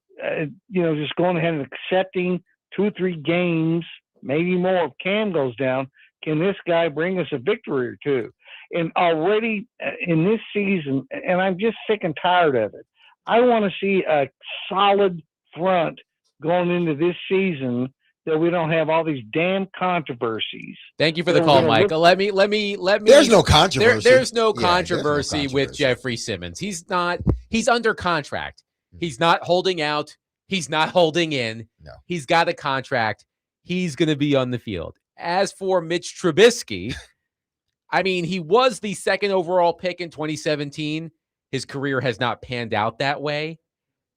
just going ahead and accepting 2-3 games, maybe more, if Cam goes down? Can this guy bring us a victory or two? And already in this season, and I'm just sick and tired of it, I want to see a solid front going into this season, that we don't have all these damn controversies.
Thank you for the call, Mike. Let me.
There's no controversy.
There's no controversy with Jeffrey Simmons. He's under contract. He's not holding out. He's not holding in.
No.
He's got a contract. He's going to be on the field. As for Mitch Trubisky, I mean, he was the second overall pick in 2017. His career has not panned out that way.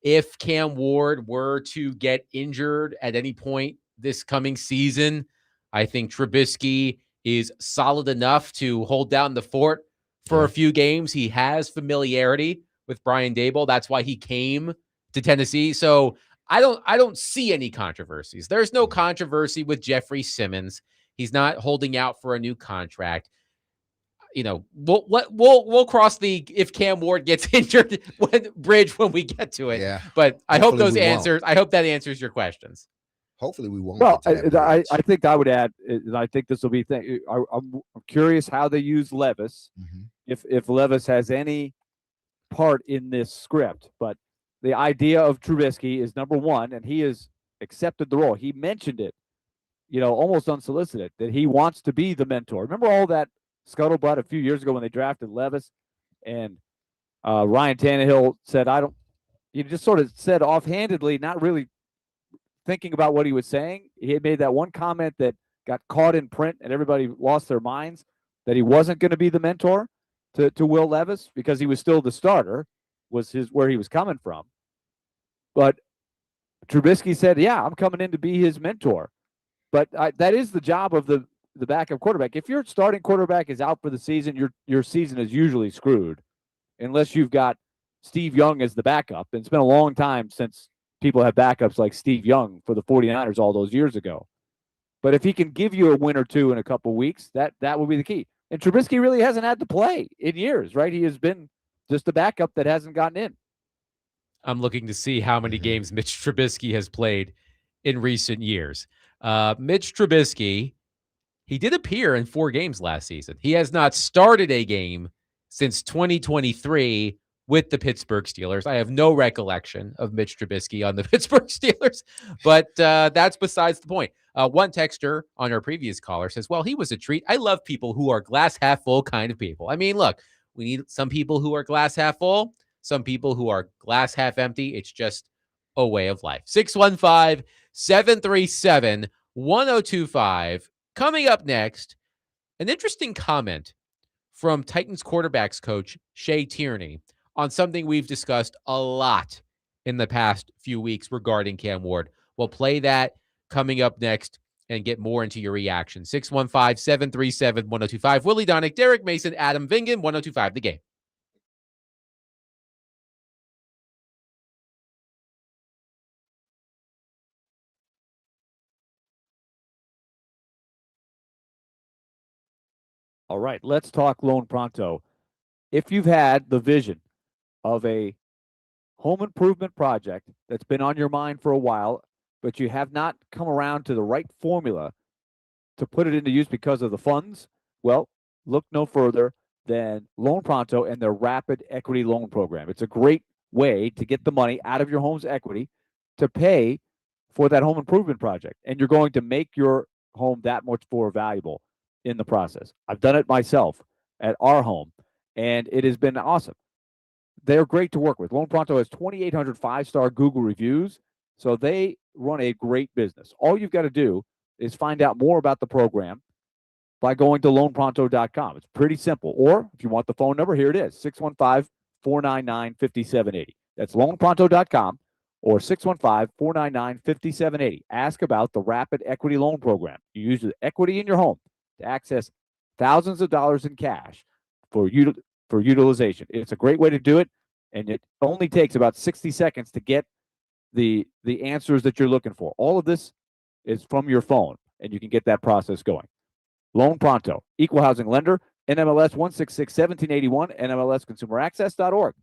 If Cam Ward were to get injured at any point this coming season, I think Trubisky is solid enough to hold down the fort for a few games. He has familiarity with Brian Daboll. That's why he came to Tennessee. So I don't see any controversies. There's no controversy with Jeffrey Simmons. He's not holding out for a new contract. We'll cross the if Cam Ward gets injured bridge when we get to it.
Yeah.
But I hope that answers your questions.
Hopefully we won't.
Well, I think I would add, and I think this will be thing. I'm curious how they use Levis, if Levis has any part in this script. But the idea of Trubisky is number one, and he has accepted the role. He mentioned it, almost unsolicited, that he wants to be the mentor. Remember all that scuttlebutt a few years ago when they drafted Levis and Ryan Tannehill said, he just sort of said offhandedly, not really thinking about what he was saying. He had made that one comment that got caught in print and everybody lost their minds, that he wasn't going to be the mentor to Will Levis because he was still the starter, was where he was coming from. But Trubisky said, yeah, I'm coming in to be his mentor. But that is the job of the backup quarterback. If your starting quarterback is out for the season, your season is usually screwed unless you've got Steve Young as the backup. And it's been a long time since people have backups like Steve Young for the 49ers all those years ago. But if he can give you a win or two in a couple weeks, that will be the key. And Trubisky really hasn't had to play in years, right? He has been just a backup that hasn't gotten in.
I'm looking to see how many games Mitch Trubisky has played in recent years. Mitch Trubisky, he did appear in 4 games last season. He has not started a game since 2023 with the Pittsburgh Steelers. I have no recollection of Mitch Trubisky on the Pittsburgh Steelers, but that's besides the point. One texter on our previous caller says, well, he was a treat. I love people who are glass half full kind of people. I mean, look, we need some people who are glass half full, some people who are glass half empty. It's just a way of life. 615-737-1025. Coming up next, an interesting comment from Titans quarterbacks coach Shea Tierney on something we've discussed a lot in the past few weeks regarding Cam Ward. We'll play that coming up next and get more into your reaction. 615-737-1025. Willy Donick, Derek Mason, Adam Vingan, 1025 The Game.
All right, let's talk Loan Pronto. If you've had the vision of a home improvement project that's been on your mind for a while, but you have not come around to the right formula to put it into use because of the funds, well, look no further than Loan Pronto and their rapid equity loan program. It's a great way to get the money out of your home's equity to pay for that home improvement project. And you're going to make your home that much more valuable in the process. I've done it myself at our home, and it has been awesome. They're great to work with. Loan Pronto has 2,800 five-star Google reviews, so they run a great business. All you've got to do is find out more about the program by going to loanpronto.com. It's pretty simple. Or if you want the phone number, here it is, 615-499-5780. That's loanpronto.com or 615-499-5780. Ask about the Rapid Equity Loan Program. You use the equity in your home to access thousands of dollars in cash for utilization. It's a great way to do it, and it only takes about 60 seconds to get the answers that you're looking for. All of this is from your phone, and you can get that process going. Loan Pronto, equal housing lender, NMLS 1661781, NMLSconsumeraccess.org.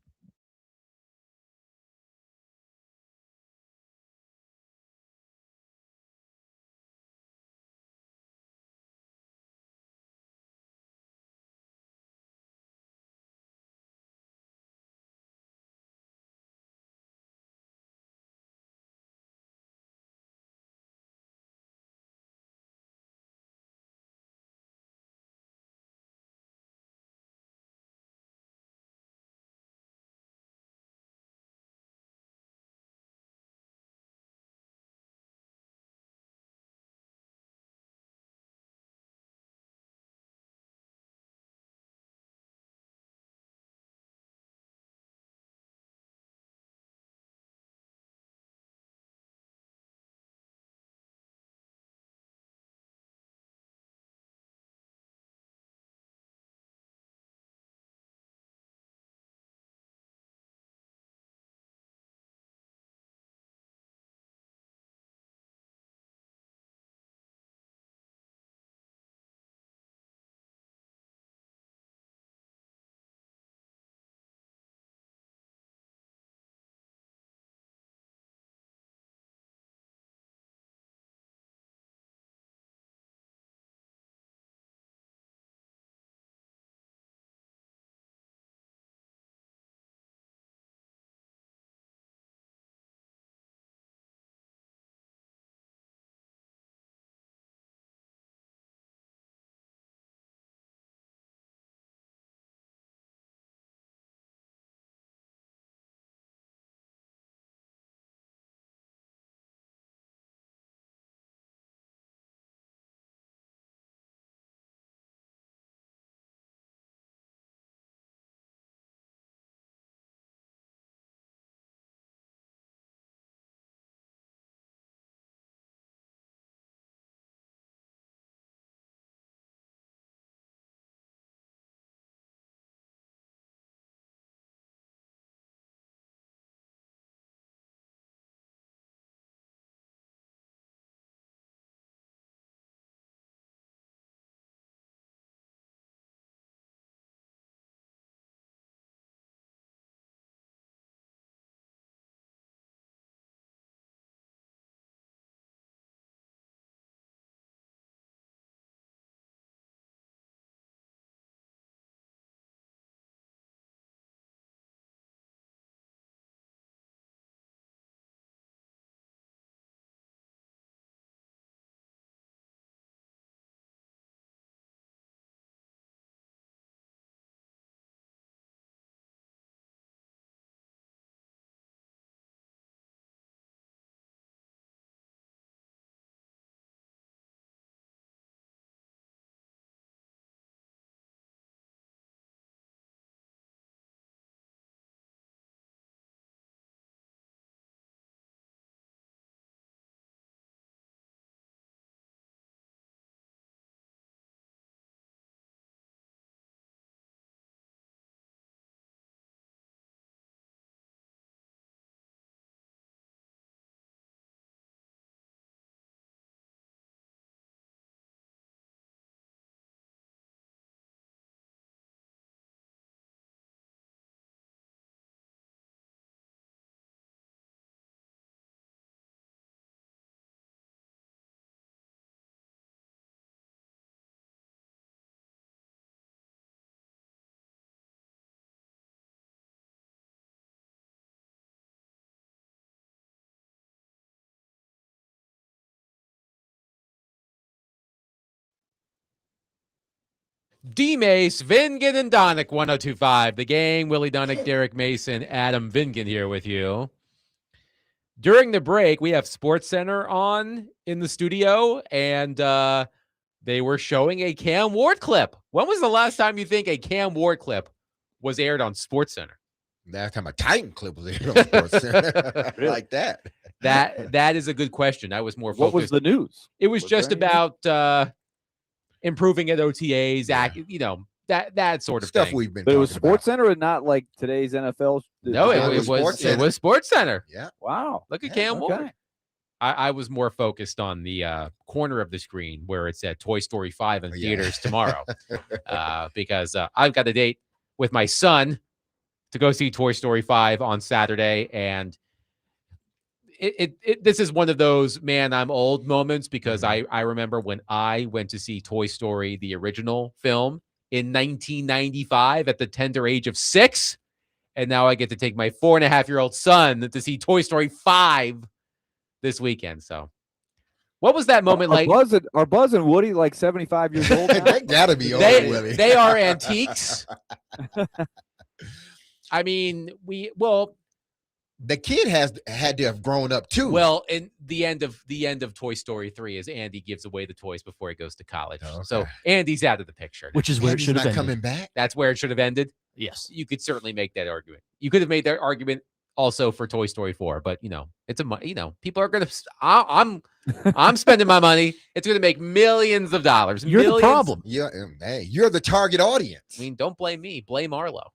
DMase, Vingan, and Donick, 1025. The Gang, Willy Donick, Derek Mason, Adam Vingan here with you. During the break, we have SportsCenter on in the studio, and they were showing a Cam Ward clip. When was the last time you think a Cam Ward clip was aired on SportsCenter?
Last time a Titan clip was aired on SportsCenter. Like that.
That is a good question. I was more focused.
What was the news?
It was just about improving at OTAs, that sort of
Stuff
thing.
we've been
But it was
talking about.
SportsCenter and not like today's NFL.
No,
it
it
was
was
SportsCenter.
SportsCenter.
Yeah.
Wow.
Look at
Yeah,
Cam Ward. I was more focused on the corner of the screen where it said Toy Story 5 in theaters tomorrow, because I've got a date with my son to go see Toy Story 5 on Saturday, and this is one of those man I'm old moments, because I remember when I went to see Toy Story, the original film, in 1995 at the tender age of 6, and now I get to take my 4.5-year-old son to see Toy Story 5 this weekend. So what was that moment like?
Are Buzz and Woody like 75 years old now?
They gotta be old, Willie.
They are antiques. I mean,
the kid had to have grown up too.
Well, in the end of Toy Story 3 is Andy gives away the toys before he goes to college.
Oh, okay.
So Andy's out of the picture.
Which is where it
Andy's
should have
not
ended.
coming back.
That's where it should have ended.
Yes.
You could certainly make that argument. You could have made that argument also for Toy Story 4, but it's people are going to I'm spending my money. It's going to make millions of dollars.
You're
millions.
the problem.
Yeah, hey, you're the target audience.
I mean, don't blame me. Blame Arlo.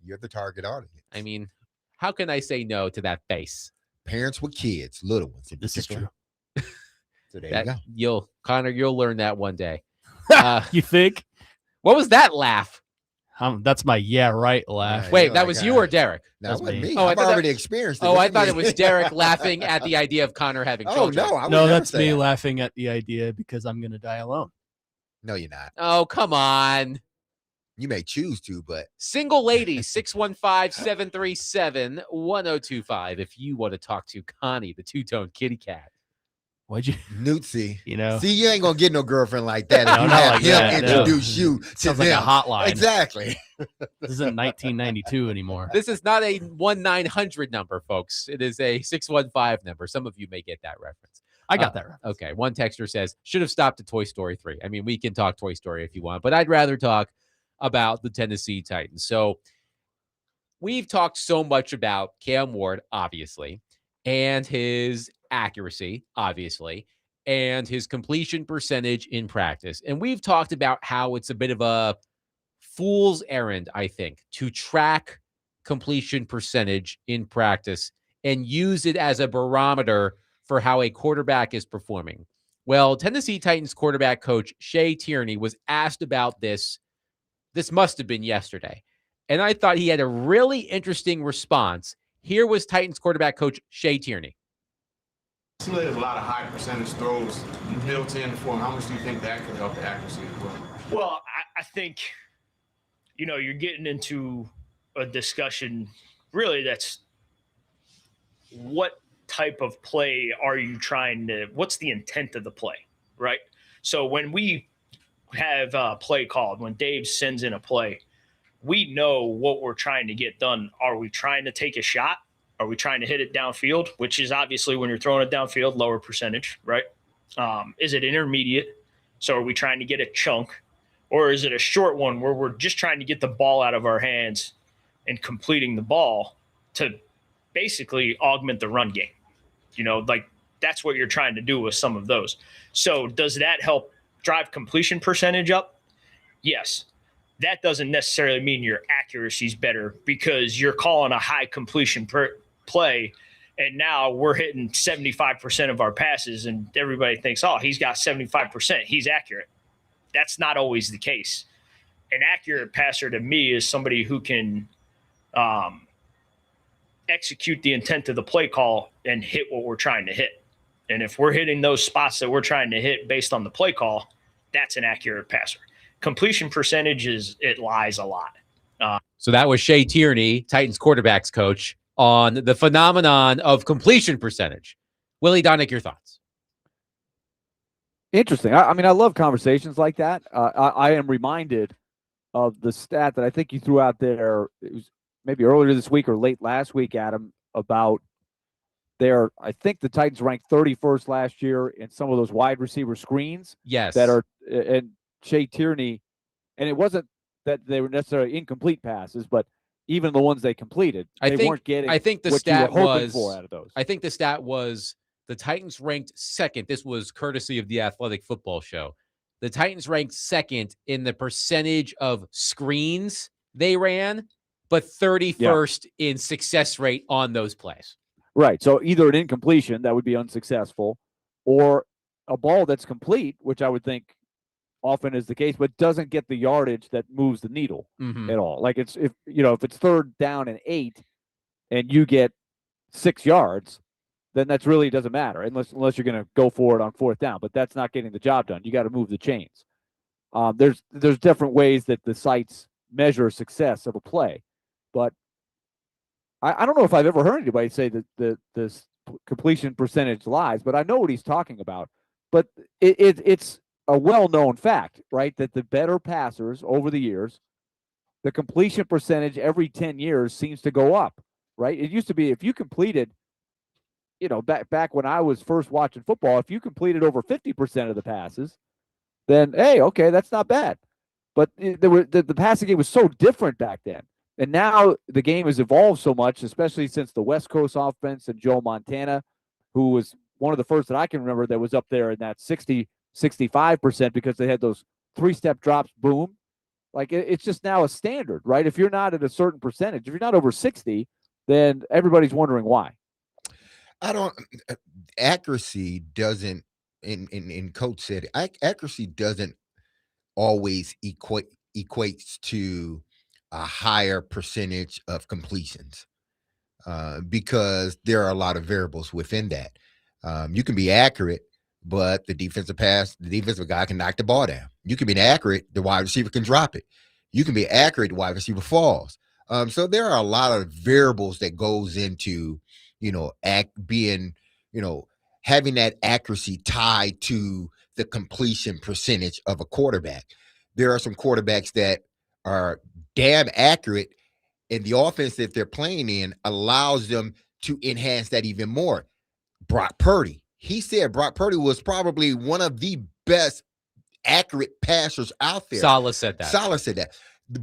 You're the target audience.
I mean, how can I say no to that face?
Parents with kids, little ones.
This is true.
So there you go.
You'll learn that one day.
You think?
What was that laugh?
That's my yeah right laugh.
Yeah,
Wait, that was you or Derek?
That wasn't me.
Oh,
I've already experienced it.
Oh,
What
I
you
thought it
mean?
was Derek laughing at the idea of Connor having
Oh
children.
no, I would
No,
never
that's
say
me
that.
laughing at the idea because I'm going to die alone.
No, you're not.
Oh, come on.
You may choose to, but
Single lady, 615-737-1025. If you want to talk to Connie, the two-tone kitty cat.
Why'd you?
Newtsy.
You know.
See, you ain't gonna get no girlfriend like that if
No,
you
not
have
like
him
that, no.
introduce you to
Sounds like a
them.
hotline.
Exactly.
This isn't 1992 anymore.
This is not a 1-900 number, folks. It is a 615 number. Some of you may get that reference.
I got that reference.
Okay. One texter says, should have stopped at Toy Story 3. I mean, we can talk Toy Story if you want, but I'd rather talk about the Tennessee Titans. So we've talked so much about Cam Ward, obviously, and his accuracy, obviously, and his completion percentage in practice. And we've talked about how it's a bit of a fool's errand, I think, to track completion percentage in practice and use it as a barometer for how a quarterback is performing. Well, Tennessee Titans quarterback coach Shea Tierney was asked about this. This must have been yesterday. And I thought he had a really interesting response. Here was Titans quarterback coach Shea Tierney.
There's a lot of high percentage throws built in for him. How much do you think that could help the accuracy as well?
Well, I think, you're getting into a discussion really that's what type of play are you trying to, what's the intent of the play, right? So when we have a play called, when Dave sends in a play, we know what we're trying to get done. Are we trying to take a shot? Are we trying to hit it downfield, which is obviously when you're throwing it downfield, lower percentage, right? Is it intermediate? So are we trying to get a chunk? Or is it a short one where we're just trying to get the ball out of our hands and completing the ball to basically augment the run game? That's what you're trying to do with some of those. So does that help drive completion percentage up? Yes. That doesn't necessarily mean your accuracy is better because you're calling a high completion play, and now we're hitting 75% of our passes, and everybody thinks, oh, he's got 75%. He's accurate. That's not always the case. An accurate passer to me is somebody who can execute the intent of the play call and hit what we're trying to hit. And if we're hitting those spots that we're trying to hit based on the play call, that's an accurate passer. Completion percentage it lies a lot.
So that was Shea Tierney, Titans quarterbacks coach, on the phenomenon of completion percentage. Willy Donick, your thoughts?
Interesting. I mean, I love conversations like that. I am reminded of the stat that I think you threw out there. It was maybe earlier this week or late last week, Adam, about I think the Titans ranked 31st last year in some of those wide receiver screens.
Yes.
That are, and Shea Tierney, and it wasn't that they were necessarily incomplete passes, but even the ones they completed, they weren't getting
I think the
what
stat
you were hoping
was,
for out of those.
I think the stat was the Titans ranked second. This was courtesy of the Athletic Football Show. The Titans ranked second in the percentage of screens they ran, but 31st in success rate on those plays.
Right. So either an incompletion that would be unsuccessful, or a ball that's complete, which I would think often is the case, but doesn't get the yardage that moves the needle at all. Like if it's third down and 8 and you get 6 yards, then that's really doesn't matter unless you're going to go for it on fourth down. But that's not getting the job done. You got to move the chains. There's different ways that the sites measure success of a play, but I don't know if I've ever heard anybody say that this completion percentage lies, but I know what he's talking about. But it's a well-known fact, right, that the better passers over the years, the completion percentage every 10 years seems to go up, right? It used to be if you completed, back when I was first watching football, if you completed over 50% of the passes, then, hey, okay, that's not bad. But the passing game was so different back then. And now the game has evolved so much, especially since the West Coast offense and Joe Montana, who was one of the first that I can remember that was up there in that 65% because they had those 3-step drops, boom. Like it's just now a standard, right? If you're not at a certain percentage, if you're not over 60, then everybody's wondering why.
Accuracy doesn't, and Coach said, accuracy doesn't always equates to a higher percentage of completions, because there are a lot of variables within that. You can be accurate, but the defensive guy can knock the ball down. You can be accurate, the wide receiver can drop it. You can be accurate, the wide receiver falls. So there are a lot of variables that goes into, having that accuracy tied to the completion percentage of a quarterback. There are some quarterbacks that are damn accurate, and the offense that they're playing in allows them to enhance that even more. Brock Purdy, he said Brock Purdy was probably one of the best accurate passers out there.
Saleh said that.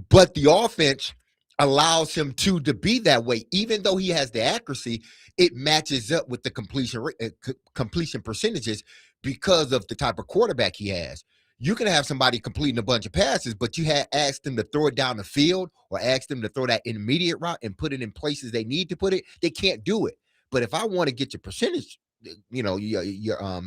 But the offense allows him to be that way. Even though he has the accuracy, it matches up with the completion percentages because of the type of quarterback he has. You can have somebody completing a bunch of passes, but you asked them to throw it down the field or ask them to throw that intermediate route and put it in places they need to put it. They can't do it. But if I want to get your percentage, your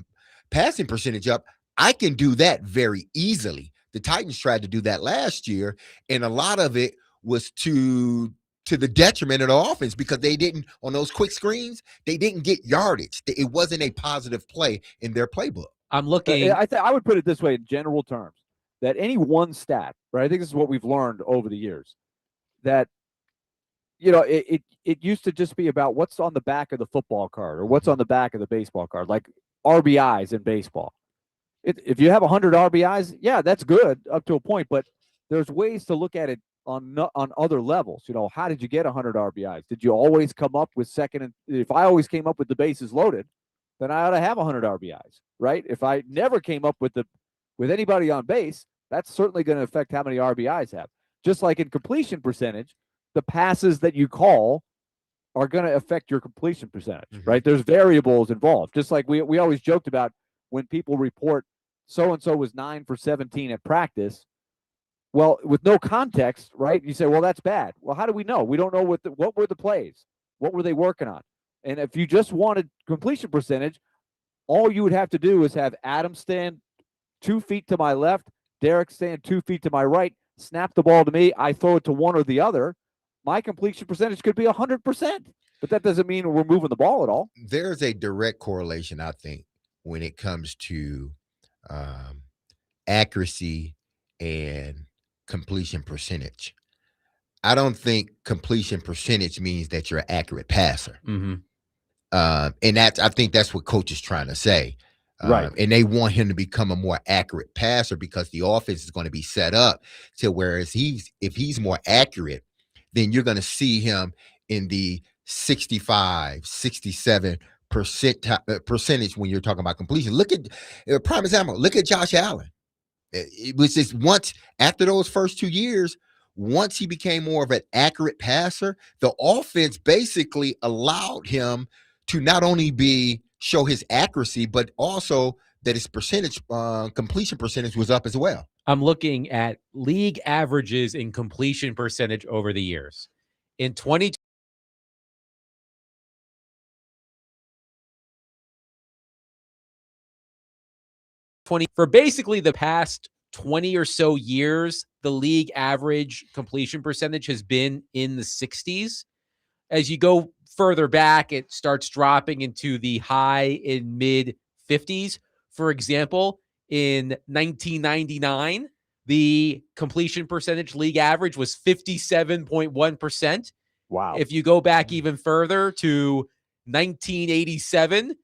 passing percentage up, I can do that very easily. The Titans tried to do that last year, and a lot of it was to the detriment of the offense because they didn't, on those quick screens, they didn't get yardage. It wasn't a positive play in their playbook.
I'm looking.
I would put it this way in general terms, that any one stat, right? I think this is what we've learned over the years, that, it used to just be about what's on the back of the football card or what's on the back of the baseball card, like RBIs in baseball. If you have 100 RBIs, yeah, that's good up to a point, but there's ways to look at it on other levels. How did you get 100 RBIs? Did you always come up with second? And if I always came up with the bases loaded, then I ought to have 100 RBIs, right? If I never came up with anybody on base, that's certainly going to affect how many RBIs have. Just like in completion percentage, the passes that you call are going to affect your completion percentage, right? There's variables involved. Just like we always joked about when people report so-and-so was 9 for 17 at practice. Well, with no context, right? You say, well, that's bad. Well, how do we know? We don't know what were the plays? What were they working on? And if you just wanted completion percentage, all you would have to do is have Adam stand 2 feet to my left, Derek stand 2 feet to my right, snap the ball to me, I throw it to one or the other. My completion percentage could be 100%, but that doesn't mean we're moving the ball at all.
There's a direct correlation, I think, when it comes to accuracy and completion percentage. I don't think completion percentage means that you're an accurate passer. And I think that's what Coach is trying to say.
Right.
And they want him to become a more accurate passer because the offense is going to be set up to whereas if he's more accurate, then you're going to see him in the 65, 67 percentage when you're talking about completion. Look at prime example. Look at Josh Allen. It was just once after those first 2 years, once he became more of an accurate passer, the offense basically allowed him to not only show his accuracy, but also that his completion percentage was up as well.
I'm looking at league averages in completion percentage over the years. In 2020, for basically the past 20 or so years, the league average completion percentage has been in the 60s. As you go further back, it starts dropping into the high and mid 50s. For example, in 1999, the completion percentage league average was 57.1%.
Wow.
If you go back even further to 1987,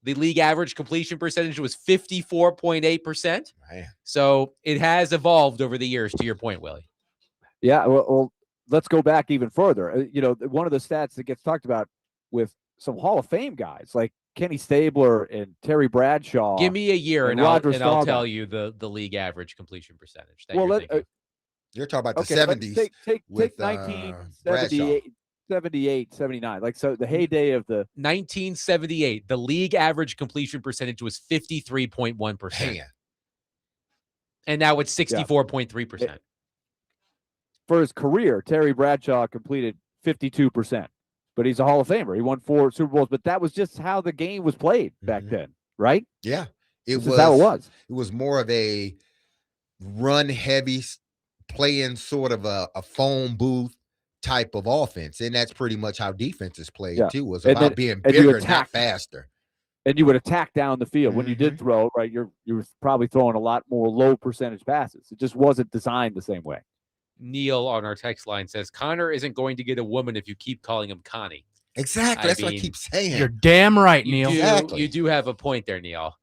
the league average completion percentage was 54.8%. So it has evolved over the years, to your point, Willie.
Yeah. Well, let's go back even further. One of the stats that gets talked about with some Hall of Fame guys like Kenny Stabler and Terry Bradshaw.
Give me a year and I'll tell you the league average completion percentage.
You're talking about the 70s.
Take 1978. 78, 79. Like, so the heyday of the
1978, the league average completion percentage was 53.1%. And now it's 64.3%.
For his career, Terry Bradshaw completed 52%, but he's a Hall of Famer. He won 4 Super Bowls, but that was just how the game was played back then, right?
Yeah.
This is how it was.
It was more of a run heavy, playing sort of a phone booth type of offense, and that's pretty much how defenses played too. Was about being bigger, not faster.
And you would attack down the field when you did throw. Right, you were probably throwing a lot more low percentage passes. It just wasn't designed the same way.
Neil on our text line says Connor isn't going to get a woman if you keep calling him Connie.
Exactly, that's what I keep saying.
You're damn right, Neil.
You do have a point there, Neil.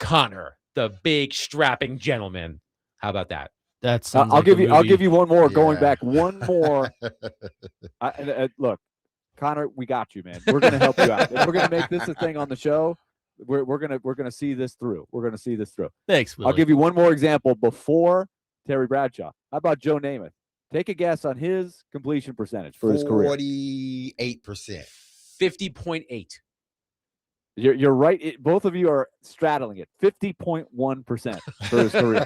Connor, the big strapping gentleman. How about that?
That's
I'll give you one more. Going back one more. Look, Connor, we got you, man. We're gonna help you out. If we're gonna make this a thing on the show, we're gonna see this through. We're gonna see this through.
Thanks, Willie.
I'll give you one more example before Terry Bradshaw. How about Joe Namath? Take a guess on his completion percentage for his career.
48%.
50.8.
You're right. Both of you are straddling it. 50.1% for his career.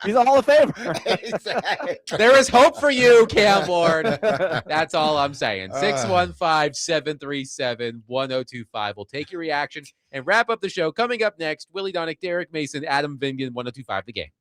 He's a Hall of Famer.
Exactly.
There is hope for you, Cam Ward. That's all I'm saying. 615-737-1025. We'll take your reaction and wrap up the show. Coming up next, Willie Donick, Derek Mason, Adam Vingan, 1025 The Game.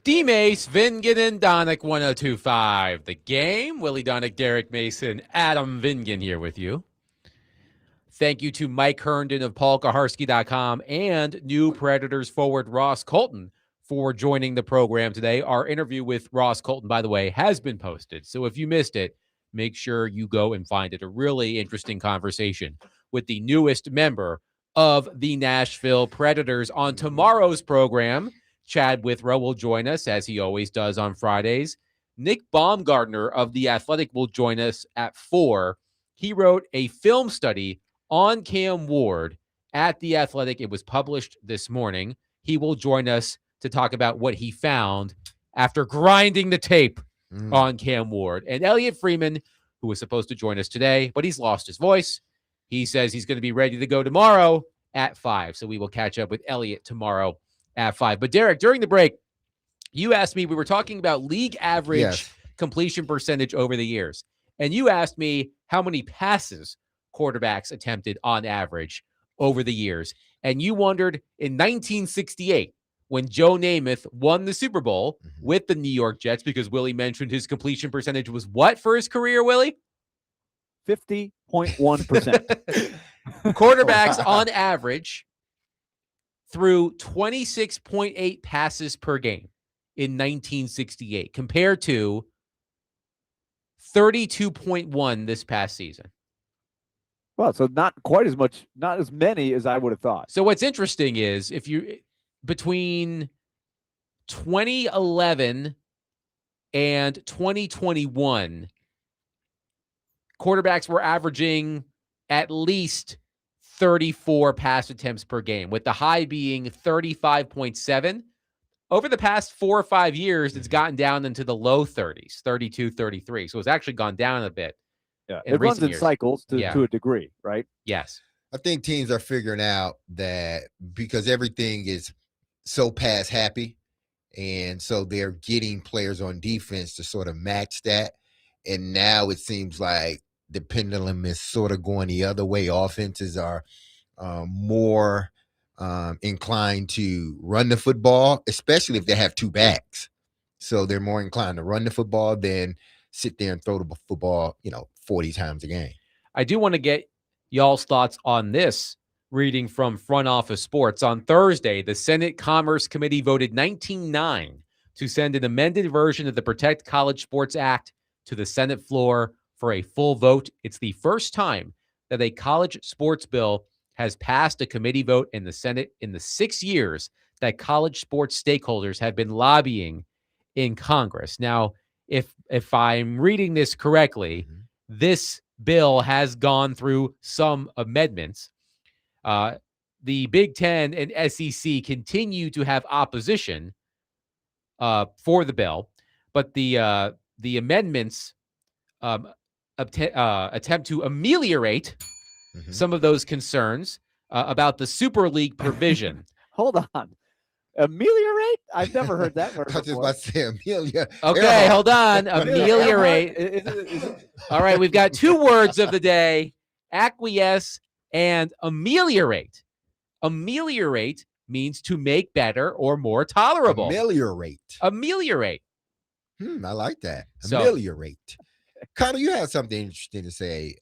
DMase, Vingan, and Donick 1025. The Game. Willy Donick, Derek Mason, Adam Vingan here with you. Thank you to Mike Herndon of PaulKaharski.com and new Predators forward Ross Colton for joining the program today. Our interview with Ross Colton, by the way, has been posted. So if you missed it, make sure you go and find it. A really interesting conversation with the newest member of the Nashville Predators. On tomorrow's program, Chad Withrow will join us, as he always does on Fridays. Nick Baumgartner of The Athletic will join us at 4. He wrote a film study on Cam Ward at The Athletic. It was published this morning. He will join us to talk about what he found after grinding the tape on Cam Ward. And Elliotte Friedman, who was supposed to join us today, but he's lost his voice. He says he's going to be ready to go tomorrow at 5. So we will catch up with Elliotte tomorrow at 5. But Derek, during the break, you asked me, we were talking about league average completion percentage over the years. And you asked me how many passes quarterbacks attempted on average over the years. And you wondered in 1968, when Joe Namath won the Super Bowl with the New York Jets, because Willie mentioned his completion percentage was what for his career, Willie?
50.1%.
Quarterbacks on average threw 26.8 passes per game in 1968 compared to 32.1 this past season.
Well, so not quite as much, not as many as I would have thought.
So what's interesting is if you between 2011 and 2021, quarterbacks were averaging at least 34 pass attempts per game, with the high being 35.7. Over the past 4 or 5 years, it's gotten down into the low 30s, 32, 33. So it's actually gone down a bit.
Yeah, it runs in cycles to a degree, right?
Yes.
I think teams are figuring out that because everything is so pass happy, and so they're getting players on defense to sort of match that. And now it seems like the pendulum is sort of going the other way. Offenses are more inclined to run the football, especially if they have two backs. So they're more inclined to run the football than sit there and throw the football, 40 times a game.
I do want to get y'all's thoughts on this. Reading from Front Office Sports. On Thursday, the Senate Commerce Committee voted 19-9 to send an amended version of the Protect College Sports Act to the Senate floor for a full vote. It's the first time that a college sports bill has passed a committee vote in the Senate in the 6 years that college sports stakeholders have been lobbying in Congress. Now, if I'm reading this correctly, this bill has gone through some amendments. The Big Ten and SEC continue to have opposition for the bill, but the amendments attempt to ameliorate some of those concerns about the Super League provision.
Hold on. Ameliorate? I've never heard that word before.
I was just about to say Amelia.
Okay, hold on. Ameliorate. All right, we've got 2 words of the day: acquiesce and ameliorate. Ameliorate means to make better or more tolerable.
Ameliorate.
I
like that. Ameliorate. Connor, you have something interesting to say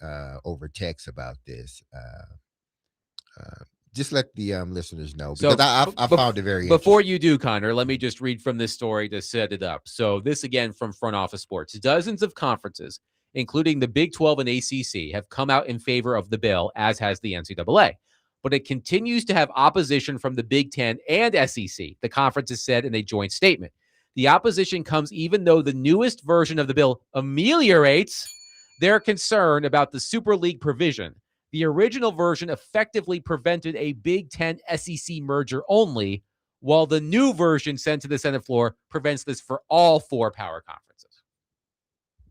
over text about this. Just let the listeners know, because I found it very interesting.
Before you do, Connor, let me just read from this story to set it up. So this, again, from Front Office Sports. Dozens of conferences, including the Big 12 and ACC, have come out in favor of the bill, as has the NCAA. But it continues to have opposition from the Big Ten and SEC, the conferences said in a joint statement. The opposition comes even though the newest version of the bill ameliorates their concern about the Super League provision. The original version effectively prevented a Big Ten SEC merger only, while the new version sent to the Senate floor prevents this for all 4 power conferences.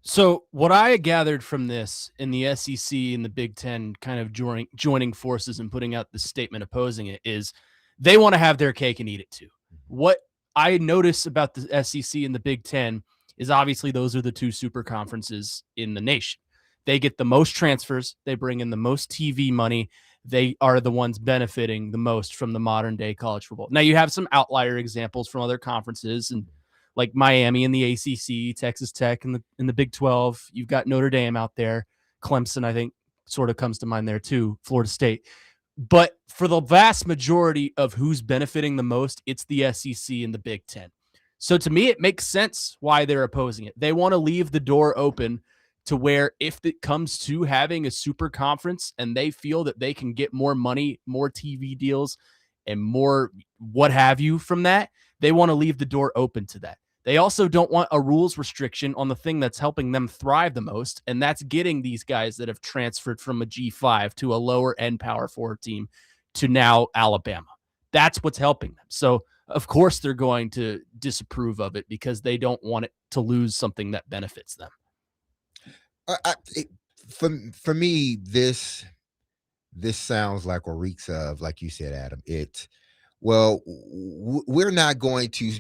So what I gathered from this in the SEC and the Big Ten kind of joining forces and putting out the statement opposing it is they want to have their cake and eat it too. What I notice about the SEC and the Big Ten is obviously those are the 2 super conferences in the nation. They get the most transfers. They bring in the most TV money. They are the ones benefiting the most from the modern day college football. Now you have some outlier examples from other conferences, and like Miami in the ACC, Texas Tech in the Big 12. You've got Notre Dame out there. Clemson, I think, sort of comes to mind there too. Florida State. But for the vast majority of who's benefiting the most, it's the SEC and the Big Ten. So to me, it makes sense why they're opposing it. They want to leave the door open to where if it comes to having a super conference and they feel that they can get more money, more TV deals, and more what have you from that, they want to leave the door open to that. They also don't want a rules restriction on the thing that's helping them thrive the most, and that's getting these guys that have transferred from a G5 to a lower end Power 4 team to now Alabama. That's what's helping them. So, of course, they're going to disapprove of it because they don't want it to lose something that benefits them.
For me, this sounds like or reeks of, like you said, Adam. We're not going to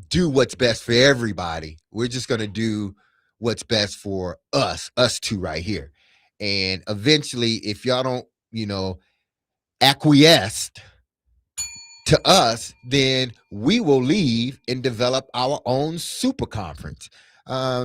do what's best for everybody. We're just going to do what's best for us two right here. And eventually, if y'all don't, acquiesce to us, then we will leave and develop our own super conference.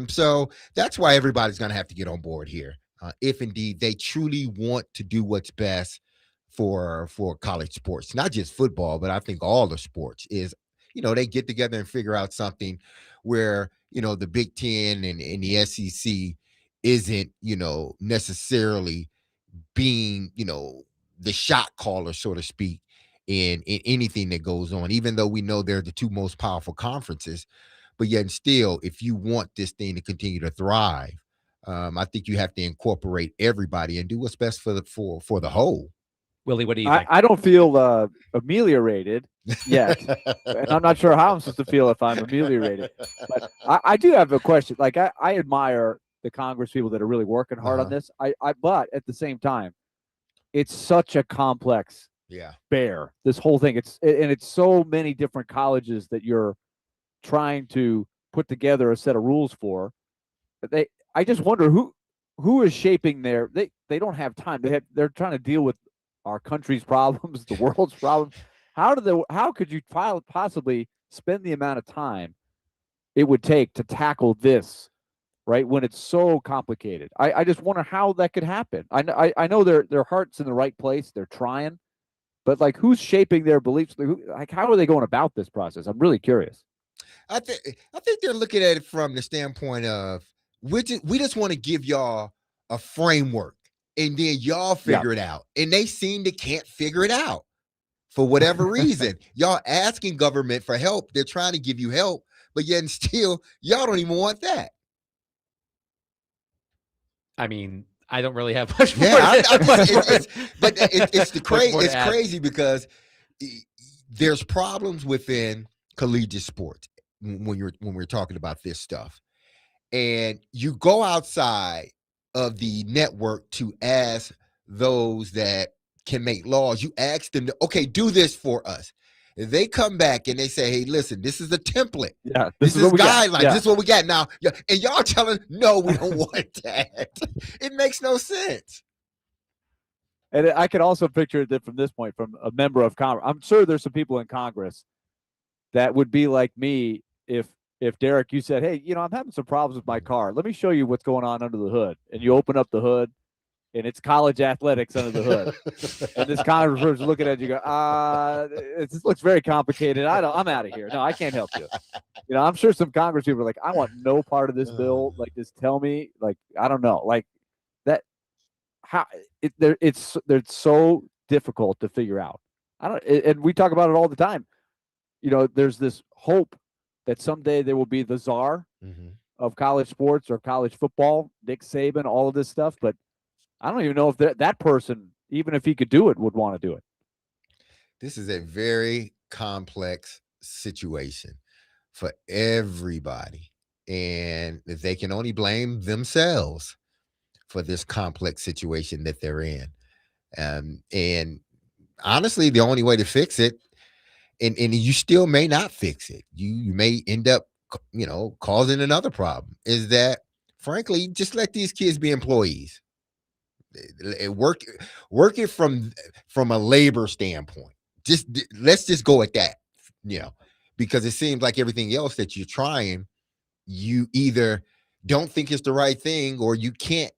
So that's why everybody's going to have to get on board here. If indeed they truly want to do what's best for college sports, not just football, but I think all the sports is, they get together and figure out something where, the Big Ten and the SEC isn't, necessarily being, the shot caller, so to speak, in anything that goes on, even though we know they're the two most powerful conferences. But yet and still, if you want this thing to continue to thrive, I think you have to incorporate everybody and do what's best for the whole.
Willie, what do you think?
I don't feel ameliorated yet. And I'm not sure how I'm supposed to feel if I'm ameliorated. But I do have a question. Like, I admire the Congress people that are really working hard on this. But at the same time, it's such a complex bear, this whole thing. It's so many different colleges that you're trying to put together a set of rules for. I just wonder who is shaping they don't have time. They're trying to deal with our country's problems, the world's problems. How could you possibly spend the amount of time it would take to tackle this, right, when it's so complicated? I just wonder how that could happen. I know their heart's in the right place. They're trying, but like, who's shaping their beliefs? How are they going about this process? I'm really curious.
I think they're looking at it from the standpoint of we just want to give y'all a framework and then y'all figure it out. And they seem to can't figure it out for whatever reason. Y'all asking government for help. They're trying to give you help, but yet and still y'all don't even want that.
I mean, I don't really have much more.
It's crazy because there's problems within collegiate sports when we're talking about this stuff, and you go outside of the network to ask those that can make laws. You ask them to, okay, do this for us. And they come back and they say, hey, listen, this is a template.
Yeah,
this is guidelines. This is what we got now. And y'all telling, no, we don't want that. It makes no sense.
And I can also picture it from this point, from a member of Congress. I'm sure there's some people in Congress that would be like me if Derek, you said, hey, I'm having some problems with my car. Let me show you what's going on under the hood. And you open up the hood, and it's college athletics under the hood. And this Congress person's looking at you, go, this looks very complicated. I'm out of here. No, I can't help you. I'm sure some Congress people are like, I want no part of this bill. Like, just tell me. Like, I don't know. Like that. How it's so difficult to figure out. And we talk about it all the time. There's this hope that someday there will be the czar of college sports or college football, Nick Saban, all of this stuff. But I don't even know if that person, even if he could do it, would want to do it.
This is a very complex situation for everybody. And they can only blame themselves for this complex situation that they're in. And honestly, the only way to fix it, and you still may not fix it, you may end up, causing another problem, is that, frankly, just let these kids be employees. Work it from a labor standpoint. Let's just go at that, because it seems like everything else that you're trying, you either don't think it's the right thing, or you can't,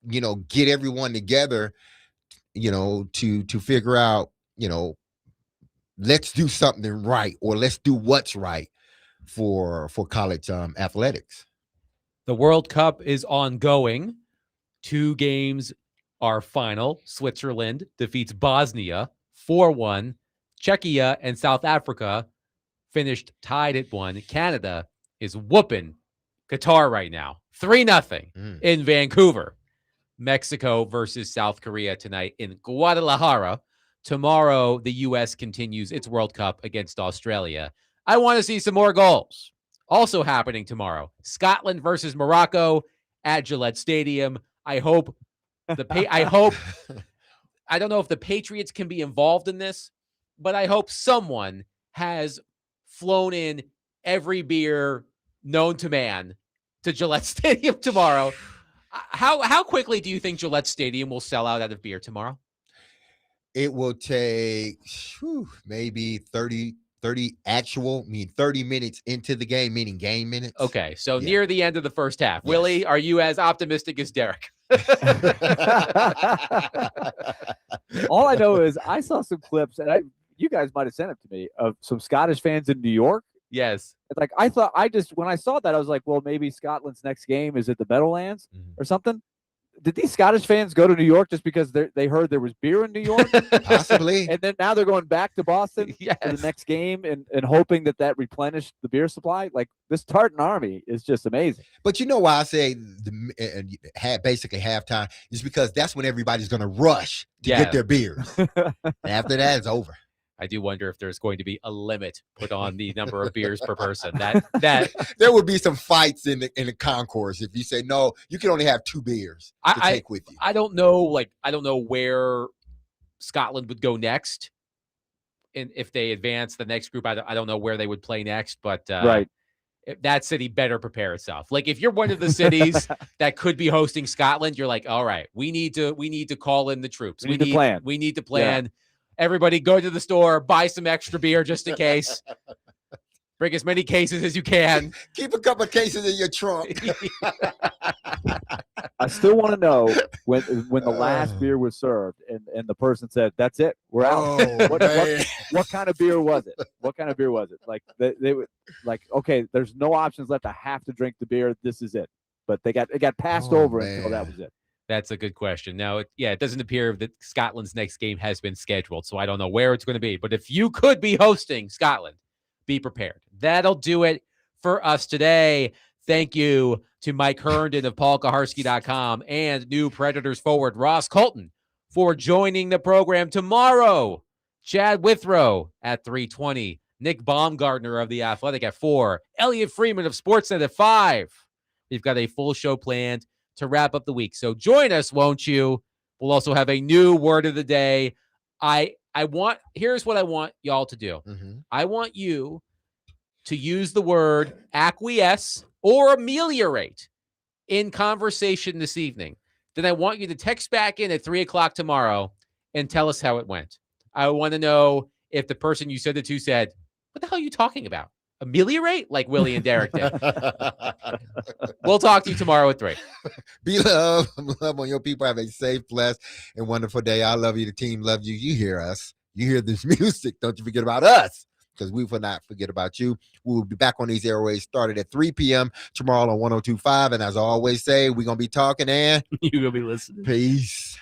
get everyone together, to figure out, let's do something right, or let's do what's right for college athletics.
The World Cup is ongoing. 2 games are final. Switzerland defeats Bosnia 4-1. Czechia and South Africa finished tied at 1. Canada is whooping Qatar right now, 3-0 in Vancouver. Mexico versus South Korea tonight in Guadalajara. Tomorrow, the U.S. continues its World Cup against Australia. I want to see some more goals. Also happening tomorrow, Scotland versus Morocco at Gillette Stadium. I hope I don't know if the Patriots can be involved in this, but I hope someone has flown in every beer known to man to Gillette Stadium tomorrow. How quickly do you think Gillette Stadium will sell out of beer tomorrow?
It will take maybe 30 minutes into the game, meaning game minutes.
Okay, so near the end of the first half. Yes. Willie, are you as optimistic as Derek?
All I know is I saw some clips, and you guys might have sent it to me, of some Scottish fans in New York.
Yes.
It's like when I saw that, I was like, well, maybe Scotland's next game is at the Meadowlands or something. Did these Scottish fans go to New York just because they heard there was beer in New York?
Possibly.
And then now they're going back to Boston for the next game and hoping that replenished the beer supply. Like, this Tartan Army is just amazing.
But you know why I say basically halftime is because that's when everybody's going to rush to get their beers. After that, it's over.
I do wonder if there's going to be a limit put on the number of beers per person. That
there would be some fights in the concourse if you say no, you can only have 2 beers to take with you.
I don't know where Scotland would go next, and if they advance the next group, I don't know where they would play next. But
right,
that city better prepare itself. Like, if you're one of the cities that could be hosting Scotland, you're like, all right, we need to call in the troops. We need to plan. Yeah. Everybody go to the store, buy some extra beer just in case. Bring as many cases as you can.
Keep a couple of cases in your trunk.
I still want to know when the last beer was served and the person said, "That's it, we're out." What kind of beer was it? What kind of beer was it? Like they were like, okay, there's no options left. I have to drink the beer. This is it. But it got passed over until that was it.
That's a good question. Now, it doesn't appear that Scotland's next game has been scheduled, so I don't know where it's going to be. But if you could be hosting Scotland, be prepared. That'll do it for us today. Thank you to Mike Herndon of PaulKaharski.com and new Predators forward Ross Colton for joining the program tomorrow. Chad Withrow at 3:20. Nick Baumgartner of The Athletic at 4. Elliotte Friedman of Sportsnet at 5. We've got a full show planned to wrap up the week. So join us, won't you? We'll also have a new word of the day. Here's what I want y'all to do. I want you to use the word acquiesce or ameliorate in conversation this evening. Then I want you to text back in at 3:00 tomorrow and tell us how it went. I want to know if the person you said it to said, "What the hell are you talking about? Ameliorate?" Like Willie and Derek did. We'll talk to you tomorrow at 3.
Be love on your people. Have a safe, blessed, and wonderful day. I love you. The team loves you. You hear us. You hear this music. Don't you forget about us, because we will not forget about you. We will be back on these airways started at 3 p.m. tomorrow on 102.5. And as I always say, we're going to be talking and
you're going to be listening.
Peace.